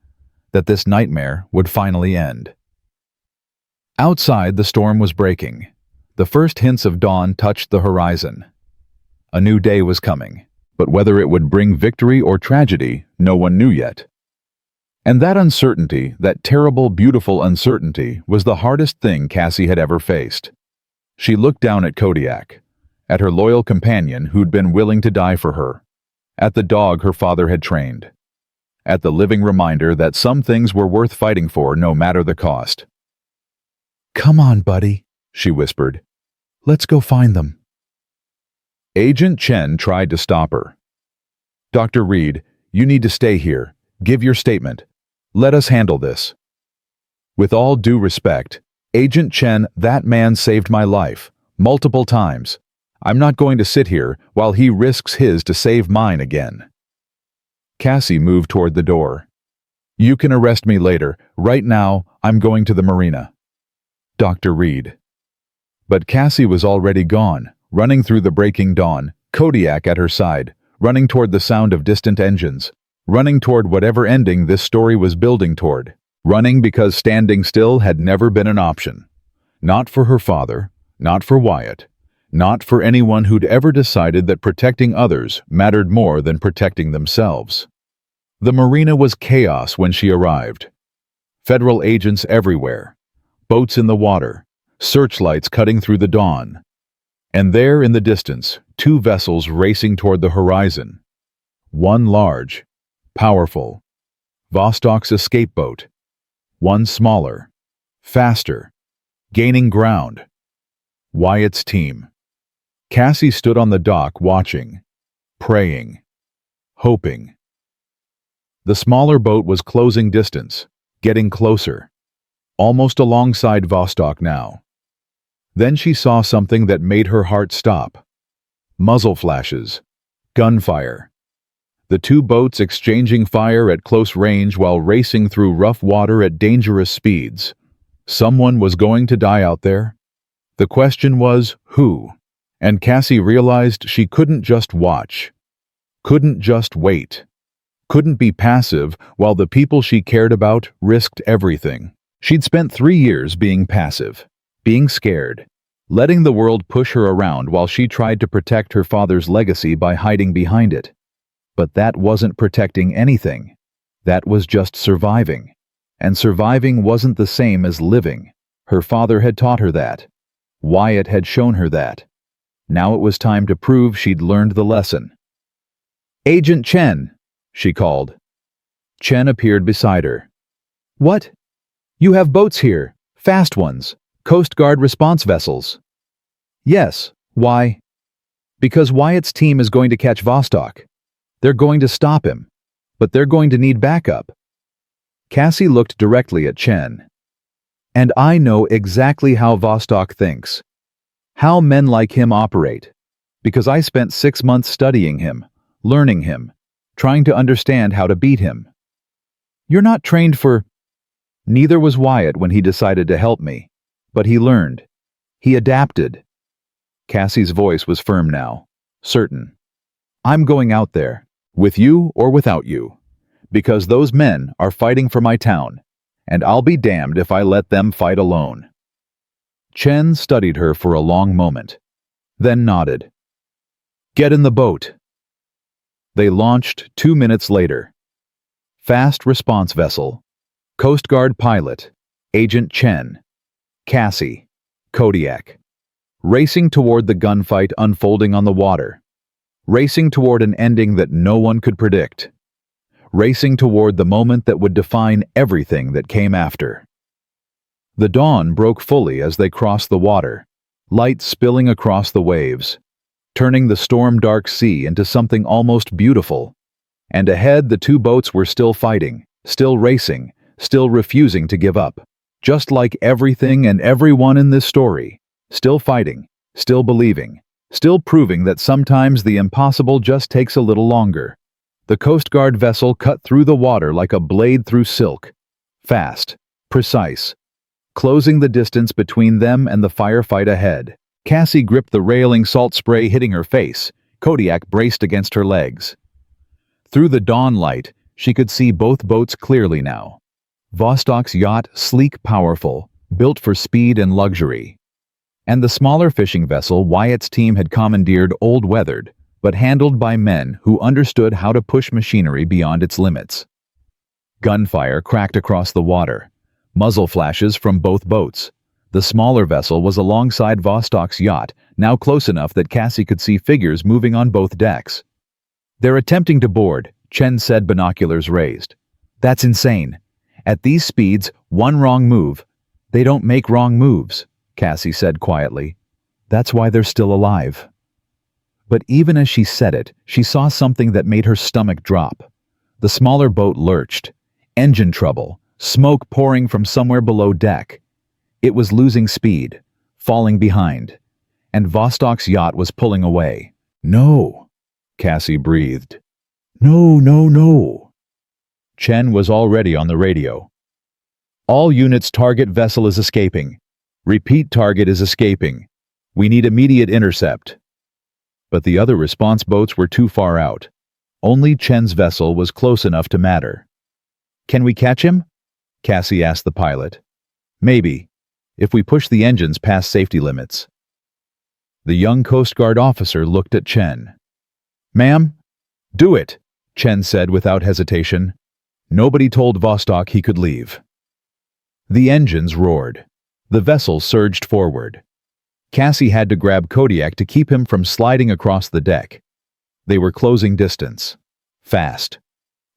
That this nightmare would finally end. Outside, the storm was breaking. The first hints of dawn touched the horizon. A new day was coming, but whether it would bring victory or tragedy, no one knew yet. And that uncertainty, that terrible, beautiful uncertainty, was the hardest thing Cassie had ever faced. She looked down at Kodiak, at her loyal companion who'd been willing to die for her, at the dog her father had trained, at the living reminder that some things were worth fighting for no matter the cost. "Come on, buddy," she whispered. "Let's go find them." Agent Chen tried to stop her. "Dr. Reed, you need to stay here. Give your statement. Let us handle this." With all due respect, Agent Chen, that man saved my life, multiple times. I'm not going to sit here while he risks his to save mine again. Cassie moved toward the door. You can arrest me later. Right now, I'm going to the marina. Dr. Reed. But Cassie was already gone, running through the breaking dawn, Kodiak at her side, running toward the sound of distant engines, running toward whatever ending this story was building toward, running because standing still had never been an option. Not for her father, not for Wyatt, not for anyone who'd ever decided that protecting others mattered more than protecting themselves. The marina was chaos when she arrived. Federal agents everywhere, boats in the water, searchlights cutting through the dawn. And there in the distance, two vessels racing toward the horizon. One large, powerful, Vostok's escape boat. One smaller, faster, gaining ground. Wyatt's team. Cassie stood on the dock watching, praying, hoping. The smaller boat was closing distance, getting closer, almost alongside Vostok now. Then she saw something that made her heart stop. Muzzle flashes, gunfire. The two boats exchanging fire at close range while racing through rough water at dangerous speeds. Someone was going to die out there. The question was, who? And Cassie realized she couldn't just watch. Couldn't just wait. Couldn't be passive while the people she cared about risked everything. She'd spent 3 years being passive, being scared, letting the world push her around while she tried to protect her father's legacy by hiding behind it. But that wasn't protecting anything. That was just surviving. And surviving wasn't the same as living. Her father had taught her that. Wyatt had shown her that. Now it was time to prove she'd learned the lesson. "Agent Chen," she called. Chen appeared beside her. "What? You have boats here, fast ones, Coast Guard response vessels." "Yes, why?" "Because Wyatt's team is going to catch Vostok. They're going to stop him, but they're going to need backup." Cassie looked directly at Chen. "And I know exactly how Vostok thinks. How men like him operate. Because I spent 6 months studying him, learning him, trying to understand how to beat him. You're not trained for..." Neither was Wyatt when he decided to help me. But he learned. He adapted. Cassie's voice was firm now, certain. "I'm going out there, with you or without you, because those men are fighting for my town, and I'll be damned if I let them fight alone." Chen studied her for a long moment, then nodded. "Get in the boat." They launched 2 minutes later. Fast response vessel, Coast Guard pilot, Agent Chen, Cassie, Kodiak, racing toward the gunfight unfolding on the water, racing toward an ending that no one could predict, racing toward the moment that would define everything that came after. The dawn broke fully as they crossed the water, light spilling across the waves, turning the storm-dark sea into something almost beautiful. And ahead the two boats were still fighting, still racing, still refusing to give up. Just like everything and everyone in this story, still fighting, still believing, still proving that sometimes the impossible just takes a little longer. The Coast Guard vessel cut through the water like a blade through silk. Fast, precise, closing the distance between them and the firefight ahead. Cassie gripped the railing, salt spray hitting her face. Kodiak braced against her legs. Through the dawn light, she could see both boats clearly now. Vostok's yacht, sleek, powerful, built for speed and luxury. And the smaller fishing vessel Wyatt's team had commandeered, old weathered, but handled by men who understood how to push machinery beyond its limits. Gunfire cracked across the water. Muzzle flashes from both boats. The smaller vessel was alongside Vostok's yacht, now close enough that Cassie could see figures moving on both decks. "They're attempting to board," Chen said, binoculars raised. "That's insane. At these speeds, one wrong move..." "They don't make wrong moves," Cassie said quietly. "That's why they're still alive." But even as she said it, she saw something that made her stomach drop. The smaller boat lurched. Engine trouble. Smoke pouring from somewhere below deck. It was losing speed, falling behind. and Vostok's yacht was pulling away. "No," Cassie breathed. "No, no, no." Chen was already on the radio. "All units, target vessel is escaping. Repeat, target is escaping. We need immediate intercept." But the other response boats were too far out. Only Chen's vessel was close enough to matter. "Can we catch him?" Cassie asked the pilot. "Maybe, if we push the engines past safety limits." The young Coast Guard officer looked at Chen. "Ma'am?" "Do it," Chen said without hesitation. Nobody told Vostok he could leave. The engines roared. The vessel surged forward. Cassie had to grab Kodiak to keep him from sliding across the deck. They were closing distance. Fast.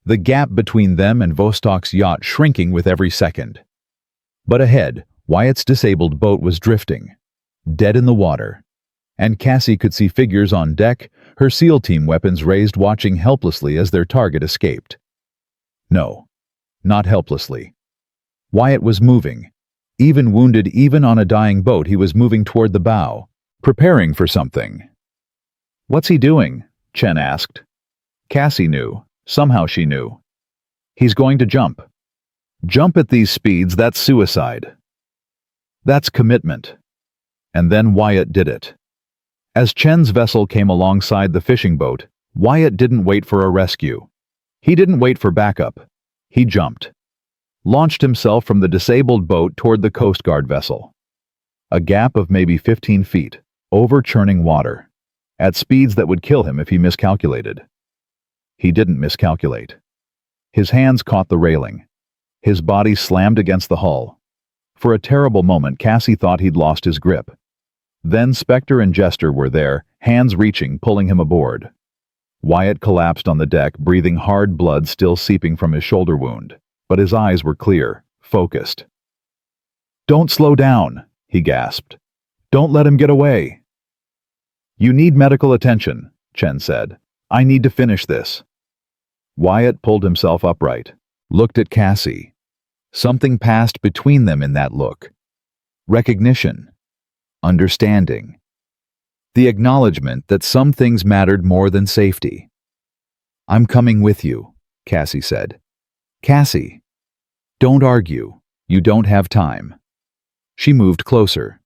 The gap between them and Vostok's yacht shrinking with every second. But ahead, Wyatt's disabled boat was drifting, dead in the water. And Cassie could see figures on deck, her SEAL team weapons raised, watching helplessly as their target escaped. No, not helplessly. Wyatt was moving. Even wounded, even on a dying boat, he was moving toward the bow, preparing for something. "What's he doing?" Chen asked. Cassie knew. Somehow she knew. "He's going to jump." Jump at these speeds, that's suicide. That's commitment. And then Wyatt did it. As Chen's vessel came alongside the fishing boat, Wyatt didn't wait for a rescue. He didn't wait for backup. He jumped. Launched himself from the disabled boat toward the Coast Guard vessel. A gap of maybe 15 feet, over churning water, at speeds that would kill him if he miscalculated. He didn't miscalculate. His hands caught the railing. His body slammed against the hull. For a terrible moment, Cassie thought he'd lost his grip. Then Spectre and Jester were there, hands reaching, pulling him aboard. Wyatt collapsed on the deck, breathing hard, blood still seeping from his shoulder wound, but his eyes were clear, focused. "Don't slow down," he gasped. "Don't let him get away." "You need medical attention," Chen said. "I need to finish this." Wyatt pulled himself upright, looked at Cassie. Something passed between them in that look. Recognition. Understanding. The acknowledgement that some things mattered more than safety. "I'm coming with you," Cassie said. "Cassie, don't argue. You don't have time." She moved closer.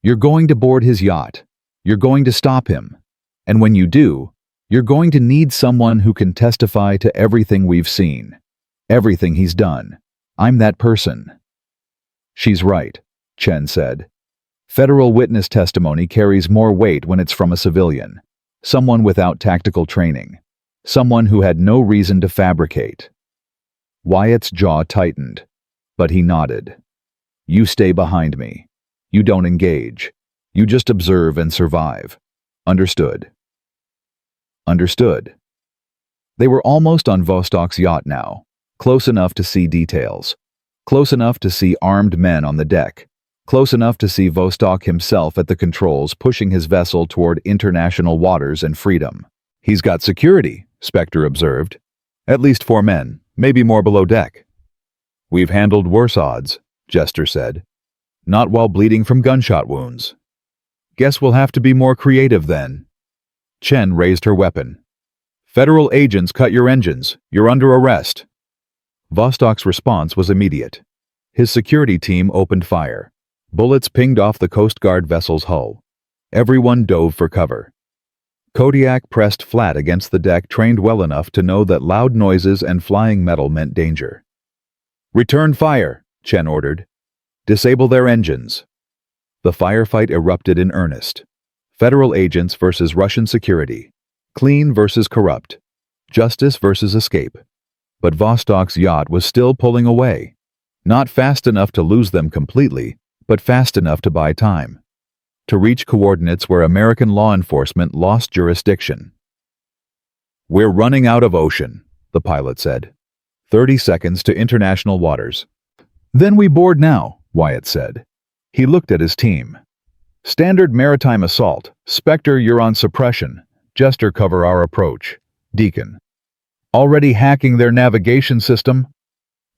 "You're going to board his yacht. You're going to stop him. And when you do, you're going to need someone who can testify to everything we've seen. Everything he's done. I'm that person." "She's right," Chen said. "Federal witness testimony carries more weight when it's from a civilian. Someone without tactical training. Someone who had no reason to fabricate." Wyatt's jaw tightened, but he nodded. "You stay behind me. You don't engage. You just observe and survive. Understood?" Understood. They were almost on Vostok's yacht now, close enough to see details, close enough to see armed men on the deck, close enough to see Vostok himself at the controls pushing his vessel toward international waters and freedom. "He's got security," Spectre observed. "At least 4 men, maybe more below deck." "We've handled worse odds," Jester said. "Not while bleeding from gunshot wounds." "Guess we'll have to be more creative then." Chen raised her weapon. "Federal agents, cut your engines. You're under arrest." Vostok's response was immediate. His security team opened fire. Bullets pinged off the Coast Guard vessel's hull. Everyone dove for cover. Kodiak pressed flat against the deck, trained well enough to know that loud noises and flying metal meant danger. "Return fire," Chen ordered. "Disable their engines." The firefight erupted in earnest. Federal agents versus Russian security. Clean versus corrupt. Justice versus escape. But Vostok's yacht was still pulling away. Not fast enough to lose them completely, but fast enough to buy time. To reach coordinates where American law enforcement lost jurisdiction. "We're running out of ocean," the pilot said. 30 seconds to international waters. "Then we board now," Wyatt said. He looked at his team. "Standard maritime assault. Spectre, you're on suppression. Jester, cover our approach. Deacon." "Already hacking their navigation system?"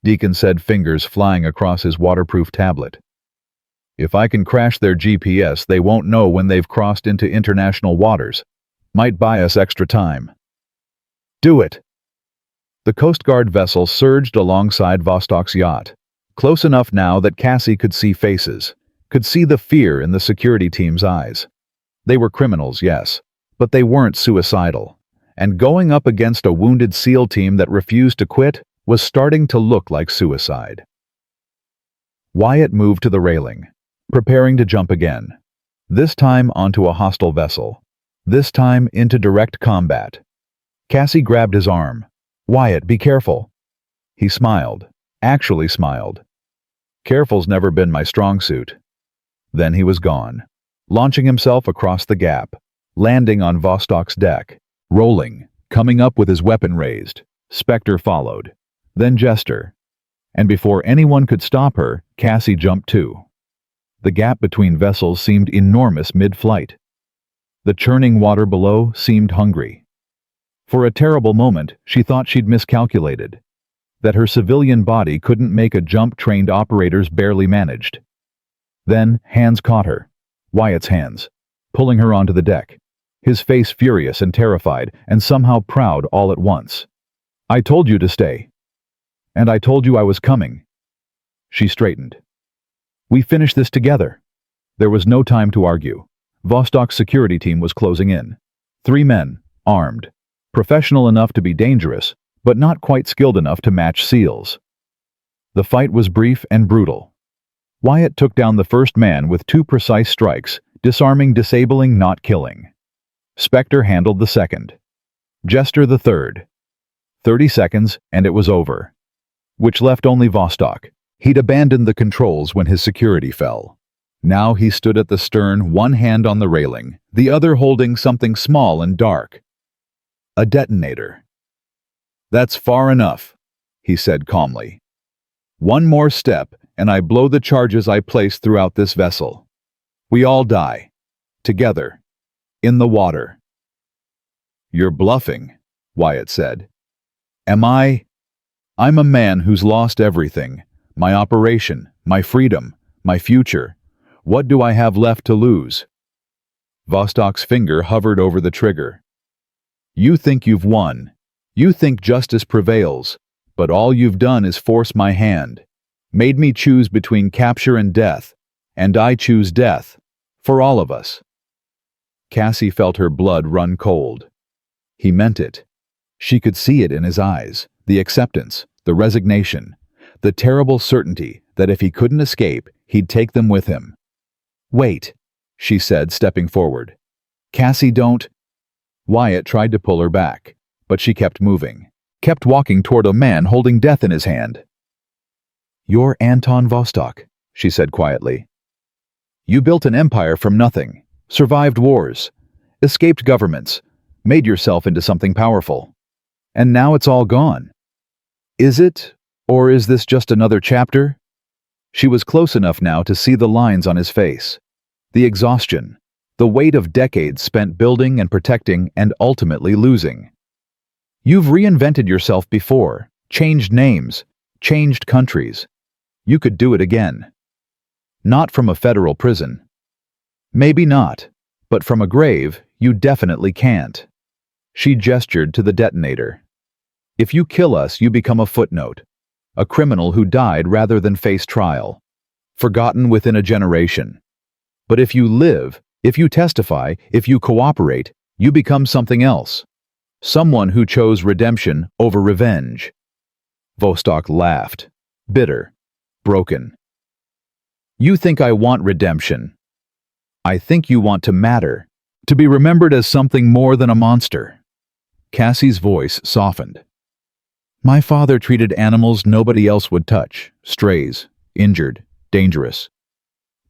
Deacon said, fingers flying across his waterproof tablet. If I can crash their GPS, they won't know when they've crossed into international waters. Might buy us extra time. Do it! The Coast Guard vessel surged alongside Vostok's yacht, close enough now that Cassie could see faces, could see the fear in the security team's eyes. They were criminals, yes, but they weren't suicidal, and going up against a wounded SEAL team that refused to quit was starting to look like suicide. Wyatt moved to the railing, preparing to jump again, this time onto a hostile vessel, this time into direct combat. Cassie grabbed his arm. "Wyatt, be careful." He smiled, actually smiled. Careful's never been my strong suit. Then he was gone, launching himself across the gap, landing on Vostok's deck, rolling, coming up with his weapon raised. Spectre followed, then Jester. And before anyone could stop her, Cassie jumped too. The gap between vessels seemed enormous mid-flight. The churning water below seemed hungry. For a terrible moment, she thought she'd miscalculated, that her civilian body couldn't make a jump trained operators barely managed. Then, hands caught her, Wyatt's hands, pulling her onto the deck, his face furious and terrified, and somehow proud all at once. "I told you to stay. And I told you I was coming." She straightened. "We finish this together." There was no time to argue. Vostok's security team was closing in. 3 men, armed, professional enough to be dangerous, but not quite skilled enough to match SEALs. The fight was brief and brutal. Wyatt took down the first man with 2 precise strikes, disarming, disabling, not killing. Spectre handled the second. Jester the third. 30 seconds, and it was over. Which left only Vostok. He'd abandoned the controls when his security fell. Now he stood at the stern, one hand on the railing, the other holding something small and dark. A detonator. "That's far enough," he said calmly. "One more step, and I blow the charges I place throughout this vessel. We all die. Together. In the water." "You're bluffing," Wyatt said. "Am I? I'm a man who's lost everything. My operation, my freedom, my future. What do I have left to lose?" Vostok's finger hovered over the trigger. "You think you've won. You think justice prevails, but all you've done is force my hand, made me choose between capture and death, and I choose death, for all of us." Cassie felt her blood run cold. He meant it. She could see it in his eyes, the acceptance, the resignation, the terrible certainty that if he couldn't escape, he'd take them with him. "Wait," she said, stepping forward. "Cassie, don't—" Wyatt tried to pull her back, but she kept moving, kept walking toward a man holding death in his hand. "You're Anton Vostok," she said quietly. "You built an empire from nothing, survived wars, escaped governments, made yourself into something powerful. And now it's all gone. Is it, or is this just another chapter?" She was close enough now to see the lines on his face, the exhaustion, the weight of decades spent building and protecting and ultimately losing. "You've reinvented yourself before, changed names, changed countries. You could do it again. Not from a federal prison. Maybe not, but from a grave, you definitely can't." She gestured to the detonator. "If you kill us, you become a footnote, a criminal who died rather than face trial, forgotten within a generation. But if you live, if you testify, if you cooperate, you become something else. Someone who chose redemption over revenge." Vostok laughed, bitter, broken. "You think I want redemption. I think you want to matter, to be remembered as something more than a monster." Cassie's voice softened. "My father treated animals nobody else would touch, strays, injured, dangerous.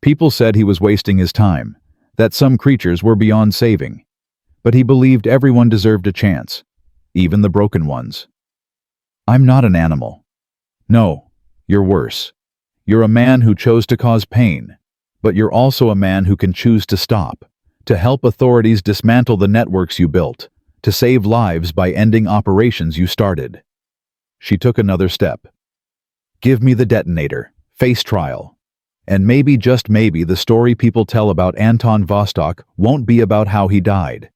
People said he was wasting his time, that some creatures were beyond saving. But he believed everyone deserved a chance, even the broken ones. I'm not an animal. No, you're worse. You're a man who chose to cause pain, but you're also a man who can choose to stop, to help authorities dismantle the networks you built, to save lives by ending operations you started." She took another step. "Give me the detonator. Face trial. And maybe, just maybe, the story people tell about Anton Vostok won't be about how he died.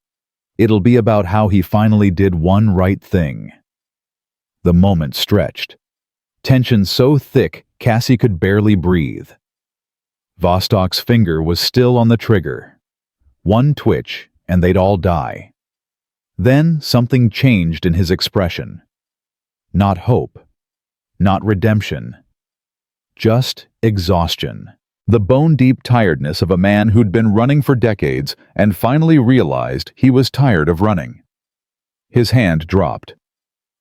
It'll be about how he finally did one right thing. The moment stretched. Tension so thick, Cassie could barely breathe. Vostok's finger was still on the trigger. One twitch, and they'd all die. Then something changed in his expression. Not hope. Not redemption. Just exhaustion. The bone-deep tiredness of a man who'd been running for decades and finally realized he was tired of running. His hand dropped.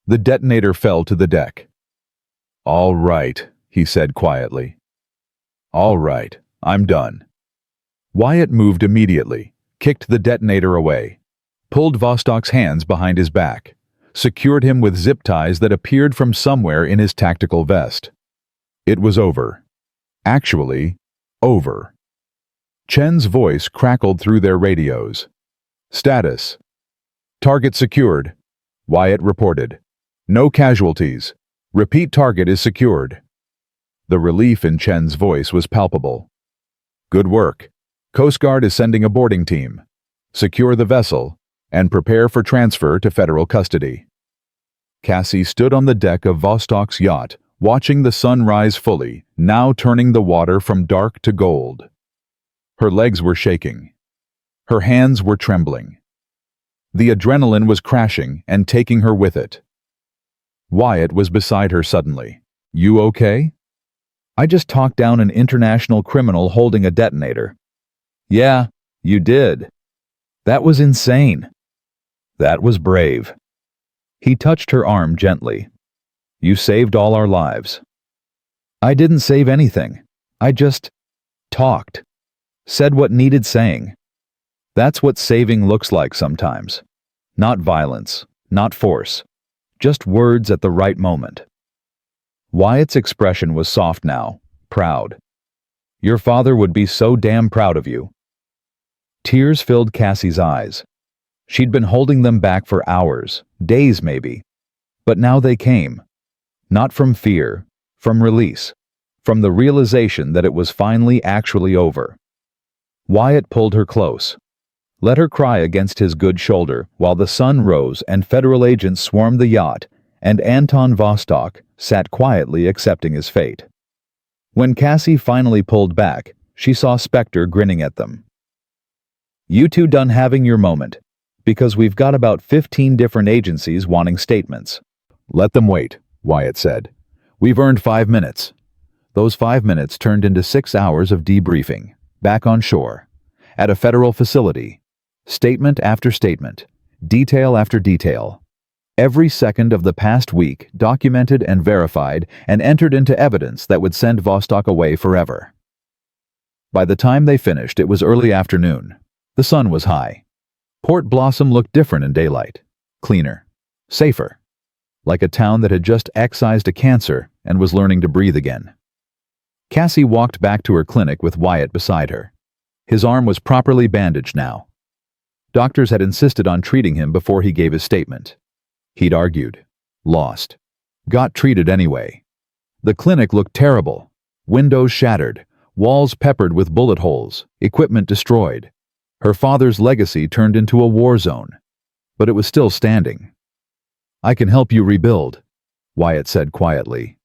The detonator fell to the deck. "All right," he said quietly. "All right, I'm done." Wyatt moved immediately, kicked the detonator away, pulled Vostok's hands behind his back, secured him with zip ties that appeared from somewhere in his tactical vest. It was over. Actually, over. Chen's voice crackled through their radios. "Status. Target secured," Wyatt reported. "No casualties. Repeat, target is secured." The relief in Chen's voice was palpable. "Good work. Coast Guard is sending a boarding team. Secure the vessel and prepare for transfer to federal custody." Cassie stood on the deck of Vostok's yacht, watching the sun rise fully, now turning the water from dark to gold. Her legs were shaking. Her hands were trembling. The adrenaline was crashing and taking her with it. Wyatt was beside her suddenly. "You okay?" "I just talked down an international criminal holding a detonator." "Yeah, you did. That was insane." "That was brave." He touched her arm gently. "You saved all our lives." "I didn't save anything. I just talked. Said what needed saying. That's what saving looks like sometimes. Not violence, not force. Just words at the right moment." Wyatt's expression was soft now, proud. "Your father would be so damn proud of you." Tears filled Cassie's eyes. She'd been holding them back for hours, days maybe. But now they came. Not from fear, from release, from the realization that it was finally actually over. Wyatt pulled her close. Let her cry against his good shoulder while the sun rose and federal agents swarmed the yacht, and Anton Vostok sat quietly accepting his fate. When Cassie finally pulled back, she saw Spectre grinning at them. "You two done having your moment, because we've got about 15 different agencies wanting statements." "Let them wait," Wyatt said. "We've earned 5 minutes." Those 5 minutes turned into 6 hours of debriefing, back on shore, at a federal facility. Statement after statement, detail after detail. Every second of the past week documented and verified and entered into evidence that would send Vostok away forever. By the time they finished, it was early afternoon. The sun was high. Port Blossom looked different in daylight. Cleaner. Safer. Like a town that had just excised a cancer and was learning to breathe again. Cassie walked back to her clinic with Wyatt beside her. His arm was properly bandaged now. Doctors had insisted on treating him before he gave his statement. He'd argued. Lost. Got treated anyway. The clinic looked terrible. Windows shattered. Walls peppered with bullet holes. Equipment destroyed. Her father's legacy turned into a war zone. But it was still standing. "I can help you rebuild," Wyatt said quietly.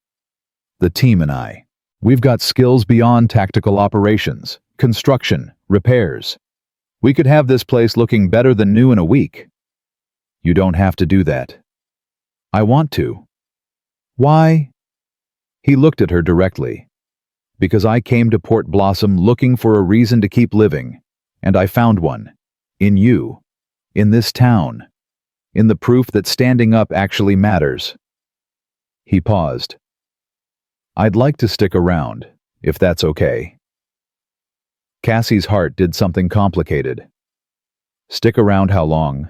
"The team and I. We've got skills beyond tactical operations, construction, repairs. We could have this place looking better than new in a week." "You don't have to do that." "I want to." "Why?" He looked at her directly. "Because I came to Port Blossom looking for a reason to keep living, and I found one. In you. In this town. In the proof that standing up actually matters." He paused. "I'd like to stick around, if that's okay." Cassie's heart did something complicated. "Stick around how long?"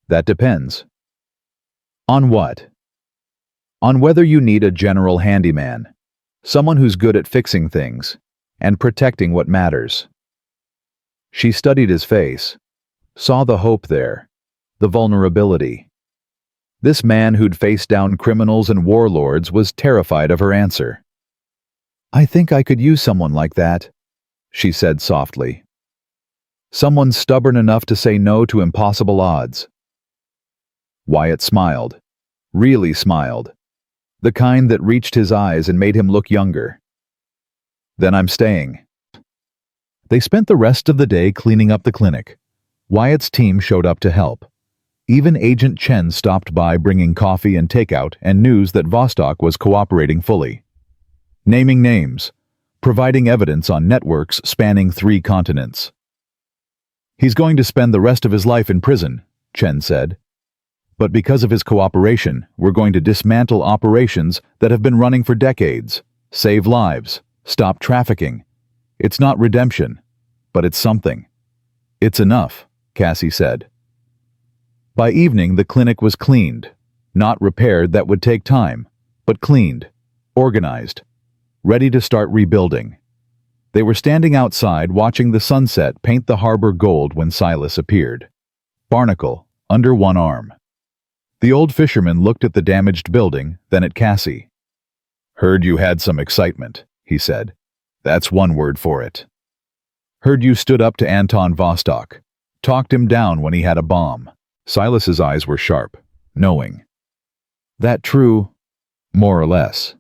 "That depends." "On what?" "On whether you need a general handyman, someone who's good at fixing things and protecting what matters." She studied his face, saw the hope there, the vulnerability. This man who'd faced down criminals and warlords was terrified of her answer. I think I could use someone like that, she said softly. Someone stubborn enough to say no to impossible odds. Wyatt smiled. Really smiled. The kind that reached his eyes and made him look younger. Then I'm staying. They spent the rest of the day cleaning up the clinic. Wyatt's team showed up to help. Even Agent Chen stopped by bringing coffee and takeout and news that Vostok was cooperating fully. Naming names, providing evidence on networks spanning 3 continents. He's going to spend the rest of his life in prison, Chen said. But because of his cooperation, we're going to dismantle operations that have been running for decades, save lives, stop trafficking. It's not redemption, but it's something. It's enough, Cassie said. By evening, the clinic was cleaned. Not repaired, that would take time, but cleaned, organized, ready to start rebuilding. They were standing outside watching the sunset paint the harbor gold when Silas appeared. Barnacle, under one arm. The old fisherman looked at the damaged building, then at Cassie. Heard you had some excitement, he said. That's one word for it. Heard you stood up to Anton Vostok. Talked him down when he had a bomb. Silas's eyes were sharp, knowing. That true? More or less.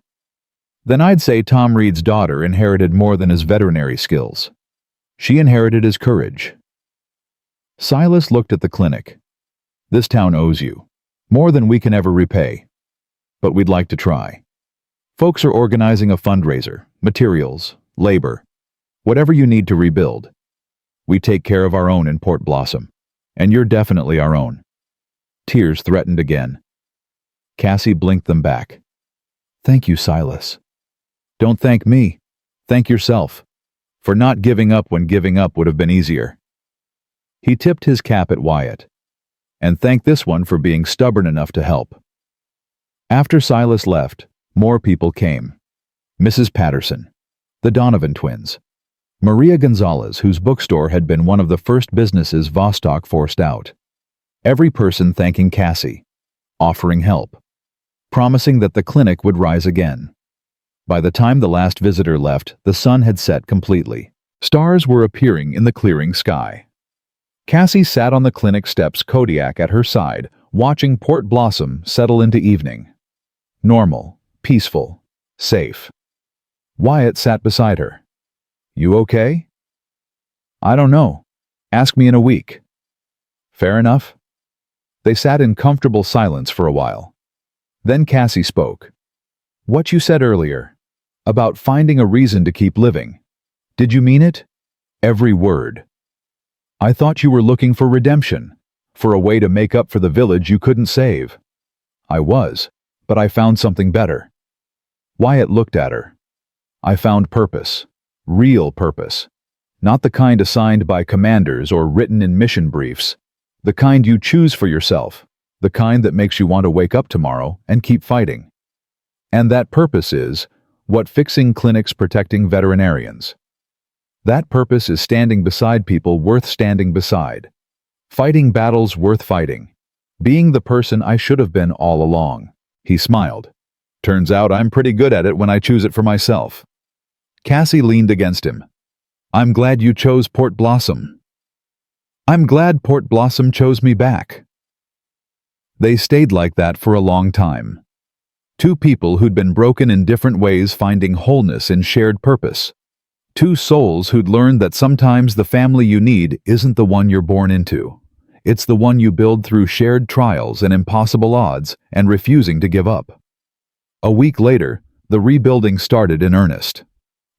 Then I'd say Tom Reed's daughter inherited more than his veterinary skills. She inherited his courage. Silas looked at the clinic. This town owes you. More than we can ever repay. But we'd like to try. Folks are organizing a fundraiser, materials, labor, whatever you need to rebuild. We take care of our own in Port Blossom, and you're definitely our own. Tears threatened again. Cassie blinked them back. Thank you, Silas. Don't thank me. Thank yourself. For not giving up when giving up would have been easier. He tipped his cap at Wyatt. And thanked this one for being stubborn enough to help. After Silas left, more people came. Mrs. Patterson, the Donovan twins, Maria Gonzalez, whose bookstore had been one of the first businesses Vostok forced out. Every person thanking Cassie, offering help, promising that the clinic would rise again. By the time the last visitor left, the sun had set completely. Stars were appearing in the clearing sky. Cassie sat on the clinic steps, Kodiak at her side, watching Port Blossom settle into evening. Normal, peaceful, safe. Wyatt sat beside her. You okay? I don't know. Ask me in a week. Fair enough. They sat in comfortable silence for a while. Then Cassie spoke. What you said earlier, about finding a reason to keep living. Did you mean it? Every word. I thought you were looking for redemption, for a way to make up for the village you couldn't save. I was, but I found something better. Wyatt looked at her. I found purpose, real purpose, not the kind assigned by commanders or written in mission briefs, the kind you choose for yourself, the kind that makes you want to wake up tomorrow and keep fighting. And that purpose is what fixing clinics protecting veterinarians. That purpose is standing beside people worth standing beside, fighting battles worth fighting, being the person I should have been all along. He smiled. Turns out I'm pretty good at it when I choose it for myself. Cassie leaned against him. I'm glad you chose Port Blossom. I'm glad Port Blossom chose me back. They stayed like that for a long time. Two people who'd been broken in different ways finding wholeness in shared purpose. Two souls who'd learned that sometimes the family you need isn't the one you're born into. It's the one you build through shared trials and impossible odds and refusing to give up. A week later, the rebuilding started in earnest.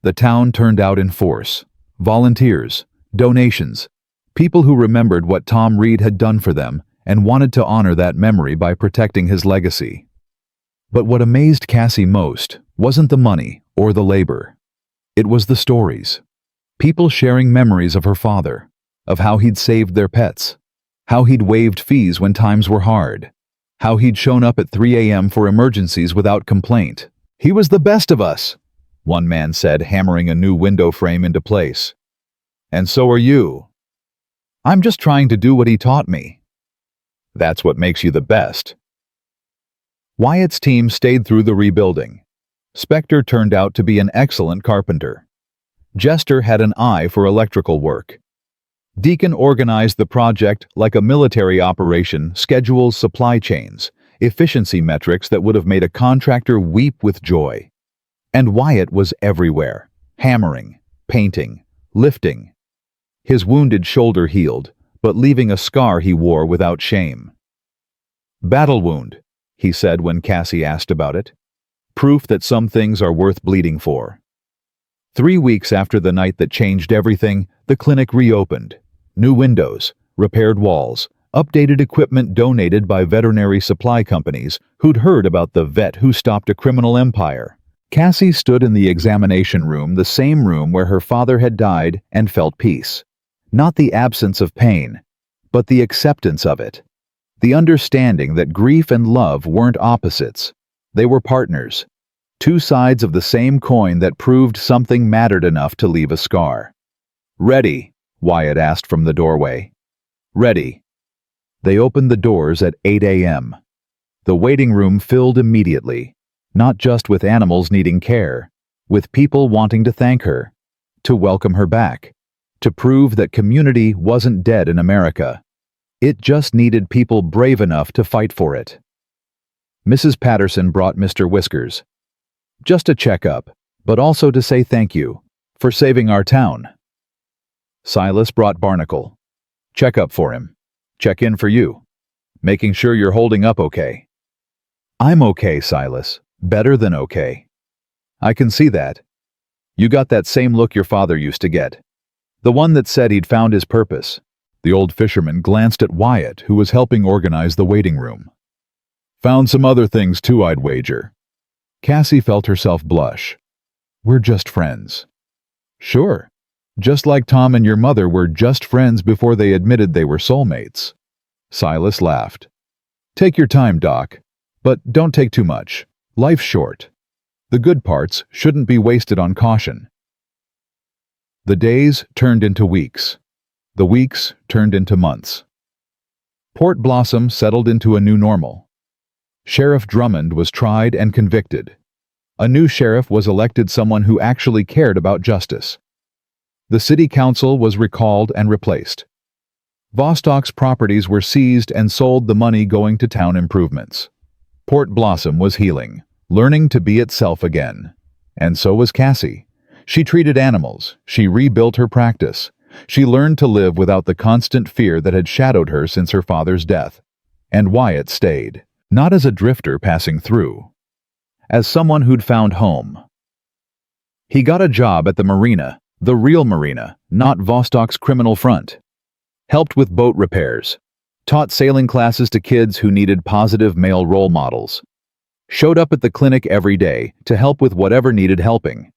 The town turned out in force. Volunteers, donations, people who remembered what Tom Reed had done for them and wanted to honor that memory by protecting his legacy. But what amazed Cassie most wasn't the money or the labor. It was the stories. People sharing memories of her father, of how he'd saved their pets, how he'd waived fees when times were hard, how he'd shown up at 3 a.m. for emergencies without complaint. He was the best of us, one man said, hammering a new window frame into place. And so are you. I'm just trying to do what he taught me. That's what makes you the best. Wyatt's team stayed through the rebuilding. Spector turned out to be an excellent carpenter. Jester had an eye for electrical work. Deacon organized the project like a military operation, schedules, supply chains, efficiency metrics that would have made a contractor weep with joy. And Wyatt was everywhere, hammering, painting, lifting. His wounded shoulder healed, but leaving a scar he wore without shame. "Battle wound," he said when Cassie asked about it. "Proof that some things are worth bleeding for." 3 weeks after the night that changed everything, the clinic reopened. New windows, repaired walls, updated equipment donated by veterinary supply companies who'd heard about the vet who stopped a criminal empire. Cassie stood in the examination room, the same room where her father had died, and felt peace. Not the absence of pain, but the acceptance of it. The understanding that grief and love weren't opposites. They were partners. Two sides of the same coin that proved something mattered enough to leave a scar. "Ready?" Wyatt asked from the doorway. "Ready." They opened the doors at 8 a.m. The waiting room filled immediately, not just with animals needing care, with people wanting to thank her, to welcome her back, to prove that community wasn't dead in America. It just needed people brave enough to fight for it. Mrs. Patterson brought Mr. Whiskers. Just a checkup, but also to say thank you for saving our town. Silas brought Barnacle. Check up for him. Check in for you. Making sure you're holding up okay. "I'm okay, Silas. Better than okay." "I can see that. You got that same look your father used to get. The one that said he'd found his purpose." The old fisherman glanced at Wyatt, who was helping organize the waiting room. "Found some other things too, I'd wager." Cassie felt herself blush. "We're just friends." "Sure. Just like Tom and your mother were just friends before they admitted they were soulmates." Silas laughed. "Take your time, Doc. But don't take too much. Life's short. The good parts shouldn't be wasted on caution." The days turned into weeks. The weeks turned into months. Port Blossom settled into a new normal. Sheriff Drummond was tried and convicted. A new sheriff was elected, someone who actually cared about justice. The city council was recalled and replaced. Vostok's properties were seized and sold, the money going to town improvements. Port Blossom was healing, learning to be itself again. And so was Cassie. She treated animals. She rebuilt her practice. She learned to live without the constant fear that had shadowed her since her father's death. And Wyatt stayed, not as a drifter passing through, as someone who'd found home. He got a job at the marina, the real marina, not Vostok's criminal front. Helped with boat repairs. Taught sailing classes to kids who needed positive male role models. Showed up at the clinic every day to help with whatever needed helping.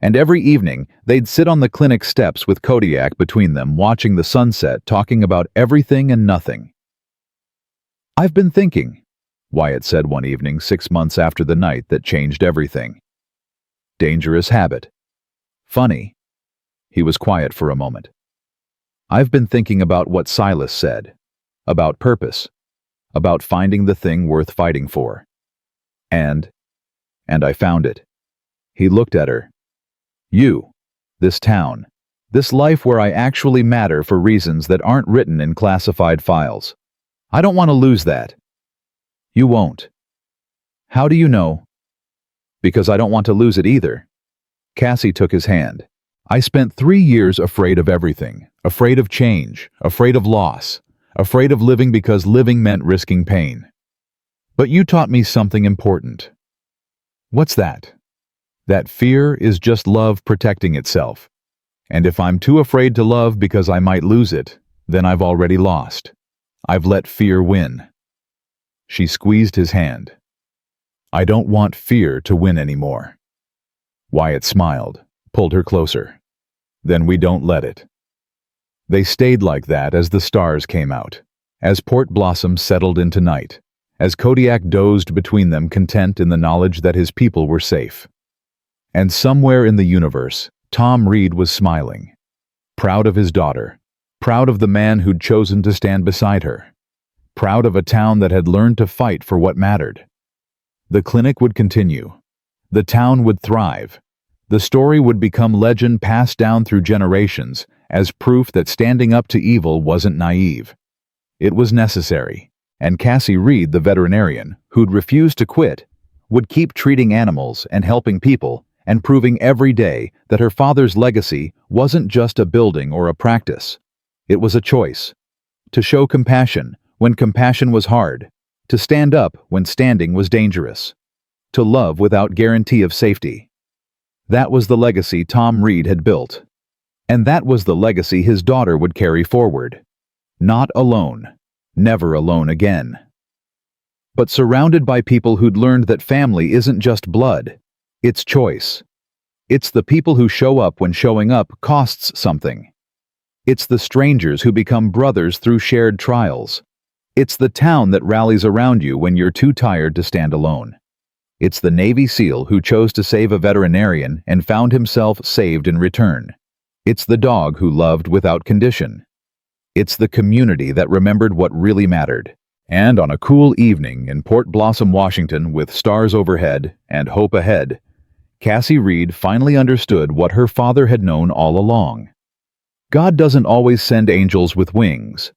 And every evening, they'd sit on the clinic steps with Kodiak between them, watching the sunset, talking about everything and nothing. "I've been thinking," Wyatt said one evening 6 months after the night that changed everything. Dangerous habit. Funny. He was quiet for a moment. "I've been thinking about what Silas said. About purpose. About finding the thing worth fighting for. And I found it." He looked at her. "You. This town. This life where I actually matter for reasons that aren't written in classified files. I don't want to lose that." "You won't." "How do you know?" "Because I don't want to lose it either." Cassie took his hand. "I spent 3 years afraid of everything, afraid of change, afraid of loss, afraid of living because living meant risking pain. But you taught me something important." "What's that?" "That fear is just love protecting itself. And if I'm too afraid to love because I might lose it, then I've already lost. I've let fear win." She squeezed his hand. "I don't want fear to win anymore." Wyatt smiled, pulled her closer. "Then we don't let it." They stayed like that as the stars came out, as Port Blossom settled into night, as Kodiak dozed between them, content in the knowledge that his people were safe. And somewhere in the universe, Tom Reed was smiling, proud of his daughter, proud of the man who'd chosen to stand beside her, proud of a town that had learned to fight for what mattered. The clinic would continue. The town would thrive. The story would become legend passed down through generations as proof that standing up to evil wasn't naive. It was necessary, and Cassie Reed, the veterinarian, who'd refused to quit, would keep treating animals and helping people and proving every day that her father's legacy wasn't just a building or a practice. It was a choice. To show compassion when compassion was hard, to stand up when standing was dangerous, to love without guarantee of safety. That was the legacy Tom Reed had built. And that was the legacy his daughter would carry forward. Not alone. Never alone again. But surrounded by people who'd learned that family isn't just blood. It's choice. It's the people who show up when showing up costs something. It's the strangers who become brothers through shared trials. It's the town that rallies around you when you're too tired to stand alone. It's the Navy SEAL who chose to save a veterinarian and found himself saved in return. It's the dog who loved without condition. It's the community that remembered what really mattered. And on a cool evening in Port Blossom, Washington, with stars overhead and hope ahead, Cassie Reed finally understood what her father had known all along. God doesn't always send angels with wings.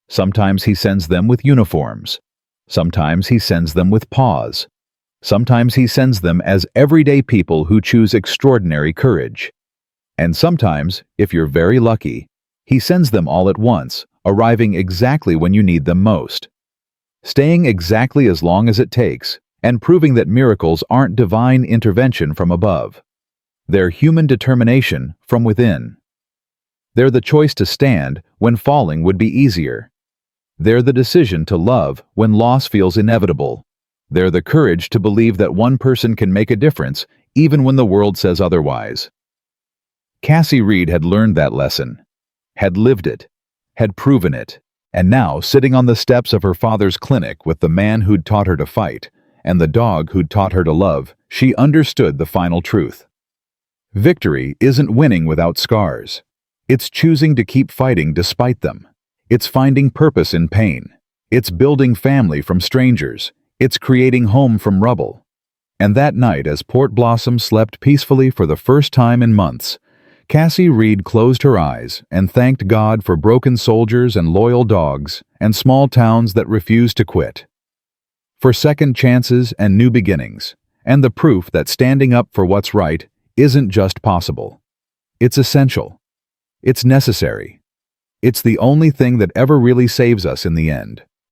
Sometimes he sends them with uniforms. Sometimes he sends them with paws. Sometimes he sends them as everyday people who choose extraordinary courage. And sometimes, if you're very lucky, he sends them all at once, arriving exactly when you need them most. Staying exactly as long as it takes, and proving that miracles aren't divine intervention from above. They're human determination from within. They're the choice to stand when falling would be easier. They're the decision to love when loss feels inevitable. They're the courage to believe that one person can make a difference even when the world says otherwise. Cassie Reed had learned that lesson, had lived it, had proven it, and now, sitting on the steps of her father's clinic with the man who'd taught her to fight and the dog who'd taught her to love, she understood the final truth. Victory isn't winning without scars. It's choosing to keep fighting despite them. It's finding purpose in pain. It's building family from strangers. It's creating home from rubble. And that night, as Port Blossom slept peacefully for the first time in months, Cassie Reed closed her eyes and thanked God for broken soldiers and loyal dogs and small towns that refused to quit. For second chances and new beginnings, and the proof that standing up for what's right isn't just possible. It's essential. It's necessary. It's the only thing that ever really saves us in the end.